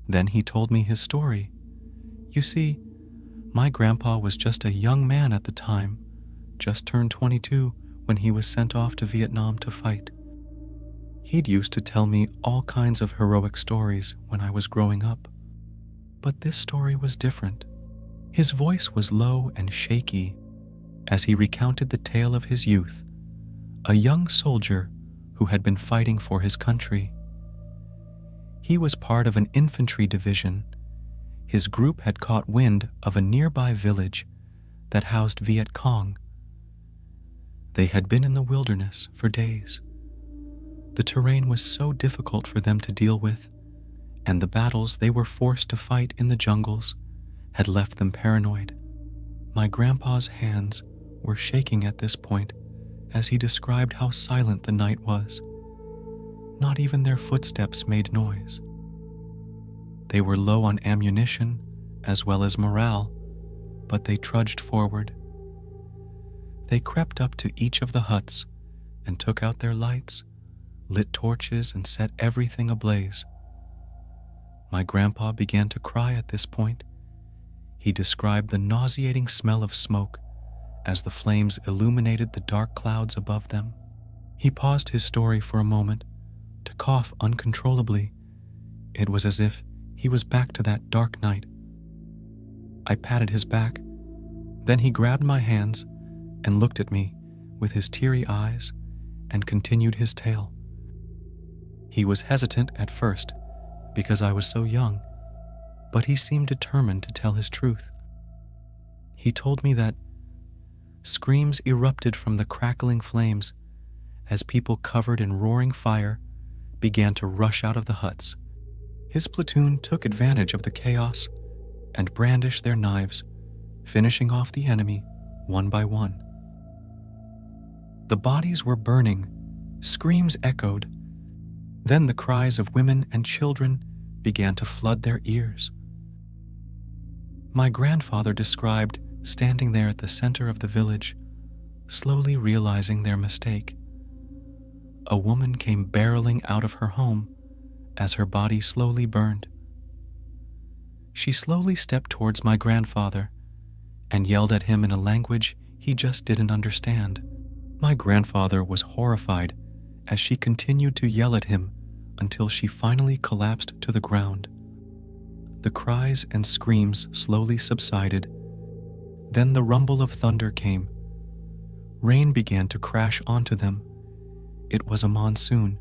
Then he told me his story. You see, my grandpa was just a young man at the time, just turned 22 when he was sent off to Vietnam to fight. He'd used to tell me all kinds of heroic stories when I was growing up. But this story was different. His voice was low and shaky as he recounted the tale of his youth, a young soldier who had been fighting for his country. He was part of an infantry division. His group had caught wind of a nearby village that housed Viet Cong. They had been in the wilderness for days. The terrain was so difficult for them to deal with, and the battles they were forced to fight in the jungles had left them paranoid. My grandpa's hands were shaking at this point as he described how silent the night was. Not even their footsteps made noise. They were low on ammunition as well as morale, but they trudged forward. They crept up to each of the huts and took out their lights, lit torches, and set everything ablaze. My grandpa began to cry at this point. He described the nauseating smell of smoke as the flames illuminated the dark clouds above them. He paused his story for a moment to cough uncontrollably. It was as if he was back to that dark night. I patted his back. Then he grabbed my hands and looked at me with his teary eyes and continued his tale. He was hesitant at first because I was so young, but he seemed determined to tell his truth. He told me that screams erupted from the crackling flames as people covered in roaring fire began to rush out of the huts. His platoon took advantage of the chaos and brandished their knives, finishing off the enemy one by one. The bodies were burning, screams echoed. Then the cries of women and children began to flood their ears. My grandfather described standing there at the center of the village, slowly realizing their mistake. A woman came barreling out of her home as her body slowly burned. She slowly stepped towards my grandfather and yelled at him in a language he just didn't understand. My grandfather was horrified as she continued to yell at him until she finally collapsed to the ground. The cries and screams slowly subsided. Then the rumble of thunder came. Rain began to crash onto them. It was a monsoon.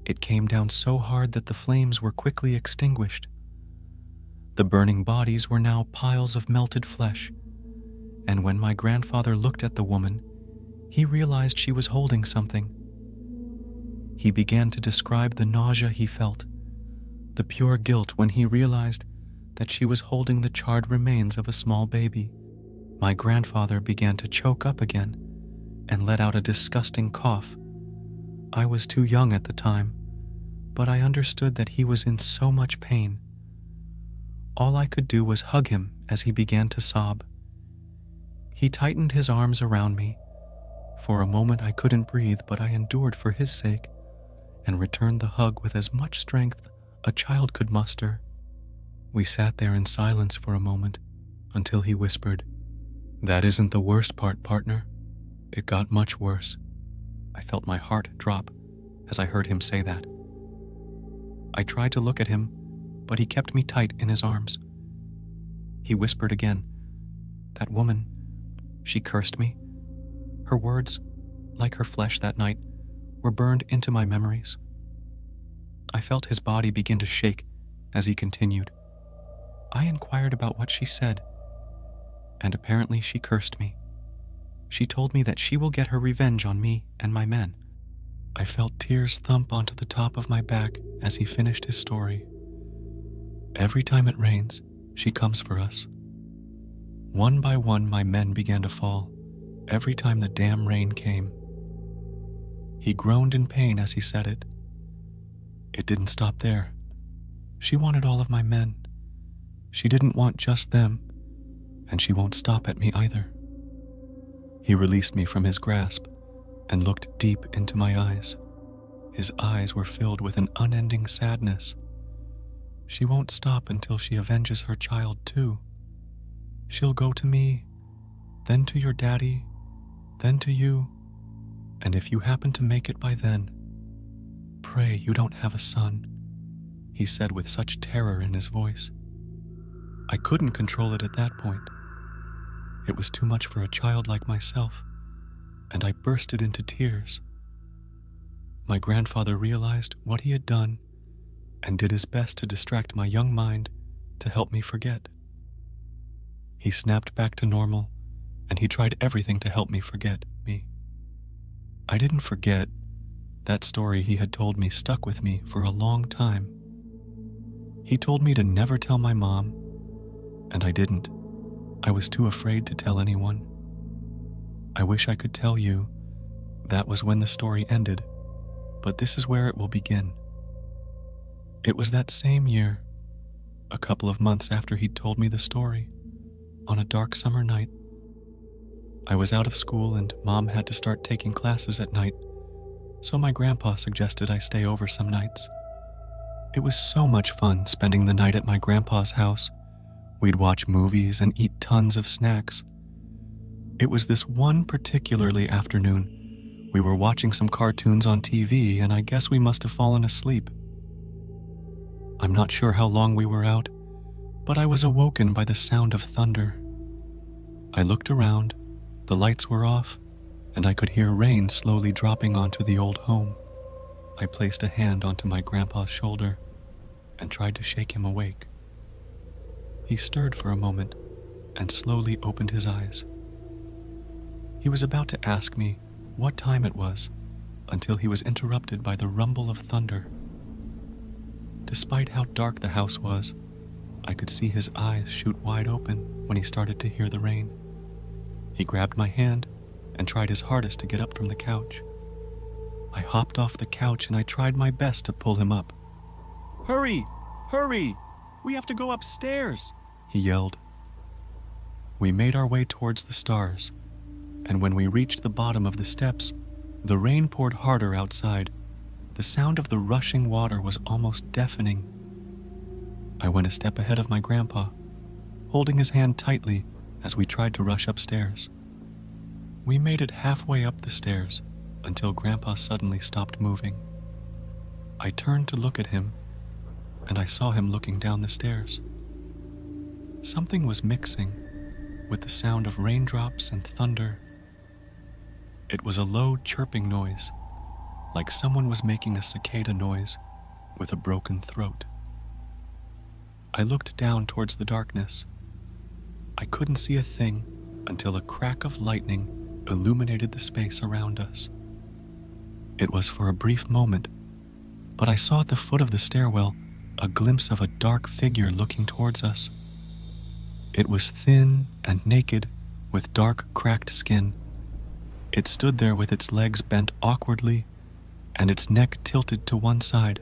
It came down so hard that the flames were quickly extinguished. The burning bodies were now piles of melted flesh, and when my grandfather looked at the woman, he realized she was holding something. He began to describe the nausea he felt, the pure guilt when he realized that she was holding the charred remains of a small baby. My grandfather began to choke up again and let out a disgusting cough. I was too young at the time, but I understood that he was in so much pain. All I could do was hug him as he began to sob. He tightened his arms around me. For a moment I couldn't breathe, but I endured for his sake and returned the hug with as much strength a child could muster. We sat there in silence for a moment until he whispered, "That isn't the worst part, partner. It got much worse." I felt my heart drop as I heard him say that. I tried to look at him, but he kept me tight in his arms. He whispered again, "That woman, she cursed me." Her words, like her flesh that night, were burned into my memories. I felt his body begin to shake as he continued. I inquired about what she said, and apparently she cursed me. She told me that she will get her revenge on me and my men. I felt tears thump onto the top of my back as he finished his story. Every time it rains, she comes for us. One by one, my men began to fall every time the damn rain came. He groaned in pain as he said it. It didn't stop there. She wanted all of my men. She didn't want just them, and she won't stop at me either. He released me from his grasp and looked deep into my eyes. His eyes were filled with an unending sadness. She won't stop until she avenges her child too. She'll go to me, then to your daddy, then to you, and if you happen to make it by then, pray you don't have a son," he said with such terror in his voice. I couldn't control it at that point. It was too much for a child like myself, and I bursted into tears. My grandfather realized what he had done and did his best to distract my young mind to help me forget. He snapped back to normal, and he tried everything to help me forget me. I didn't forget. That story he had told me stuck with me for a long time. He told me to never tell my mom, and I didn't. I was too afraid to tell anyone. I wish I could tell you that was when the story ended, but this is where it will begin. It was that same year, a couple of months after he'd told me the story, on a dark summer night. I was out of school and Mom had to start taking classes at night, so my grandpa suggested I stay over some nights. It was so much fun spending the night at my grandpa's house. We'd watch movies and eat tons of snacks. It was this one particularly afternoon. We were watching some cartoons on TV, and I guess we must have fallen asleep. I'm not sure how long we were out, but I was awoken by the sound of thunder. I looked around, the lights were off, and I could hear rain slowly dropping onto the old home. I placed a hand onto my grandpa's shoulder and tried to shake him awake. He stirred for a moment and slowly opened his eyes. He was about to ask me what time it was until he was interrupted by the rumble of thunder. Despite how dark the house was, I could see his eyes shoot wide open when he started to hear the rain. He grabbed my hand and tried his hardest to get up from the couch. I hopped off the couch and I tried my best to pull him up. "Hurry! Hurry! We have to go upstairs!" he yelled. We made our way towards the stars, and when we reached the bottom of the steps, the rain poured harder outside. The sound of the rushing water was almost deafening. I went a step ahead of my grandpa, holding his hand tightly as we tried to rush upstairs. We made it halfway up the stairs until Grandpa suddenly stopped moving. I turned to look at him, and I saw him looking down the stairs. Something was mixing with the sound of raindrops and thunder. It was a low chirping noise, like someone was making a cicada noise with a broken throat. I looked down towards the darkness. I couldn't see a thing until a crack of lightning illuminated the space around us. It was for a brief moment, but I saw at the foot of the stairwell a glimpse of a dark figure looking towards us. It was thin and naked, with dark, cracked skin. It stood there with its legs bent awkwardly and its neck tilted to one side.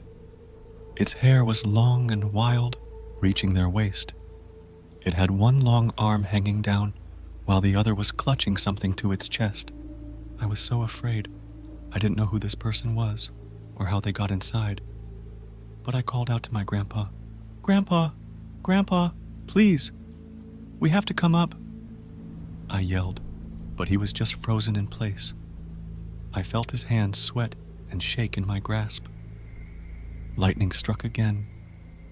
Its hair was long and wild, reaching their waist. It had one long arm hanging down, while the other was clutching something to its chest. I was so afraid. I didn't know who this person was, or how they got inside. But I called out to my grandpa, "Grandpa, Grandpa, please, we have to come up." I yelled, but he was just frozen in place. I felt his hands sweat and shake in my grasp. Lightning struck again,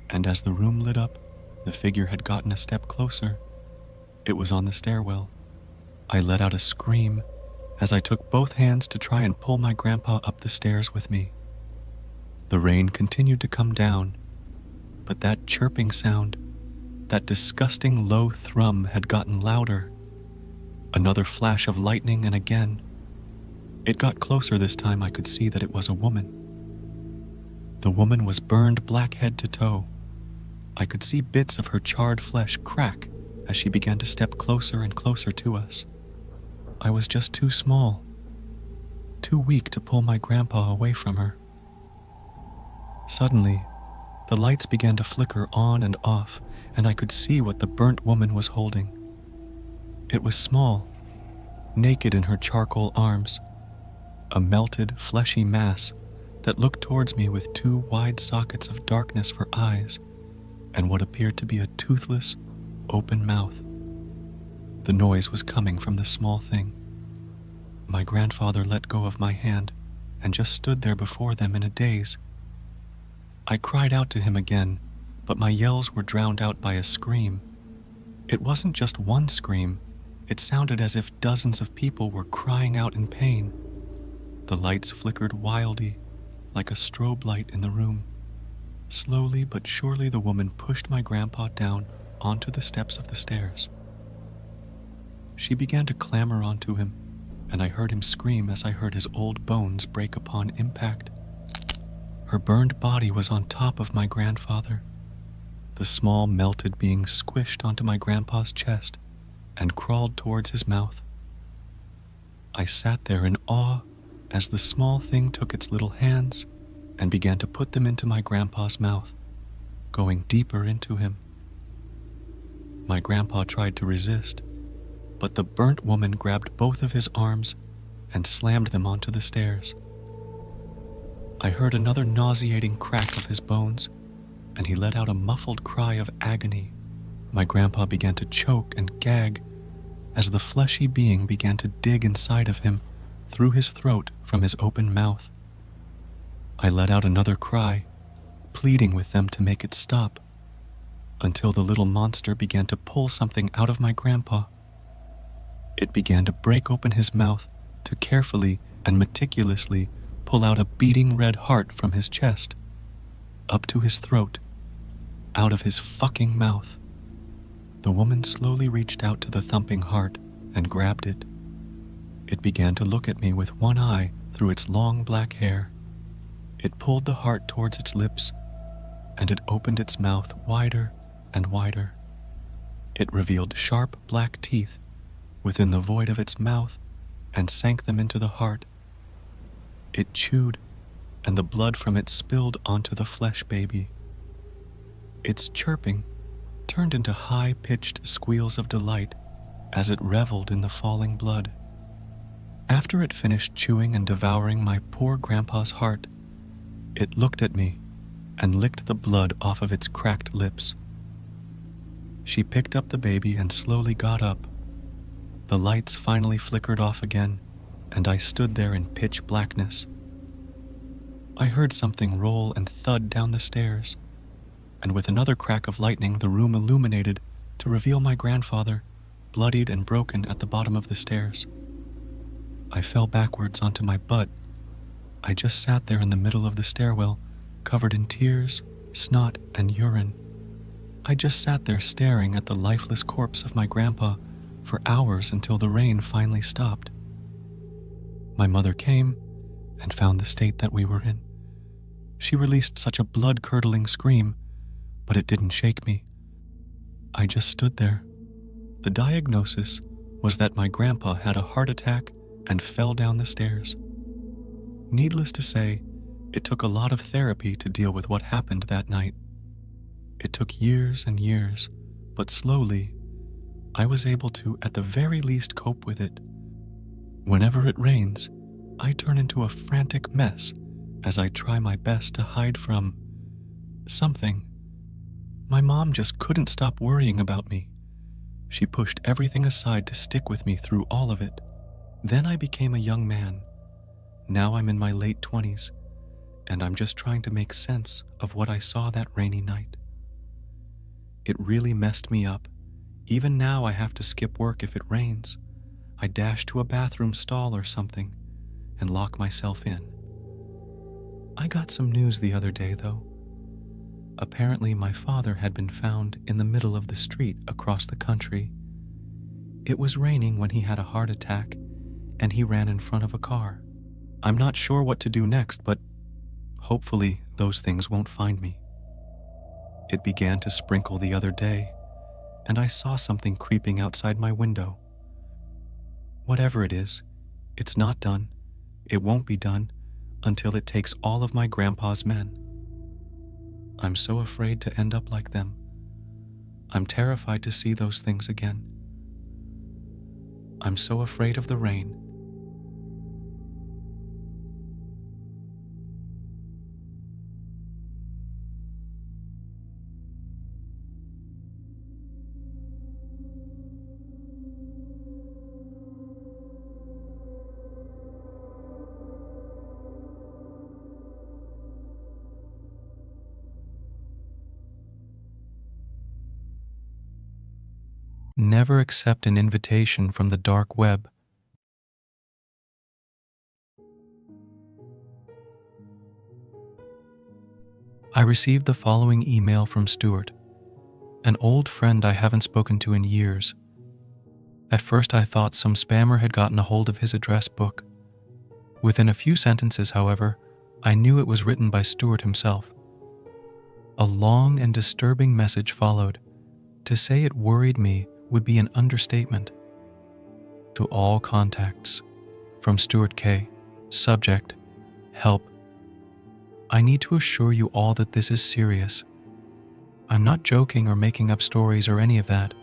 and as the room lit up, the figure had gotten a step closer. It was on the stairwell. I let out a scream as I took both hands to try and pull my grandpa up the stairs with me. The rain continued to come down, but that chirping sound, that disgusting low thrum, had gotten louder. Another flash of lightning, and again. It got closer this time. I could see that it was a woman. The woman was burned black head to toe. I could see bits of her charred flesh crack as she began to step closer and closer to us. I was just too small, too weak to pull my grandpa away from her. Suddenly, the lights began to flicker on and off, and I could see what the burnt woman was holding. It was small, naked in her charcoal arms, a melted, fleshy mass that looked towards me with two wide sockets of darkness for eyes and what appeared to be a toothless, open mouth. The noise was coming from the small thing. My grandfather let go of my hand and just stood there before them in a daze. I cried out to him again, but my yells were drowned out by a scream. It wasn't just one scream. It sounded as if dozens of people were crying out in pain. The lights flickered wildly, like a strobe light in the room. Slowly but surely the woman pushed my grandpa down onto the steps of the stairs. She began to clamber onto him, and I heard him scream as I heard his old bones break upon impact. Her burned body was on top of my grandfather. The small melted being squished onto my grandpa's chest and crawled towards his mouth. I sat there in awe as the small thing took its little hands and began to put them into my grandpa's mouth, going deeper into him. My grandpa tried to resist, but the burnt woman grabbed both of his arms and slammed them onto the stairs. I heard another nauseating crack of his bones, and he let out a muffled cry of agony. My grandpa began to choke and gag as the fleshy being began to dig inside of him through his throat from his open mouth. I let out another cry, pleading with them to make it stop, until the little monster began to pull something out of my grandpa. It began to break open his mouth to carefully and meticulously pull out a beating red heart from his chest, up to his throat, out of his fucking mouth. The woman slowly reached out to the thumping heart and grabbed it. It began to look at me with one eye through its long black hair. It pulled the heart towards its lips, and it opened its mouth wider and wider. It revealed sharp black teeth within the void of its mouth and sank them into the heart. It chewed, and the blood from it spilled onto the flesh baby. Its chirping turned into high-pitched squeals of delight as it reveled in the falling blood. After it finished chewing and devouring my poor grandpa's heart, it looked at me and licked the blood off of its cracked lips. She picked up the baby and slowly got up. The lights finally flickered off again, and I stood there in pitch blackness. I heard something roll and thud down the stairs, and with another crack of lightning, the room illuminated to reveal my grandfather, bloodied and broken at the bottom of the stairs. I fell backwards onto my butt. I just sat there in the middle of the stairwell, covered in tears, snot, and urine. I just sat there staring at the lifeless corpse of my grandpa for hours until the rain finally stopped. My mother came and found the state that we were in. She released such a blood-curdling scream, but it didn't shake me. I just stood there. The diagnosis was that my grandpa had a heart attack and fell down the stairs. Needless to say, it took a lot of therapy to deal with what happened that night. It took years and years, but slowly, I was able to, at the very least, cope with it. Whenever it rains, I turn into a frantic mess as I try my best to hide from something. My mom just couldn't stop worrying about me. She pushed everything aside to stick with me through all of it. Then I became a young man. Now I'm in my late 20s, and I'm just trying to make sense of what I saw that rainy night. It really messed me up. Even now I have to skip work if it rains. I dash to a bathroom stall or something and lock myself in. I got some news the other day, though. Apparently my father had been found in the middle of the street across the country. It was raining when he had a heart attack, and he ran in front of a car. I'm not sure what to do next, but hopefully those things won't find me. It began to sprinkle the other day, and I saw something creeping outside my window. Whatever it is, it's not done. It won't be done until it takes all of my grandpa's men. I'm so afraid to end up like them. I'm terrified to see those things again. I'm so afraid of the rain. Never accept an invitation from the dark web. I received the following email from Stuart, an old friend I haven't spoken to in years. At first I thought some spammer had gotten a hold of his address book. Within a few sentences, however, I knew it was written by Stuart himself. A long and disturbing message followed. To say it worried me would be an understatement. To all contacts, from Stuart K. Subject: help. I need to assure you all that this is serious. I'm not joking or making up stories or any of that.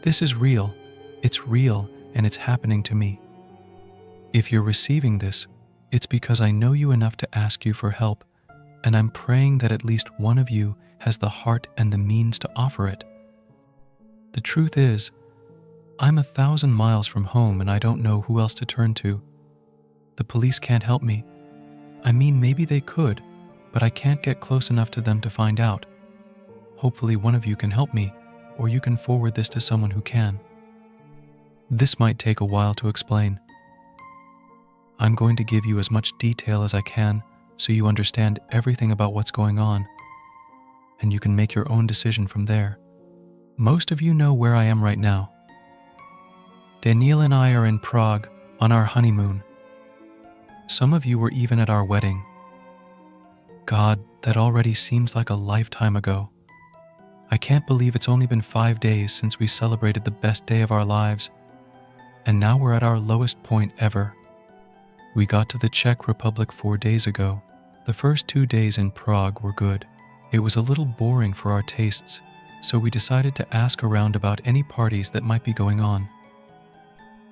This is real. It's real, and it's happening to me. If you're receiving this, it's because I know you enough to ask you for help, and I'm praying that at least one of you has the heart and the means to offer it. The truth is, I'm 1,000 miles from home and I don't know who else to turn to. The police can't help me. I mean, maybe they could, but I can't get close enough to them to find out. Hopefully one of you can help me, or you can forward this to someone who can. This might take a while to explain. I'm going to give you as much detail as I can so you understand everything about what's going on, and you can make your own decision from there. Most of you know where I am right now. Danielle and I are in Prague on our honeymoon. Some of you were even at our wedding. God, that already seems like a lifetime ago. I can't believe it's only been 5 days since we celebrated the best day of our lives, and now we're at our lowest point ever. We got to the Czech Republic 4 days ago. The first 2 days in Prague were good. It was a little boring for our tastes, so we decided to ask around about any parties that might be going on.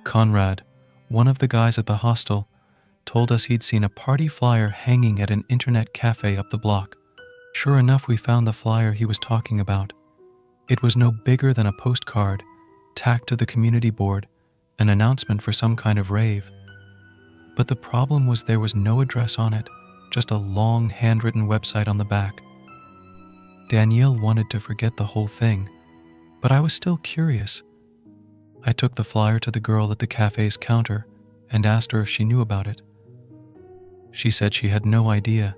Conrad, one of the guys at the hostel, told us he'd seen a party flyer hanging at an internet cafe up the block. Sure enough, we found the flyer he was talking about. It was no bigger than a postcard, tacked to the community board, an announcement for some kind of rave. But the problem was there was no address on it, just a long handwritten website on the back. Danielle wanted to forget the whole thing, but I was still curious. I took the flyer to the girl at the cafe's counter and asked her if she knew about it. She said she had no idea.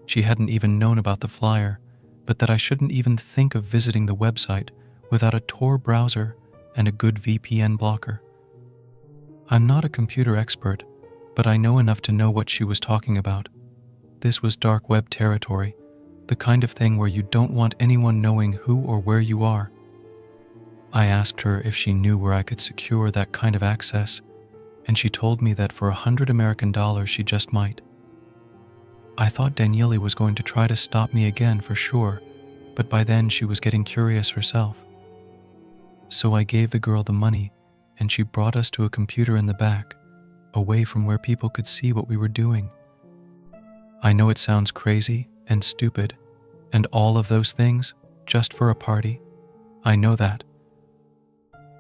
She hadn't even known about the flyer, but that I shouldn't even think of visiting the website without a Tor browser and a good VPN blocker. I'm not a computer expert, but I know enough to know what she was talking about. This was dark web territory, the kind of thing where you don't want anyone knowing who or where you are. I asked her if she knew where I could secure that kind of access, and she told me that for $100 she just might. I thought Daniele was going to try to stop me again for sure, but by then she was getting curious herself. So I gave the girl the money, and she brought us to a computer in the back, away from where people could see what we were doing. I know it sounds crazy and stupid, and all of those things, just for a party. I know that.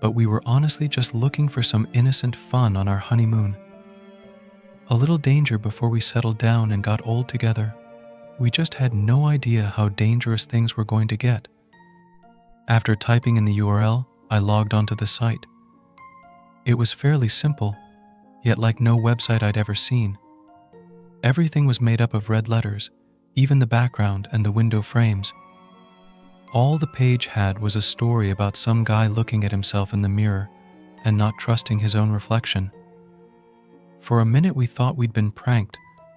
But we were honestly just looking for some innocent fun on our honeymoon. A little danger before we settled down and got old together. We just had no idea how dangerous things were going to get. After typing in the URL, I logged onto the site. It was fairly simple, yet like no website I'd ever seen. Everything was made up of red letters, even the background and the window frames. All the page had was a story about some guy looking at himself in the mirror and not trusting his own reflection. For a minute we thought we'd been pranked,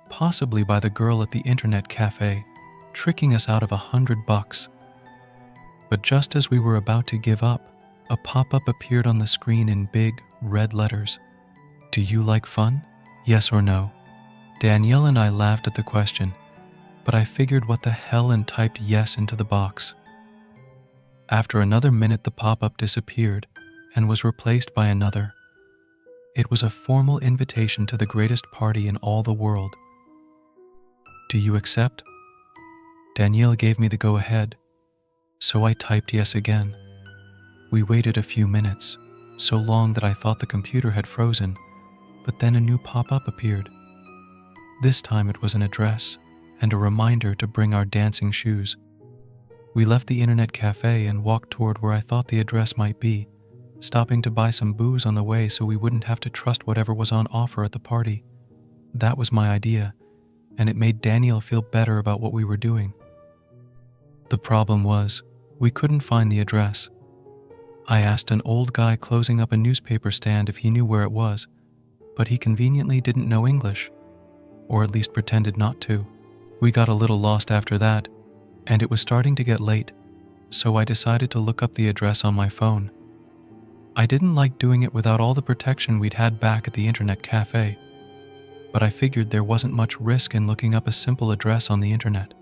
possibly by the girl at the internet cafe, tricking us out of $100. But just as we were about to give up, a pop-up appeared on the screen in big, red letters. Do you like fun? Yes or no? Danielle and I laughed at the question, but I figured what the hell and typed yes into the box. After another minute, the pop-up disappeared and was replaced by another. It was a formal invitation to the greatest party in all the world. Do you accept? Danielle gave me the go-ahead, so I typed yes again. We waited a few minutes, so long that I thought the computer had frozen, but then a new pop-up appeared. This time it was an address and a reminder to bring our dancing shoes. We left the internet cafe and walked toward where I thought the address might be, stopping to buy some booze on the way so we wouldn't have to trust whatever was on offer at the party. That was my idea, and it made Daniel feel better about what we were doing. The problem was, we couldn't find the address. I asked an old guy closing up a newspaper stand if he knew where it was, but he conveniently didn't know English, or at least pretended not to. We got a little lost after that, and it was starting to get late, so I decided to look up the address on my phone. I didn't like doing it without all the protection we'd had back at the internet cafe, but I figured there wasn't much risk in looking up a simple address on the internet.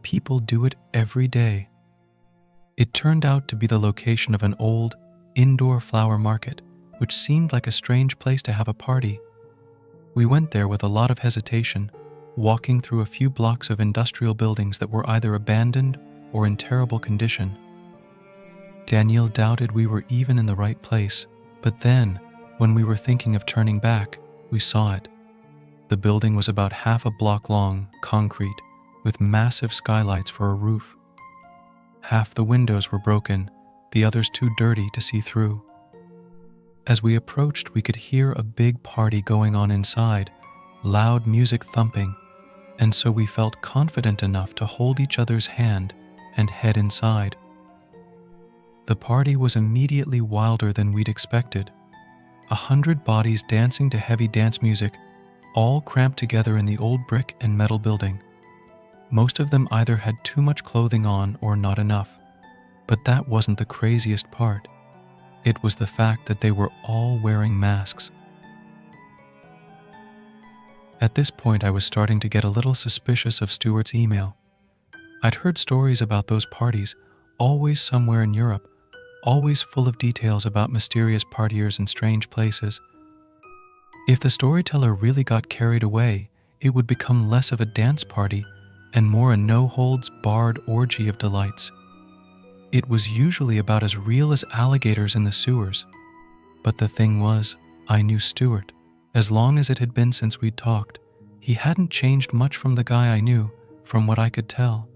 People do it every day. It turned out to be the location of an old, indoor flower market, which seemed like a strange place to have a party. We went there with a lot of hesitation, walking through a few blocks of industrial buildings that were either abandoned or in terrible condition. Danielle doubted we were even in the right place, but then, when we were thinking of turning back, we saw it. The building was about half a block long, concrete, with massive skylights for a roof. Half the windows were broken, the others too dirty to see through. As we approached, we could hear a big party going on inside, loud music thumping, and so we felt confident enough to hold each other's hand and head inside. The party was immediately wilder than we'd expected. 100 bodies dancing to heavy dance music, all cramped together in the old brick and metal building. Most of them either had too much clothing on or not enough. But that wasn't the craziest part. It was the fact that they were all wearing masks. At this point, I was starting to get a little suspicious of Stuart's email. I'd heard stories about those parties, always somewhere in Europe, always full of details about mysterious partiers and strange places. If the storyteller really got carried away, it would become less of a dance party and more a no-holds-barred orgy of delights. It was usually about as real as alligators in the sewers. But the thing was, I knew Stuart. As long as it had been since we'd talked, he hadn't changed much from the guy I knew, from what I could tell.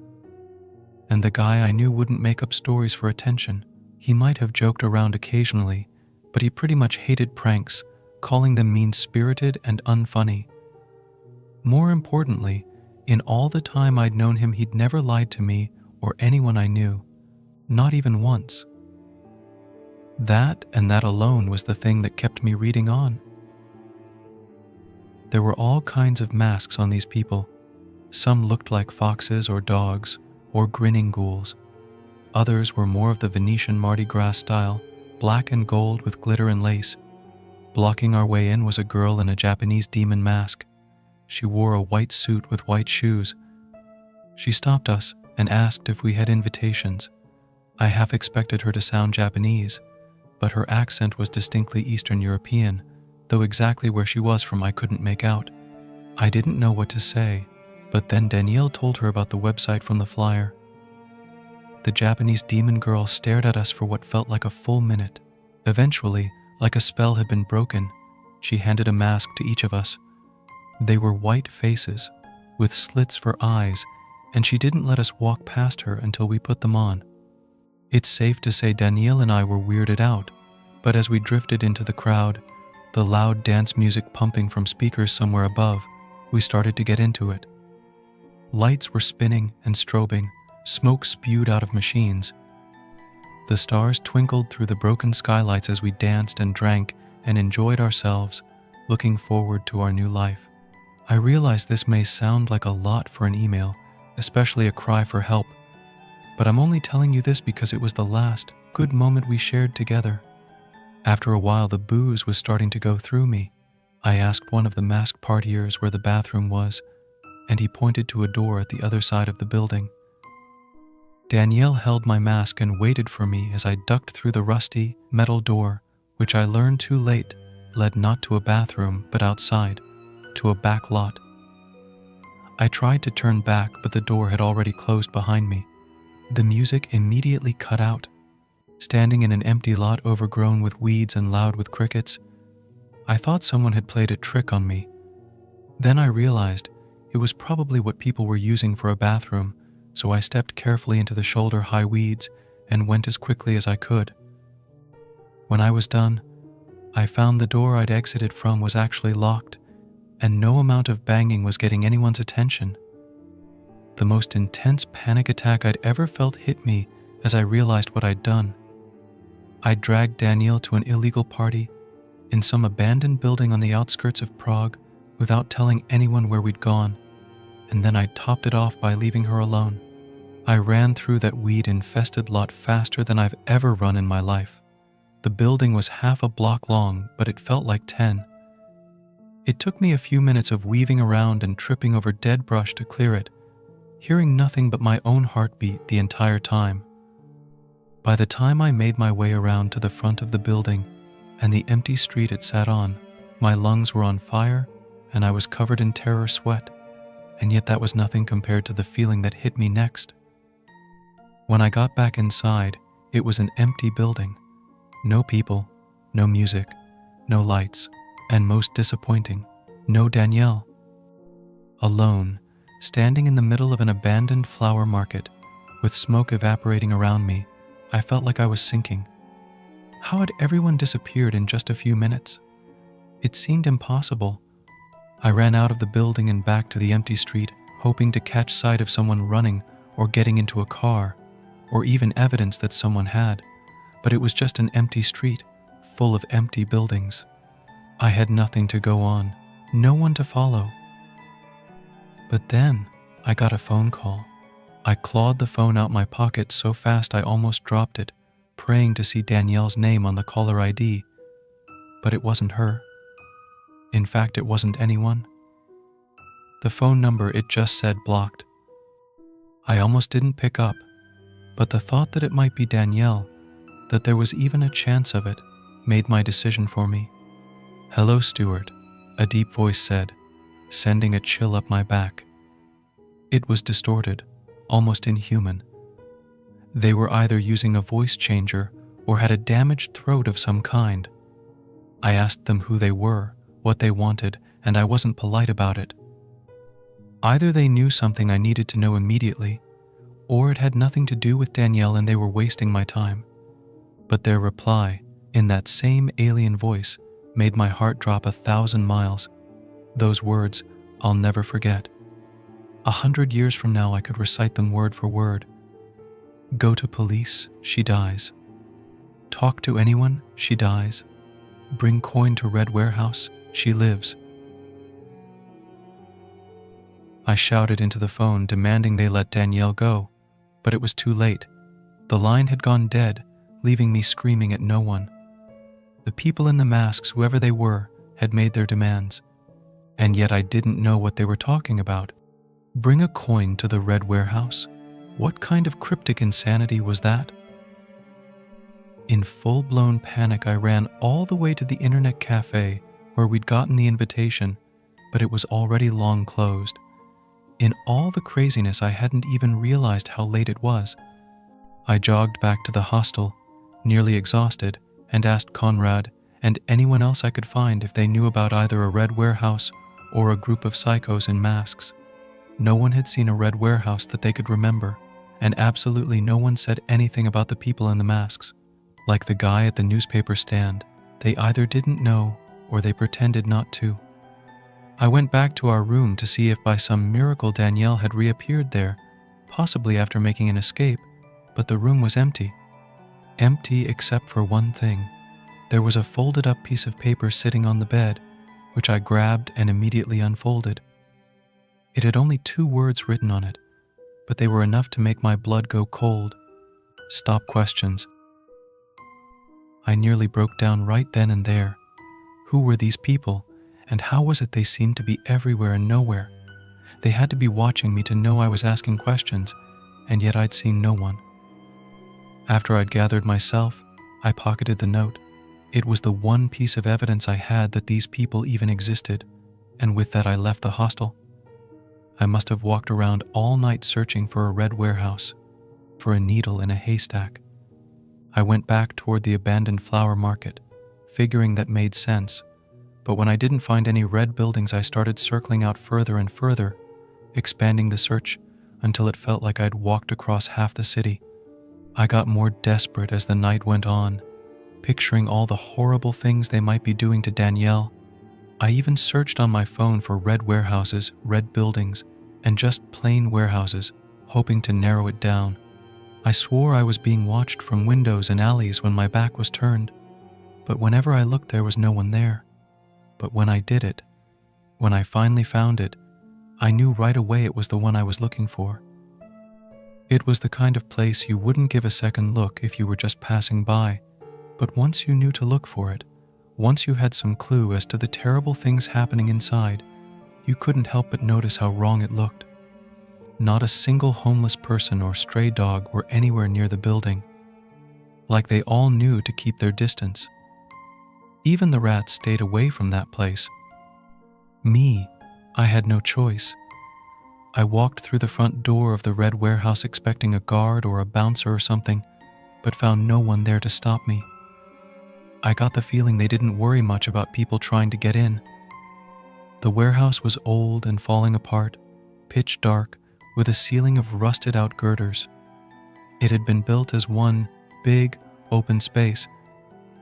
And the guy I knew wouldn't make up stories for attention. He might have joked around occasionally, but he pretty much hated pranks, calling them mean-spirited and unfunny. More importantly, in all the time I'd known him, he'd never lied to me or anyone I knew, not even once. That and that alone was the thing that kept me reading on. There were all kinds of masks on these people. Some looked like foxes or dogs or grinning ghouls. Others were more of the Venetian Mardi Gras style, black and gold with glitter and lace. Blocking our way in was a girl in a Japanese demon mask. She wore a white suit with white shoes. She stopped us and asked if we had invitations. I half expected her to sound Japanese, but her accent was distinctly Eastern European, though exactly where she was from I couldn't make out. I didn't know what to say, but then Danielle told her about the website from the flyer. The Japanese demon girl stared at us for what felt like a full minute. Eventually, like a spell had been broken, she handed a mask to each of us. They were white faces, with slits for eyes, and she didn't let us walk past her until we put them on. It's safe to say Danielle and I were weirded out, but as we drifted into the crowd, the loud dance music pumping from speakers somewhere above, we started to get into it. Lights were spinning and strobing, smoke spewed out of machines. The stars twinkled through the broken skylights as we danced and drank and enjoyed ourselves, looking forward to our new life. I realize this may sound like a lot for an email, especially a cry for help, but I'm only telling you this because it was the last good moment we shared together. After a while, the booze was starting to go through me. I asked one of the masked partiers where the bathroom was, and he pointed to a door at the other side of the building. Danielle held my mask and waited for me as I ducked through the rusty, metal door, which I learned too late led not to a bathroom but outside, to a back lot. I tried to turn back, but the door had already closed behind me. The music immediately cut out. Standing in an empty lot overgrown with weeds and loud with crickets, I thought someone had played a trick on me. Then I realized it was probably what people were using for a bathroom, so I stepped carefully into the shoulder-high weeds and went as quickly as I could. When I was done, I found the door I'd exited from was actually locked, and no amount of banging was getting anyone's attention. The most intense panic attack I'd ever felt hit me as I realized what I'd done. I dragged Danielle to an illegal party in some abandoned building on the outskirts of Prague without telling anyone where we'd gone, and then I topped it off by leaving her alone. I ran through that weed-infested lot faster than I've ever run in my life. The building was half a block long, but it felt like 10. It took me a few minutes of weaving around and tripping over dead brush to clear it, hearing nothing but my own heartbeat the entire time. By the time I made my way around to the front of the building and the empty street it sat on, my lungs were on fire and I was covered in terror sweat, and yet that was nothing compared to the feeling that hit me next. When I got back inside, it was an empty building. No people, no music, no lights, and most disappointing, no Danielle. Alone, standing in the middle of an abandoned flower market, with smoke evaporating around me, I felt like I was sinking. How had everyone disappeared in just a few minutes? It seemed impossible. I ran out of the building and back to the empty street, hoping to catch sight of someone running or getting into a car, or even evidence that someone had, but it was just an empty street, full of empty buildings. I had nothing to go on, no one to follow. But then, I got a phone call. I clawed the phone out my pocket so fast I almost dropped it, praying to see Danielle's name on the caller ID. But it wasn't her. In fact, it wasn't anyone. The phone number, it just said blocked. I almost didn't pick up, but the thought that it might be Danielle that there was even a chance of it, made my decision for me. "Hello, Stuart," a deep voice said, sending a chill up my back. It was distorted, almost inhuman. They were either using a voice changer or had a damaged throat of some kind. I asked them who they were, what they wanted, and I wasn't polite about it. Either they knew something I needed to know immediately, or it had nothing to do with Danielle and they were wasting my time. But their reply, in that same alien voice, made my heart drop 1,000 miles. Those words I'll never forget. 100 years from now I could recite them word for word. Go to police, she dies. Talk to anyone, she dies. Bring coin to Red Warehouse, she lives. I shouted into the phone, demanding they let Danielle go, but it was too late. The line had gone dead, leaving me screaming at no one. The people in the masks, whoever they were, had made their demands, and yet I didn't know what they were talking about. Bring a coin to the Red Warehouse? What kind of cryptic insanity was that? In full-blown panic, I ran all the way to the internet cafe where we'd gotten the invitation, but it was already long closed. In all the craziness, I hadn't even realized how late it was. I jogged back to the hostel, nearly exhausted, and asked Conrad and anyone else I could find if they knew about either a Red Warehouse or a group of psychos in masks. No one had seen a Red Warehouse that they could remember, and absolutely no one said anything about the people in the masks. Like the guy at the newspaper stand, they either didn't know or they pretended not to. I went back to our room to see if by some miracle Danielle had reappeared there, possibly after making an escape, but the room was empty. Empty except for one thing. There was a folded up piece of paper sitting on the bed, which I grabbed and immediately unfolded. It had only 2 words written on it, but they were enough to make my blood go cold. Stop questions. I nearly broke down right then and there. Who were these people, and how was it they seemed to be everywhere and nowhere? They had to be watching me to know I was asking questions, and yet I'd seen no one. After I'd gathered myself, I pocketed the note. It was the one piece of evidence I had that these people even existed, and with that I left the hostel. I must have walked around all night searching for a Red Warehouse, for a needle in a haystack. I went back toward the abandoned flower market, figuring that made sense, but when I didn't find any red buildings, I started circling out further and further, expanding the search until it felt like I'd walked across half the city. I got more desperate as the night went on, picturing all the horrible things they might be doing to Danielle. I even searched on my phone for red warehouses, red buildings, and just plain warehouses, hoping to narrow it down. I swore I was being watched from windows and alleys when my back was turned, but whenever I looked there was no one there. But when I did it, when I finally found it, I knew right away it was the one I was looking for. It was the kind of place you wouldn't give a second look if you were just passing by, but once you knew to look for it, once you had some clue as to the terrible things happening inside, you couldn't help but notice how wrong it looked. Not a single homeless person or stray dog were anywhere near the building, like they all knew to keep their distance. Even the rats stayed away from that place. Me, I had no choice. I walked through the front door of the red warehouse expecting a guard or a bouncer or something, but found no one there to stop me. I got the feeling they didn't worry much about people trying to get in. The warehouse was old and falling apart, pitch dark, with a ceiling of rusted-out girders. It had been built as one big, open space,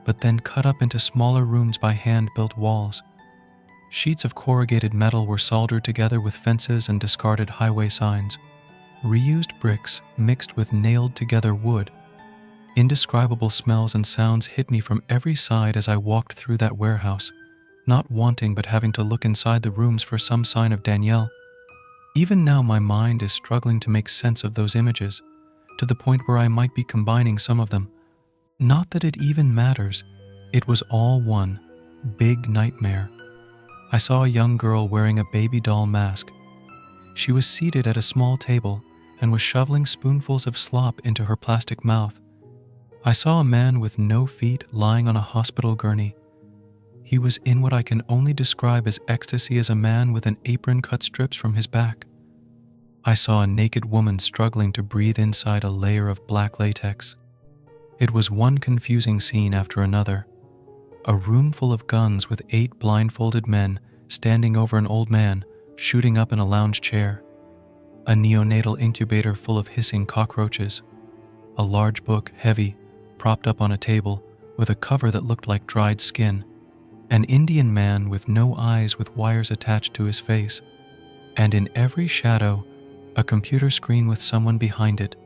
but then cut up into smaller rooms by hand-built walls. Sheets of corrugated metal were soldered together with fences and discarded highway signs. Reused bricks mixed with nailed-together wood. Indescribable smells and sounds hit me from every side as I walked through that warehouse, not wanting but having to look inside the rooms for some sign of Danielle. Even now my mind is struggling to make sense of those images, to the point where I might be combining some of them. Not that it even matters, it was all one big nightmare. I saw a young girl wearing a baby doll mask. She was seated at a small table and was shoveling spoonfuls of slop into her plastic mouth. I saw a man with no feet lying on a hospital gurney. He was in what I can only describe as ecstasy as a man with an apron cut strips from his back. I saw a naked woman struggling to breathe inside a layer of black latex. It was one confusing scene after another. A room full of guns with 8 blindfolded men standing over an old man shooting up in a lounge chair. A neonatal incubator full of hissing cockroaches. A large book, heavy, propped up on a table with a cover that looked like dried skin. An Indian man with no eyes with wires attached to his face. And in every shadow, a computer screen with someone behind it.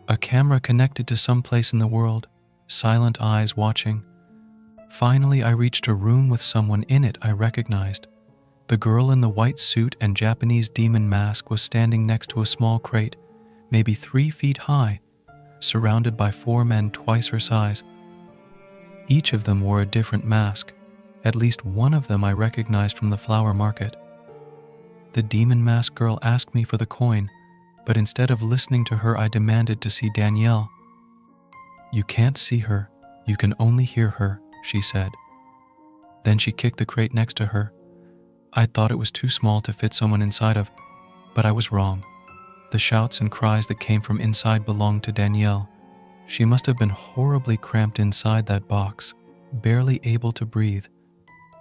A camera connected to some place in the world, silent eyes watching. Finally, I reached a room with someone in it I recognized. The girl in the white suit and Japanese demon mask was standing next to a small crate, maybe 3 feet high, surrounded by 4 men twice her size. Each of them wore a different mask. At least one of them I recognized from the flower market. The demon mask girl asked me for the coin, but instead of listening to her, I demanded to see Danielle. "You can't see her, you can only hear her," she said. Then she kicked the crate next to her. I thought it was too small to fit someone inside of, but I was wrong. The shouts and cries that came from inside belonged to Danielle. She must have been horribly cramped inside that box, barely able to breathe.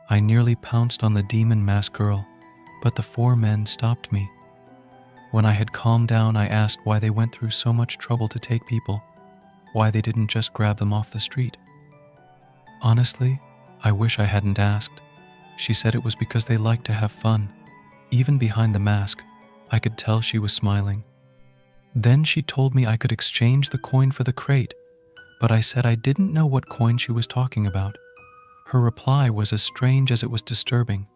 I nearly pounced on the demon mask girl, but the 4 men stopped me. When I had calmed down, I asked why they went through so much trouble to take people, why they didn't just grab them off the street. Honestly, I wish I hadn't asked. She said it was because they liked to have fun. Even behind the mask, I could tell she was smiling. Then she told me I could exchange the coin for the crate, but I said I didn't know what coin she was talking about. Her reply was as strange as it was disturbing.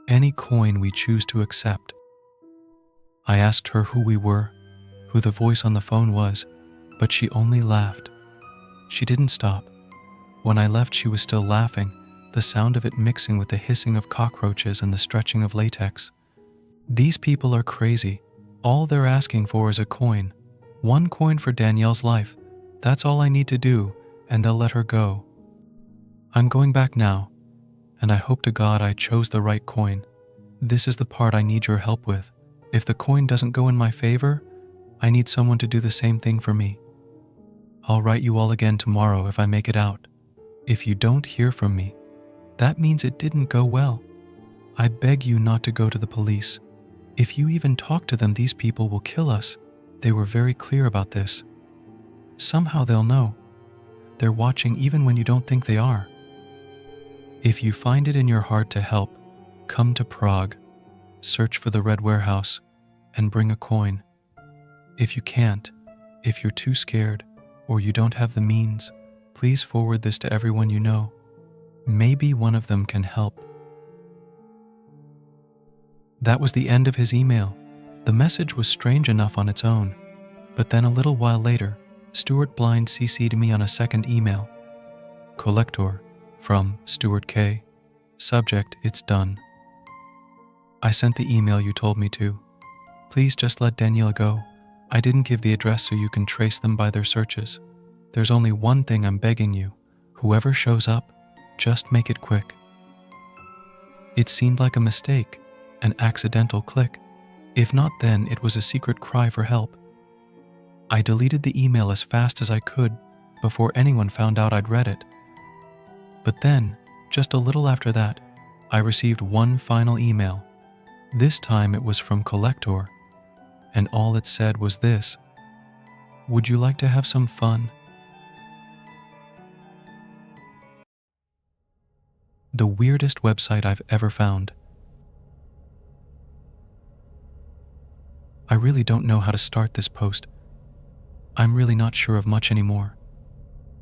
Any coin we choose to accept. I asked her who we were, who the voice on the phone was, but she only laughed. She didn't stop. When I left, she was still laughing, the sound of it mixing with the hissing of cockroaches and the stretching of latex. These people are crazy. All they're asking for is a coin. 1 coin for Danielle's life. That's all I need to do, and they'll let her go. I'm going back now, and I hope to God I chose the right coin. This is the part I need your help with. If the coin doesn't go in my favor, I need someone to do the same thing for me. I'll write you all again tomorrow if I make it out. If you don't hear from me, that means it didn't go well. I beg you not to go to the police. If you even talk to them, these people will kill us. They were very clear about this. Somehow they'll know. They're watching even when you don't think they are. If you find it in your heart to help, come to Prague, search for the Red Warehouse, and bring a coin. If you can't, if you're too scared, or you don't have the means, please forward this to everyone you know. Maybe one of them can help. That was the end of his email. The message was strange enough on its own, but then a little while later, Stuart Blind CC'd me on a second email. Collector, from Stuart K. Subject, it's done. I sent the email you told me to. Please just let Danielle go. I didn't give the address so you can trace them by their searches. There's only one thing I'm begging you. Whoever shows up, just make it quick. It seemed like a mistake, an accidental click. If not, then it was a secret cry for help. I deleted the email as fast as I could before anyone found out I'd read it. But then, just a little after that, I received one final email. This time it was from Collector, and all it said was this: "Would you like to have some fun?" The weirdest website I've ever found. I really don't know how to start this post. I'm really not sure of much anymore.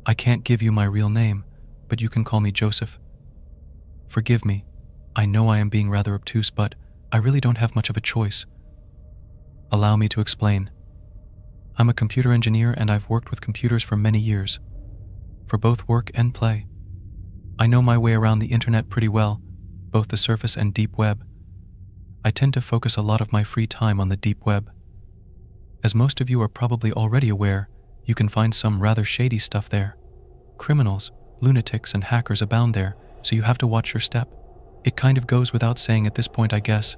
I can't give you my real name, but you can call me Joseph. Forgive me. I know I am being rather obtuse, but I really don't have much of a choice. Allow me to explain. I'm a computer engineer and I've worked with computers for many years, for both work and play. I know my way around the internet pretty well, both the surface and deep web. I tend to focus a lot of my free time on the deep web. As most of you are probably already aware, You can find some rather shady stuff there. Criminals, lunatics, and hackers abound there, so you have to watch your step. It kind of goes without saying at this point, I guess.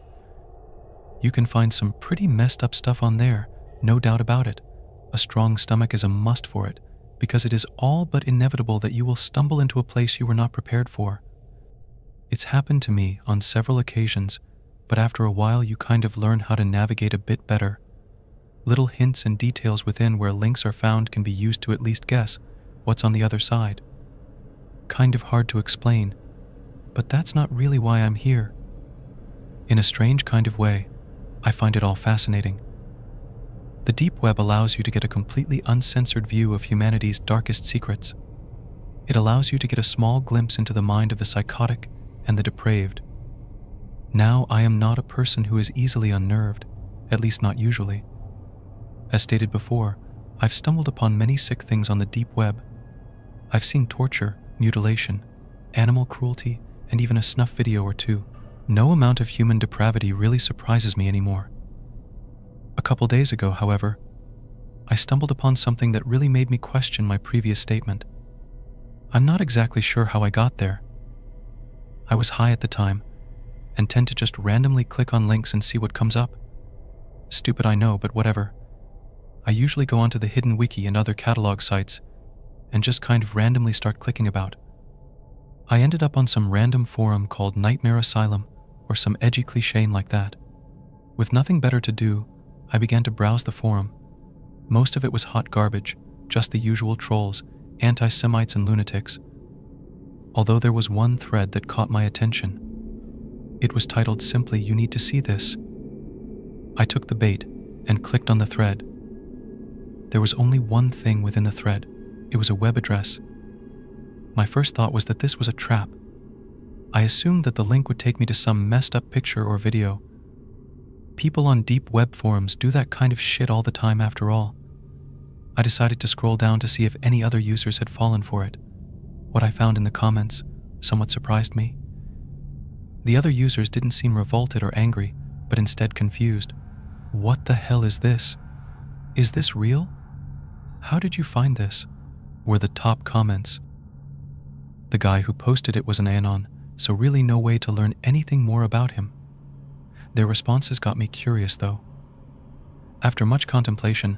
You can find some pretty messed up stuff on there, no doubt about it. A strong stomach is a must for it, because it is all but inevitable that you will stumble into a place you were not prepared for. It's happened to me on several occasions, but after a while you kind of learn how to navigate a bit better. Little hints and details within where links are found can be used to at least guess what's on the other side. Kind of hard to explain, but that's not really why I'm here. In a strange kind of way, I find it all fascinating. The deep web allows you to get a completely uncensored view of humanity's darkest secrets. It allows you to get a small glimpse into the mind of the psychotic and the depraved. Now, I am not a person who is easily unnerved, at least not usually. As stated before, I've stumbled upon many sick things on the deep web. I've seen torture, mutilation, animal cruelty, and even a snuff video or two. No amount of human depravity really surprises me anymore. A couple days ago, however, I stumbled upon something that really made me question my previous statement. I'm not exactly sure how I got there. I was high at the time, and tend to just randomly click on links and see what comes up. Stupid, I know, but whatever. I usually go onto the hidden wiki and other catalog sites, and just kind of randomly start clicking about. I ended up on some random forum called Nightmare Asylum, or some edgy cliché like that. With nothing better to do, I began to browse the forum. Most of it was hot garbage, just the usual trolls, anti-Semites and lunatics. Although there was one thread that caught my attention. It was titled simply, "You need to see this." I took the bait and clicked on the thread. There was only one thing within the thread. It was a web address. My first thought was that this was a trap. I assumed that the link would take me to some messed up picture or video. People on deep web forums do that kind of shit all the time after all. I decided to scroll down to see if any other users had fallen for it. What I found in the comments somewhat surprised me. The other users didn't seem revolted or angry, but instead confused. What the hell is this? Is this real? How did you find this? Were the top comments. The guy who posted it was an anon, so really no way to learn anything more about him. Their responses got me curious though. After much contemplation,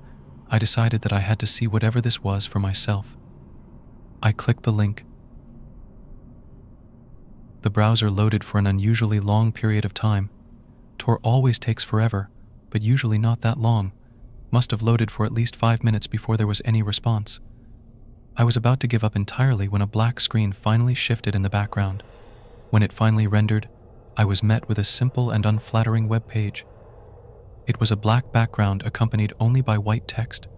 I decided that I had to see whatever this was for myself. I clicked the link. The browser loaded for an unusually long period of time. Tor always takes forever, but usually not that long. Must have loaded for at least 5 minutes before there was any response. I was about to give up entirely when a black screen finally shifted in the background. When it finally rendered, I was met with a simple and unflattering web page. It was a black background accompanied only by white text.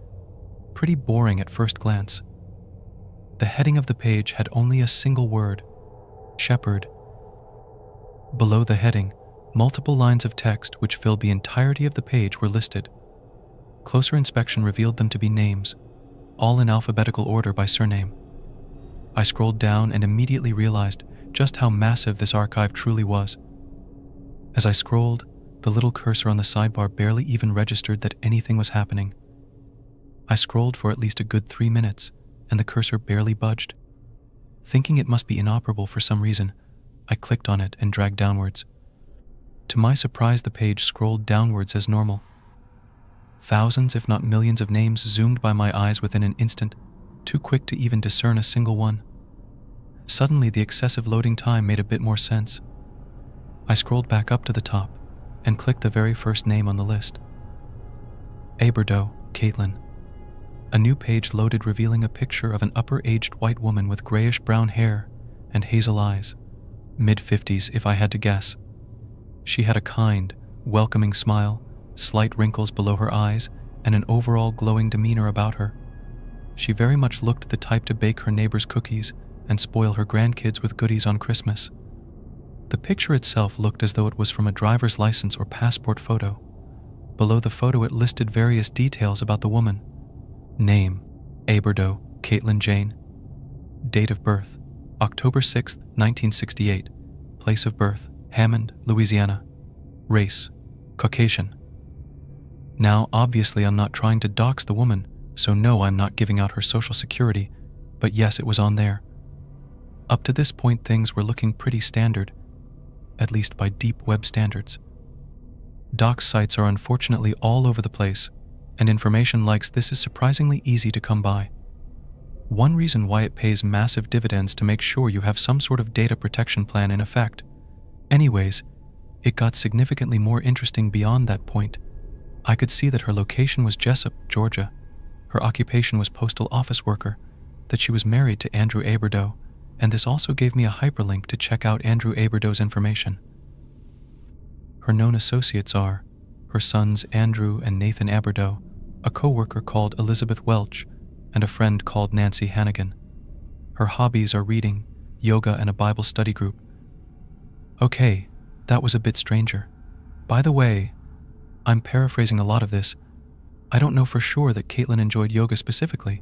Pretty boring at first glance. The heading of the page had only a single word: Shepherd. Below the heading, multiple lines of text which filled the entirety of the page were listed. Closer inspection revealed them to be names, all in alphabetical order by surname. I scrolled down and immediately realized just how massive this archive truly was. As I scrolled, the little cursor on the sidebar barely even registered that anything was happening. I scrolled for at least a good 3 minutes, and the cursor barely budged. Thinking it must be inoperable for some reason, I clicked on it and dragged downwards. To my surprise, the page scrolled downwards as normal. Thousands, if not millions of names zoomed by my eyes within an instant, too quick to even discern a single one. Suddenly, the excessive loading time made a bit more sense. I scrolled back up to the top and clicked the very first name on the list. Aberdo, Caitlin. A new page loaded revealing a picture of an upper-aged white woman with grayish-brown hair and hazel eyes. Mid-50s, if I had to guess. She had a kind, welcoming smile, slight wrinkles below her eyes, and an overall glowing demeanor about her. She very much looked the type to bake her neighbors' cookies and spoil her grandkids with goodies on Christmas. The picture itself looked as though it was from a driver's license or passport photo. Below the photo, it listed various details about the woman. Name: Aberdo, Caitlin Jane. Date of birth: October 6, 1968. Place of birth: Hammond, Louisiana. Race: Caucasian. Now, obviously I'm not trying to dox the woman, So no, I'm not giving out her social security, but yes, it was on there. Up to this point, things were looking pretty standard, at least by Deepweb standards. Docs sites are unfortunately all over the place, and information like this is surprisingly easy to come by. One reason why it pays massive dividends to make sure you have some sort of data protection plan in effect. Anyways, it got significantly more interesting beyond that point. I could see that her location was Jessup, Georgia. Her occupation was postal office worker, that she was married to Andrew Aberdow, and this also gave me a hyperlink to check out Andrew Aberdow's information. Her known associates are her sons Andrew and Nathan Aberdow, a co-worker called Elizabeth Welch, and a friend called Nancy Hannigan. Her hobbies are reading, yoga, and a Bible study group. Okay, that was a bit stranger. By the way, I'm paraphrasing a lot of this. I don't know for sure that Caitlin enjoyed yoga specifically.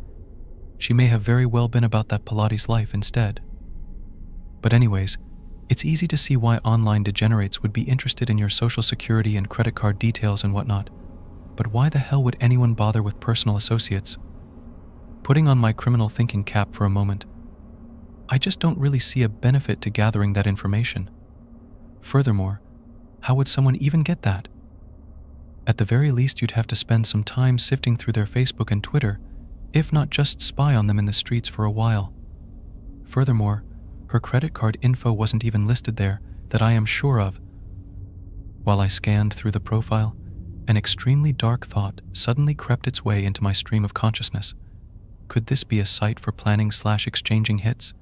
She may have very well been about that Pilates life instead. But anyways, it's easy to see why online degenerates would be interested in your social security and credit card details and whatnot. But why the hell would anyone bother with personal associates? Putting on my criminal thinking cap for a moment, I just don't really see a benefit to gathering that information. Furthermore, how would someone even get that? At the very least, you'd have to spend some time sifting through their Facebook and Twitter, if not just spy on them in the streets for a while. Furthermore, her credit card info wasn't even listed there, that I am sure of. While I scanned through the profile, an extremely dark thought suddenly crept its way into my stream of consciousness. Could this be a site for planning/exchanging hits?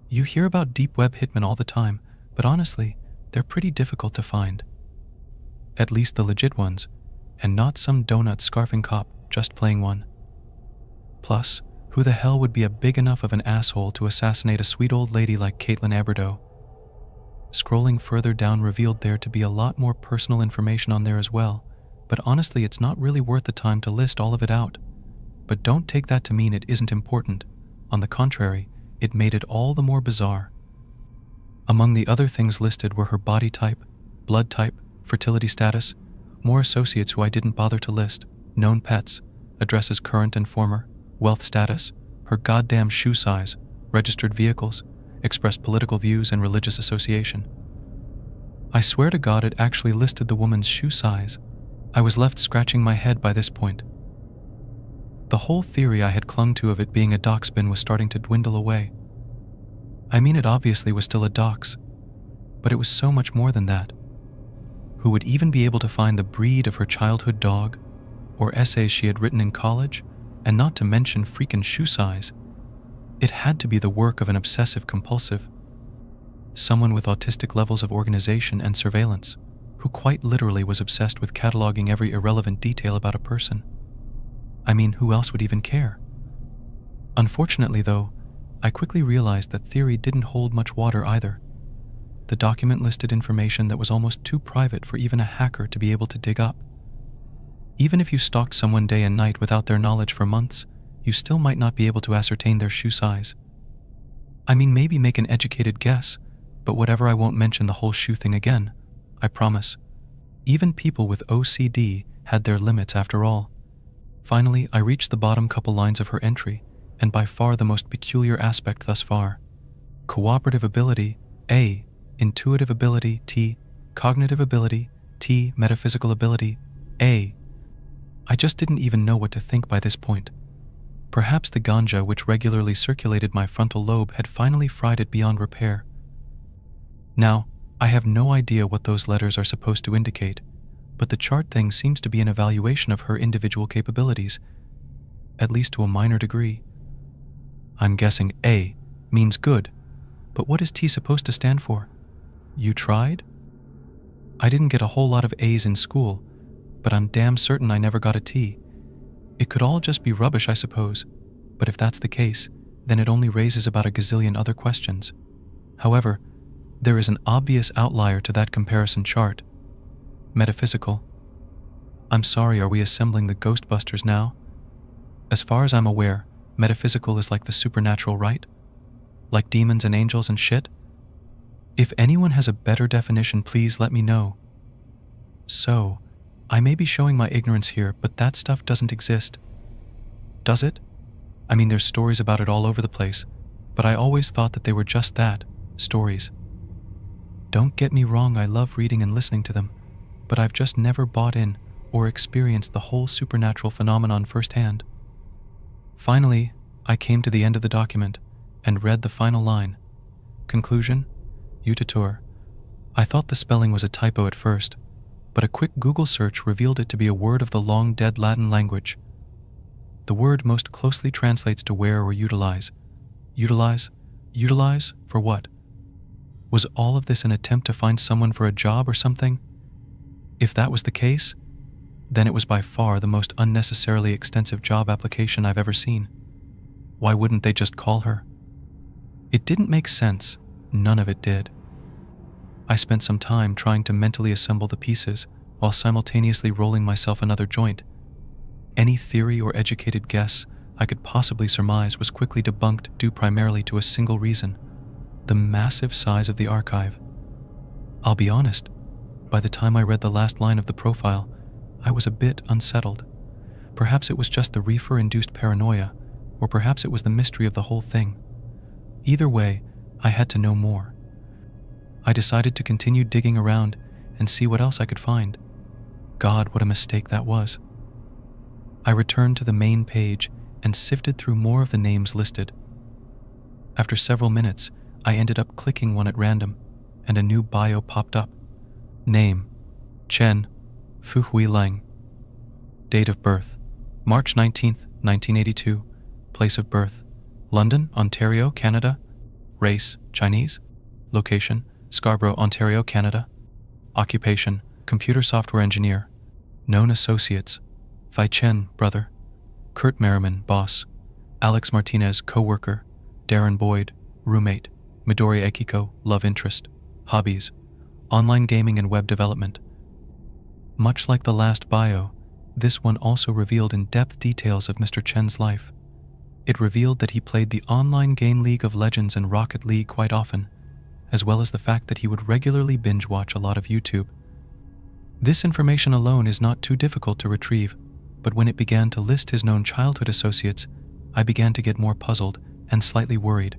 You hear about deep web hitmen all the time, but honestly, they're pretty difficult to find. At least the legit ones, and not some donut scarfing cop just playing one. Plus, who the hell would be a big enough of an asshole to assassinate a sweet old lady like Caitlin Aberdow? Scrolling further down revealed there to be a lot more personal information on there as well, but honestly it's not really worth the time to list all of it out. But don't take that to mean it isn't important. On the contrary, it made it all the more bizarre. Among the other things listed were her body type, blood type, fertility status, more associates who I didn't bother to list, known pets, addresses current and former, wealth status, her goddamn shoe size, registered vehicles, expressed political views, and religious association. I swear to God it actually listed the woman's shoe size. I was left scratching my head by this point. The whole theory I had clung to of it being a dox bin was starting to dwindle away. I mean, it obviously was still a dox, but it was so much more than that. Who would even be able to find the breed of her childhood dog, or essays she had written in college, and not to mention freaking shoe size? It had to be the work of an obsessive compulsive, someone with autistic levels of organization and surveillance, who quite literally was obsessed with cataloging every irrelevant detail about a person. I mean, who else would even care? Unfortunately, though, I quickly realized that theory didn't hold much water either. The document listed information that was almost too private for even a hacker to be able to dig up. Even if you stalked someone day and night without their knowledge for months, you still might not be able to ascertain their shoe size. I mean, maybe make an educated guess, but whatever, I won't mention the whole shoe thing again, I promise. Even people with OCD had their limits after all. Finally, I reached the bottom couple lines of her entry, and by far the most peculiar aspect thus far. Cooperative ability, A. Intuitive ability, T. Cognitive ability, T. Metaphysical ability, A. I just didn't even know what to think by this point. Perhaps the ganja which regularly circulated my frontal lobe had finally fried it beyond repair. Now, I have no idea what those letters are supposed to indicate, but the chart thing seems to be an evaluation of her individual capabilities, at least to a minor degree. I'm guessing A means good, but what is T supposed to stand for? You tried? I didn't get a whole lot of A's in school, but I'm damn certain I never got a T. It could all just be rubbish, I suppose, but if that's the case, then it only raises about a gazillion other questions. However, there is an obvious outlier to that comparison chart. Metaphysical. I'm sorry, are we assembling the Ghostbusters now? As far as I'm aware, metaphysical is like the supernatural, right? Like demons and angels and shit? If anyone has a better definition, please let me know. So, I may be showing my ignorance here, but that stuff doesn't exist. Does it? I mean, there's stories about it all over the place, but I always thought that they were just that, stories. Don't get me wrong, I love reading and listening to them, but I've just never bought in or experienced the whole supernatural phenomenon firsthand. Finally, I came to the end of the document and read the final line. Conclusion, Utator. I thought the spelling was a typo at first, but a quick Google search revealed it to be a word of the long-dead Latin language. The word most closely translates to wear or utilize. Utilize? Utilize? For what? Was all of this an attempt to find someone for a job or something? If that was the case, then it was by far the most unnecessarily extensive job application I've ever seen. Why wouldn't they just call her? It didn't make sense. None of it did. I spent some time trying to mentally assemble the pieces while simultaneously rolling myself another joint. Any theory or educated guess I could possibly surmise was quickly debunked due primarily to a single reason: the massive size of the archive. I'll be honest, by the time I read the last line of the profile, I was a bit unsettled. Perhaps it was just the reefer-induced paranoia, or perhaps it was the mystery of the whole thing. Either way, I had to know more. I decided to continue digging around and see what else I could find. God, what a mistake that was. I returned to the main page and sifted through more of the names listed. After several minutes, I ended up clicking one at random, and a new bio popped up. Name: Chen Fu Hui Lang. Date of birth: March 19th, 1982. Place of birth: London, Ontario, Canada. Race: Chinese. Location: Scarborough, Ontario, Canada. Occupation: computer software engineer. Known associates: Fai Chen, brother. Kurt Merriman, boss. Alex Martinez, co-worker. Darren Boyd, roommate. Midori Ekiko, love interest. Hobbies: online gaming and web development. Much like the last bio, this one also revealed in-depth details of Mr. Chen's life. It revealed that he played the online game League of Legends and Rocket League quite often, as well as the fact that he would regularly binge-watch a lot of YouTube. This information alone is not too difficult to retrieve, but when it began to list his known childhood associates, I began to get more puzzled and slightly worried.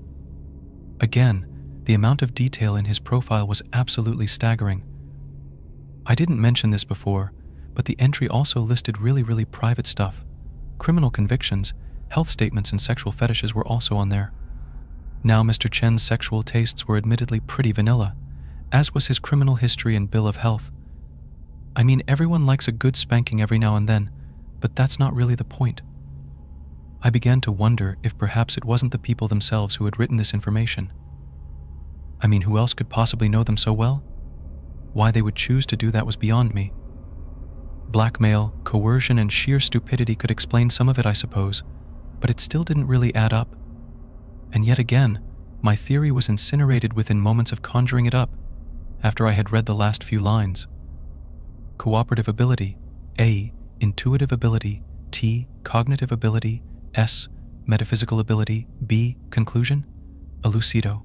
Again, the amount of detail in his profile was absolutely staggering. I didn't mention this before, but the entry also listed really private stuff. Criminal convictions, health statements, and sexual fetishes were also on there. Now, Mr. Chen's sexual tastes were admittedly pretty vanilla, as was his criminal history and bill of health. I mean, everyone likes a good spanking every now and then, but that's not really the point. I began to wonder if perhaps it wasn't the people themselves who had written this information. I mean, who else could possibly know them so well? Why they would choose to do that was beyond me. Blackmail, coercion, and sheer stupidity could explain some of it, I suppose, but it still didn't really add up. And yet again, my theory was incinerated within moments of conjuring it up, after I had read the last few lines. Cooperative ability: A. Intuitive ability. T. Cognitive ability. S. Metaphysical ability. B. Conclusion: elucido.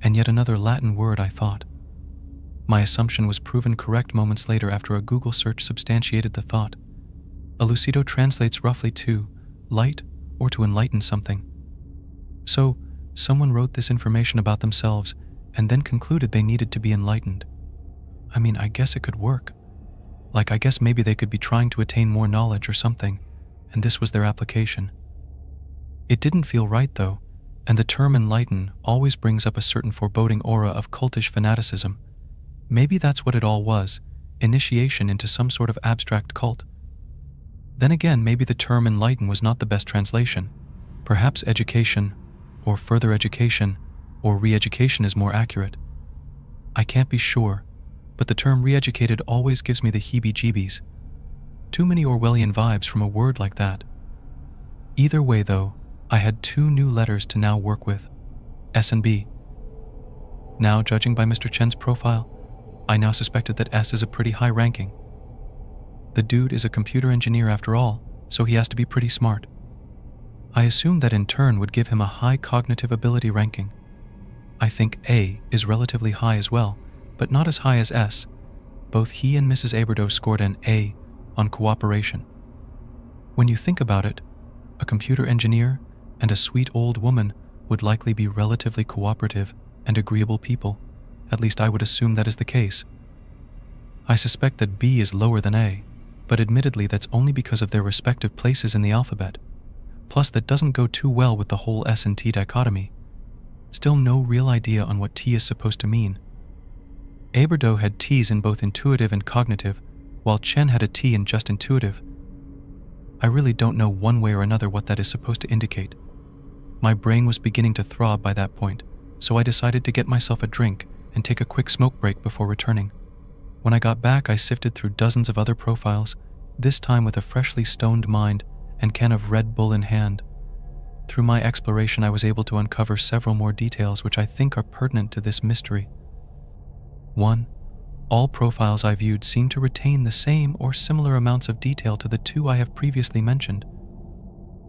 And yet another Latin word, I thought. My assumption was proven correct moments later after a Google search substantiated the thought. Elucido translates roughly to light or to enlighten something. So, someone wrote this information about themselves and then concluded they needed to be enlightened. I mean, I guess it could work. Like, I guess maybe they could be trying to attain more knowledge or something, and this was their application. It didn't feel right, though, and the term enlighten always brings up a certain foreboding aura of cultish fanaticism. Maybe that's what it all was, initiation into some sort of abstract cult. Then again, maybe the term enlighten was not the best translation. Perhaps education, or further education, or re-education is more accurate. I can't be sure, but the term re-educated always gives me the heebie-jeebies. Too many Orwellian vibes from a word like that. Either way, though, I had 2 new letters to now work with: S and B. Now, judging by Mr. Chen's profile, I now suspected that S is a pretty high ranking. The dude is a computer engineer after all, so he has to be pretty smart. I assumed that in turn would give him a high cognitive ability ranking. I think A is relatively high as well, but not as high as S. Both he and Mrs. Aberdo scored an A on cooperation. When you think about it, a computer engineer, and a sweet old woman would likely be relatively cooperative and agreeable people. At least I would assume that is the case. I suspect that B is lower than A, but admittedly that's only because of their respective places in the alphabet. Plus that doesn't go too well with the whole S and T dichotomy. Still no real idea on what T is supposed to mean. Aberdo had T's in both intuitive and cognitive, while Chen had a T in just intuitive. I really don't know one way or another what that is supposed to indicate. My brain was beginning to throb by that point, so I decided to get myself a drink and take a quick smoke break before returning. When I got back, I sifted through dozens of other profiles, this time with a freshly stoned mind and can of Red Bull in hand. Through my exploration, I was able to uncover several more details which I think are pertinent to this mystery. 1. All profiles I viewed seemed to retain the same or similar amounts of detail to the two I have previously mentioned.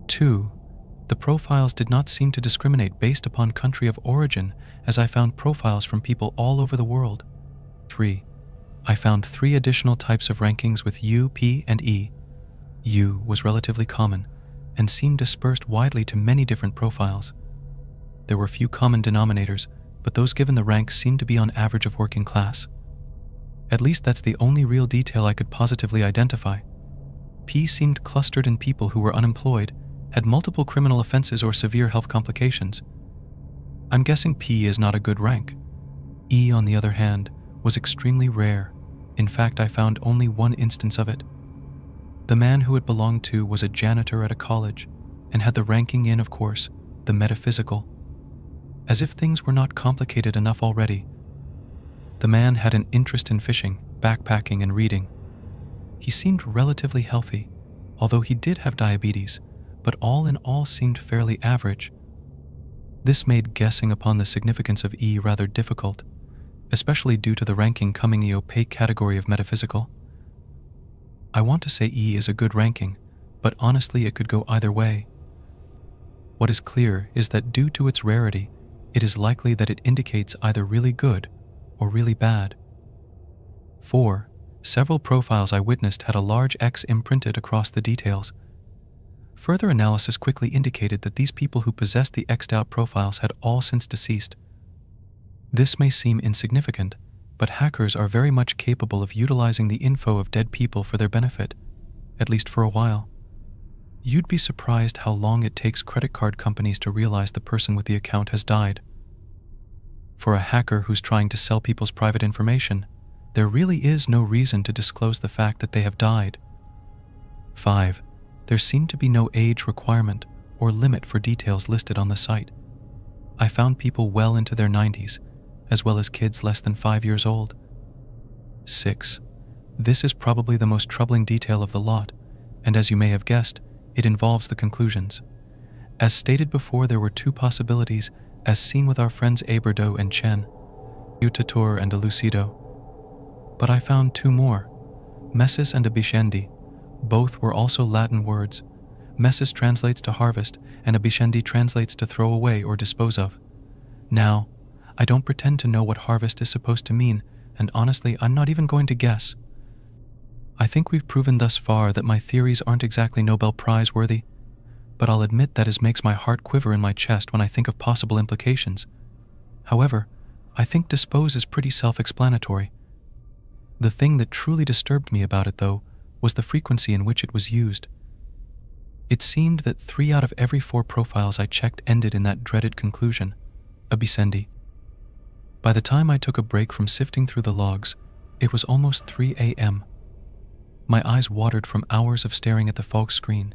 2. The profiles did not seem to discriminate based upon country of origin, as I found profiles from people all over the world. 3. I found 3 additional types of rankings with U, P, and E. U was relatively common and seemed dispersed widely to many different profiles. There were few common denominators, but those given the rank seemed to be on average of working class. At least that's the only real detail I could positively identify. P seemed clustered in people who were unemployed, had multiple criminal offenses or severe health complications. I'm guessing P is not a good rank. E, on the other hand, was extremely rare. In fact, I found only one instance of it. The man who it belonged to was a janitor at a college, and had the ranking in, of course, the metaphysical. As if things were not complicated enough already. The man had an interest in fishing, backpacking, and reading. He seemed relatively healthy, although he did have diabetes, but all in all seemed fairly average. This made guessing upon the significance of E rather difficult, especially due to the ranking coming in the opaque category of metaphysical. I want to say E is a good ranking, but honestly it could go either way. What is clear is that due to its rarity, it is likely that it indicates either really good or really bad. 4. Several profiles I witnessed had a large X imprinted across the details. Further analysis quickly indicated that these people who possessed the X'd out profiles had all since deceased. This may seem insignificant, but hackers are very much capable of utilizing the info of dead people for their benefit, at least for a while. You'd be surprised how long it takes credit card companies to realize the person with the account has died. For a hacker who's trying to sell people's private information, there really is no reason to disclose the fact that they have died. 5. There seemed to be no age requirement or limit for details listed on the site. I found people well into their 90s, as well as kids less than 5 years old. 6. This is probably the most troubling detail of the lot, and as you may have guessed, it involves the conclusions. As stated before, there were 2 possibilities, as seen with our friends Aberdo and Chen, Utator and Elucido. But I found 2 more, Messis and Abishendi. Both were also Latin words. Messis translates to harvest, and Abishendi translates to throw away or dispose of. Now, I don't pretend to know what harvest is supposed to mean, and honestly, I'm not even going to guess. I think we've proven thus far that my theories aren't exactly Nobel Prize worthy, but I'll admit that it makes my heart quiver in my chest when I think of possible implications. However, I think dispose is pretty self-explanatory. The thing that truly disturbed me about it, though, was the frequency in which it was used. It seemed that 3 out of every 4 profiles I checked ended in that dreaded conclusion, Abisendi. By the time I took a break from sifting through the logs, it was almost 3 a.m. My eyes watered from hours of staring at the fog screen,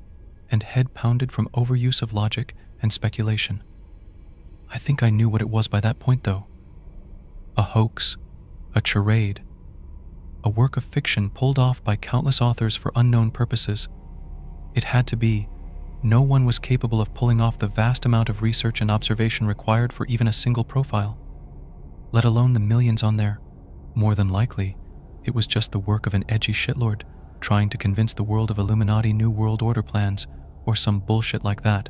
and head pounded from overuse of logic and speculation. I think I knew what it was by that point, though. A hoax, a charade, a work of fiction pulled off by countless authors for unknown purposes. It had to be. No one was capable of pulling off the vast amount of research and observation required for even a single profile, let alone the millions on there. More than likely, it was just the work of an edgy shitlord trying to convince the world of Illuminati New World Order plans or some bullshit like that.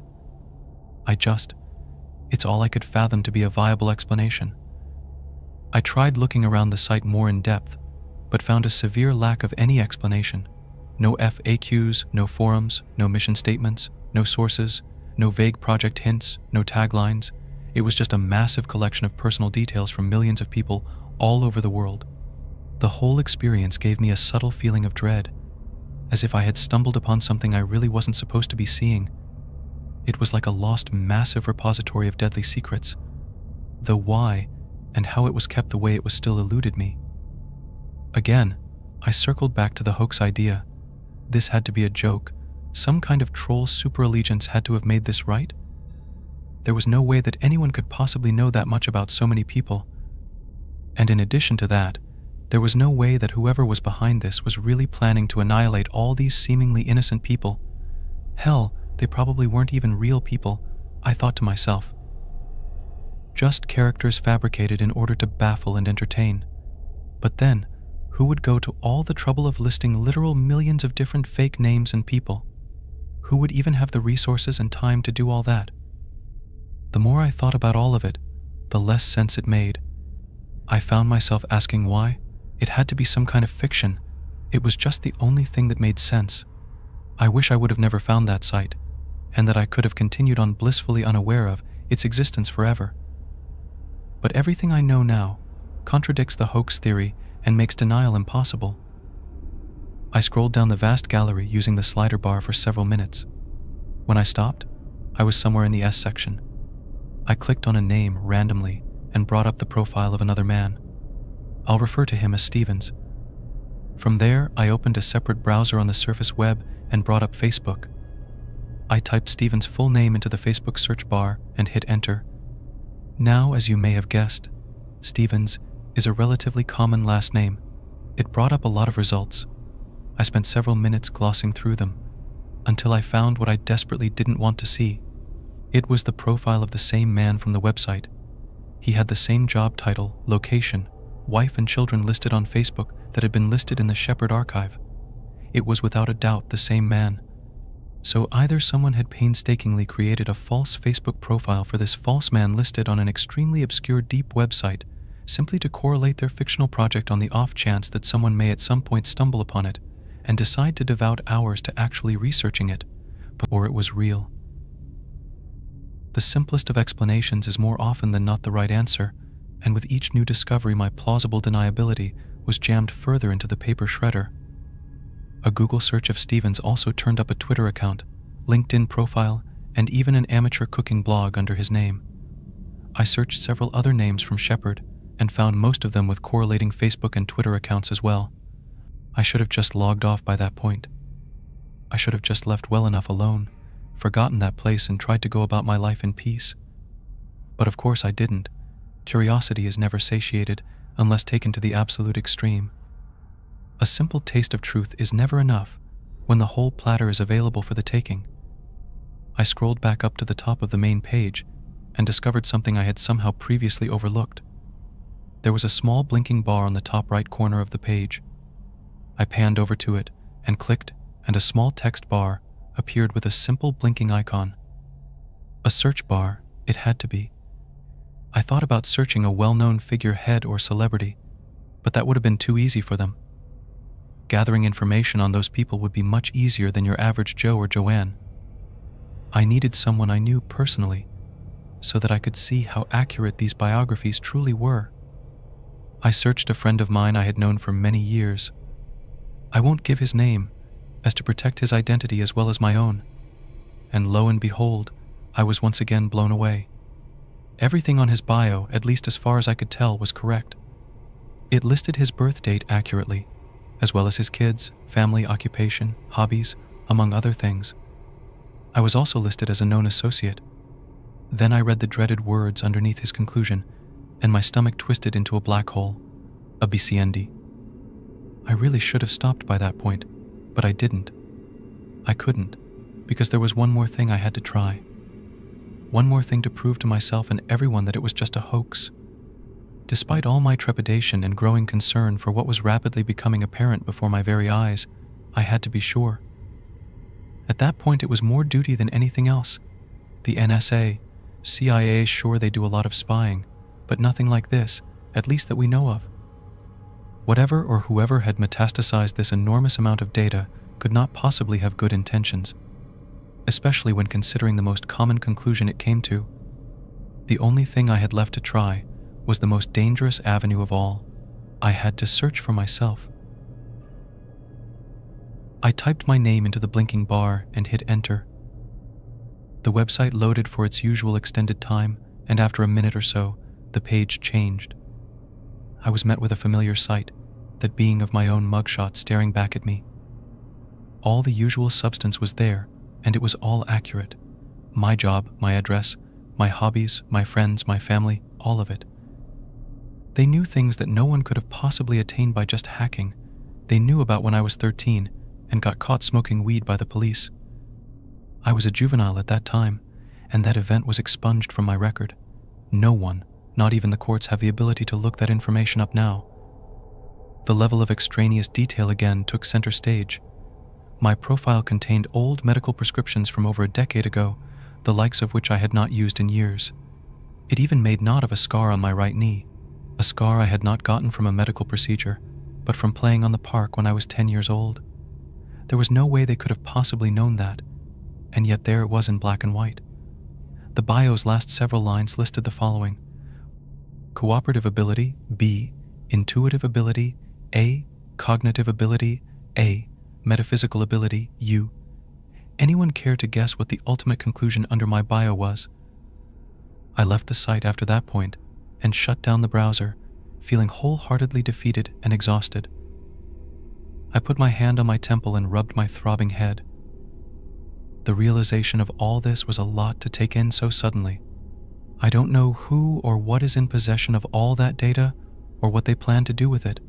It's all I could fathom to be a viable explanation. I tried looking around the site more in depth, but found a severe lack of any explanation. No FAQs, no forums, no mission statements, No sources, no vague project hints, no taglines. It was just a massive collection of personal details from millions of people all over the world. The whole experience gave me a subtle feeling of dread, as if I had stumbled upon something I really wasn't supposed to be seeing. It was like a lost massive repository of deadly secrets. The why and how it was kept the way it was still eluded me. Again, I circled back to the hoax idea. This had to be a joke. Some kind of troll super allegiance had to have made this right. There was no way that anyone could possibly know that much about so many people. And in addition to that, there was no way that whoever was behind this was really planning to annihilate all these seemingly innocent people. Hell, they probably weren't even real people, I thought to myself. Just characters fabricated in order to baffle and entertain. But then, who would go to all the trouble of listing literal millions of different fake names and people? Who would even have the resources and time to do all that? The more I thought about all of it, the less sense it made. I found myself asking why. It had to be some kind of fiction. It was just the only thing that made sense. I wish I would have never found that site, and that I could have continued on blissfully unaware of its existence forever. But everything I know now contradicts the hoax theory and makes denial impossible. I scrolled down the vast gallery using the slider bar for several minutes. When I stopped, I was somewhere in the S section. I clicked on a name randomly and brought up the profile of another man. I'll refer to him as Stevens. From there, I opened a separate browser on the surface web and brought up Facebook. I typed Stevens' full name into the Facebook search bar and hit enter. Now, as you may have guessed, Stevens is a relatively common last name. It brought up a lot of results. I spent several minutes glossing through them, until I found what I desperately didn't want to see. It was the profile of the same man from the website. He had the same job title, location, wife and children listed on Facebook that had been listed in the Shepherd archive. It was without a doubt the same man. So either someone had painstakingly created a false Facebook profile for this false man listed on an extremely obscure deep website, simply to correlate their fictional project on the off chance that someone may at some point stumble upon it and decide to devote hours to actually researching it, or it was real. The simplest of explanations is more often than not the right answer, and with each new discovery my plausible deniability was jammed further into the paper shredder. A Google search of Stevens also turned up a Twitter account, LinkedIn profile, and even an amateur cooking blog under his name. I searched several other names from Shepherd and found most of them with correlating Facebook and Twitter accounts as well. I should have just logged off by that point. I should have just left well enough alone, forgotten that place and tried to go about my life in peace. But of course I didn't. Curiosity is never satiated unless taken to the absolute extreme. A simple taste of truth is never enough when the whole platter is available for the taking. I scrolled back up to the top of the main page and discovered something I had somehow previously overlooked. There was a small blinking bar on the top right corner of the page. I panned over to it and clicked, and a small text bar appeared with a simple blinking icon. A search bar, it had to be. I thought about searching a well-known figurehead or celebrity, but that would have been too easy for them. Gathering information on those people would be much easier than your average Joe or Joanne. I needed someone I knew personally, so that I could see how accurate these biographies truly were. I searched a friend of mine I had known for many years. I won't give his name, as to protect his identity as well as my own. And lo and behold, I was once again blown away. Everything on his bio, at least as far as I could tell, was correct. It listed his birth date accurately, as well as his kids, family, occupation, hobbies, among other things. I was also listed as a known associate. Then I read the dreaded words underneath his conclusion, and my stomach twisted into a black hole, a BCND. I really should have stopped by that point, but I didn't. I couldn't, because there was one more thing I had to try. One more thing to prove to myself and everyone that it was just a hoax. Despite all my trepidation and growing concern for what was rapidly becoming apparent before my very eyes, I had to be sure. At that point, it was more duty than anything else. The NSA, CIA, sure they do a lot of spying, but nothing like this, at least that we know of. Whatever or whoever had metastasized this enormous amount of data could not possibly have good intentions. especially when considering the most common conclusion it came to. The only thing I had left to try was the most dangerous avenue of all. I had to search for myself. I typed my name into the blinking bar and hit enter. The website loaded for its usual extended time, and after a minute or so, the page changed. I was met with a familiar sight, that being of my own mugshot staring back at me. All the usual substance was there, and it was all accurate. My job, my address, my hobbies, my friends, my family, all of it. They knew things that no one could have possibly attained by just hacking. They knew about when I was 13 and got caught smoking weed by the police. I was a juvenile at that time, and that event was expunged from my record. No one, not even the courts, have the ability to look that information up now. The level of extraneous detail again took center stage. My profile contained old medical prescriptions from over a decade ago, the likes of which I had not used in years. It even made note of a scar on my right knee, a scar I had not gotten from a medical procedure, but from playing on the park when I was 10 years old. There was no way they could have possibly known that, and yet there it was in black and white. The bio's last several lines listed the following: cooperative ability, B; intuitive ability, A; cognitive ability, A; metaphysical ability, U. Anyone care to guess what the ultimate conclusion under my bio was? I left the site after that point and shut down the browser, feeling wholeheartedly defeated and exhausted. I put my hand on my temple and rubbed my throbbing head. The realization of all this was a lot to take in so suddenly. I don't know who or what is in possession of all that data or what they plan to do with it.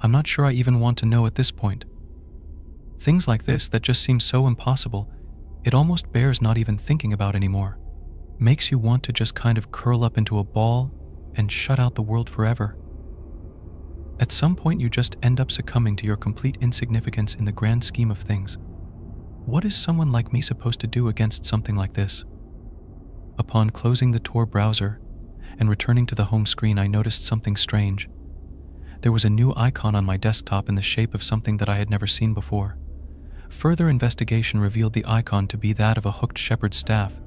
I'm not sure I even want to know at this point. Things like this that just seem so impossible, it almost bears not even thinking about anymore. Makes you want to just kind of curl up into a ball and shut out the world forever. At some point you just end up succumbing to your complete insignificance in the grand scheme of things. What is someone like me supposed to do against something like this? Upon closing the Tor browser and returning to the home screen, I noticed something strange. There was a new icon on my desktop in the shape of something that I had never seen before. Further investigation revealed the icon to be that of a hooked shepherd's staff.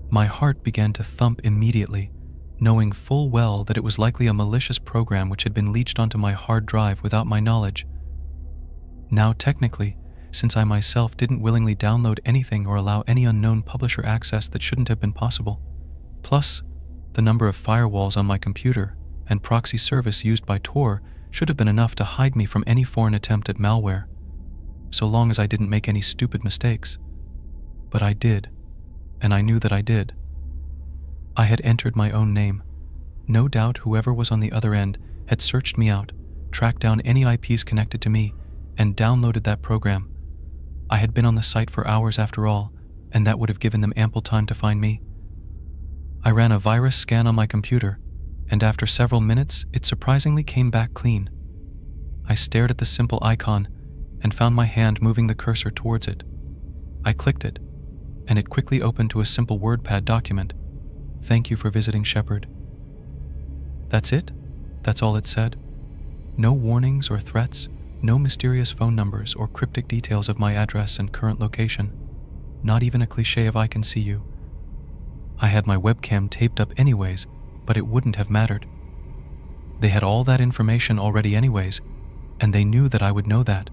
My heart began to thump immediately, knowing full well that it was likely a malicious program which had been leached onto my hard drive without my knowledge. Now technically, since I myself didn't willingly download anything or allow any unknown publisher access that shouldn't have been possible. Plus, the number of firewalls on my computer and proxy service used by Tor should have been enough to hide me from any foreign attempt at malware, so long as I didn't make any stupid mistakes. But I did, and I knew that I did. I had entered my own name. No doubt whoever was on the other end had searched me out, tracked down any IPs connected to me, and downloaded that program. I had been on the site for hours after all, and that would have given them ample time to find me. I ran a virus scan on my computer, and after several minutes, it surprisingly came back clean. I stared at the simple icon and found my hand moving the cursor towards it. I clicked it, and it quickly opened to a simple WordPad document. "Thank you for visiting Shepherd." That's it? That's all it said? No warnings or threats? No mysterious phone numbers or cryptic details of my address and current location? Not even a cliché of "I can see you." I had my webcam taped up anyways, but it wouldn't have mattered. They had all that information already anyways, and they knew that I would know that.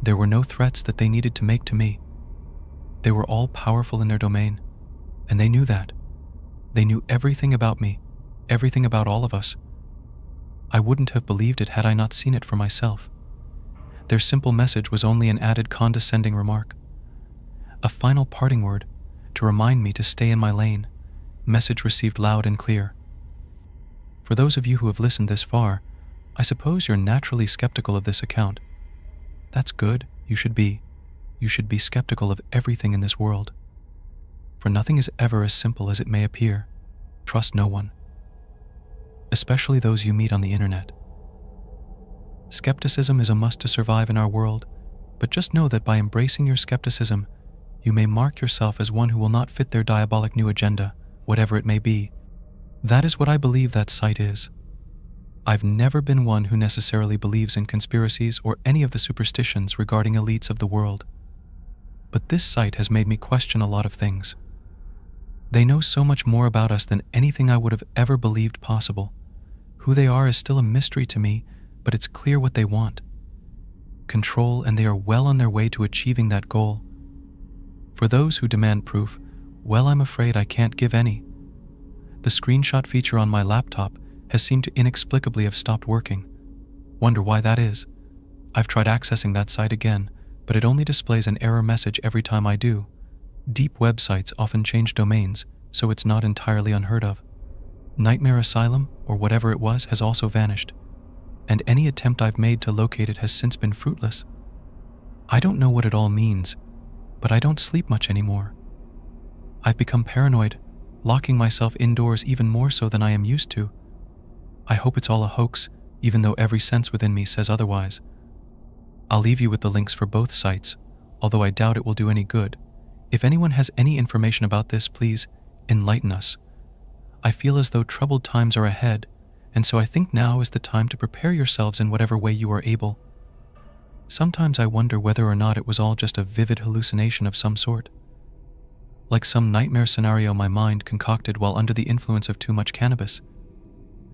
There were no threats that they needed to make to me. They were all powerful in their domain, and they knew that. They knew everything about me, everything about all of us. I wouldn't have believed it had I not seen it for myself. Their simple message was only an added condescending remark. A final parting word to remind me to stay in my lane. Message received loud and clear. For those of you who have listened this far, I suppose you're naturally skeptical of this account. That's good. You should be. You should be skeptical of everything in this world. For nothing is ever as simple as it may appear. Trust no one, especially those you meet on the internet. Skepticism is a must to survive in our world, but just know that by embracing your skepticism, you may mark yourself as one who will not fit their diabolic new agenda, whatever it may be. That is what I believe that site is. I've never been one who necessarily believes in conspiracies or any of the superstitions regarding elites of the world. But this site has made me question a lot of things. They know so much more about us than anything I would have ever believed possible. Who they are is still a mystery to me, but it's clear what they want. Control, and they are well on their way to achieving that goal. For those who demand proof, well, I'm afraid I can't give any. The screenshot feature on my laptop has seemed to inexplicably have stopped working. Wonder why that is. I've tried accessing that site again, but it only displays an error message every time I do. Deep websites often change domains, so it's not entirely unheard of. Nightmare Asylum, or whatever it was, has also vanished, and any attempt I've made to locate it has since been fruitless. I don't know what it all means, but I don't sleep much anymore. I've become paranoid, locking myself indoors even more so than I am used to. I hope it's all a hoax, even though every sense within me says otherwise. I'll leave you with the links for both sites, although I doubt it will do any good. If anyone has any information about this, please enlighten us. I feel as though troubled times are ahead, and so I think now is the time to prepare yourselves in whatever way you are able. Sometimes I wonder whether or not it was all just a vivid hallucination of some sort. Like some nightmare scenario my mind concocted while under the influence of too much cannabis.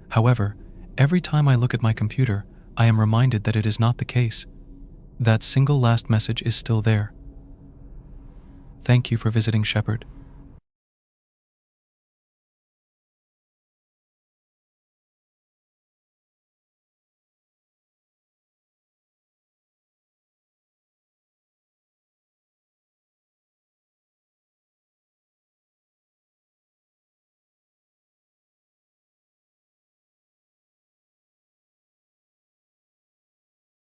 However, every time I look at my computer, I am reminded that it is not the case. That single last message is still there. Thank you for visiting, Shepherd.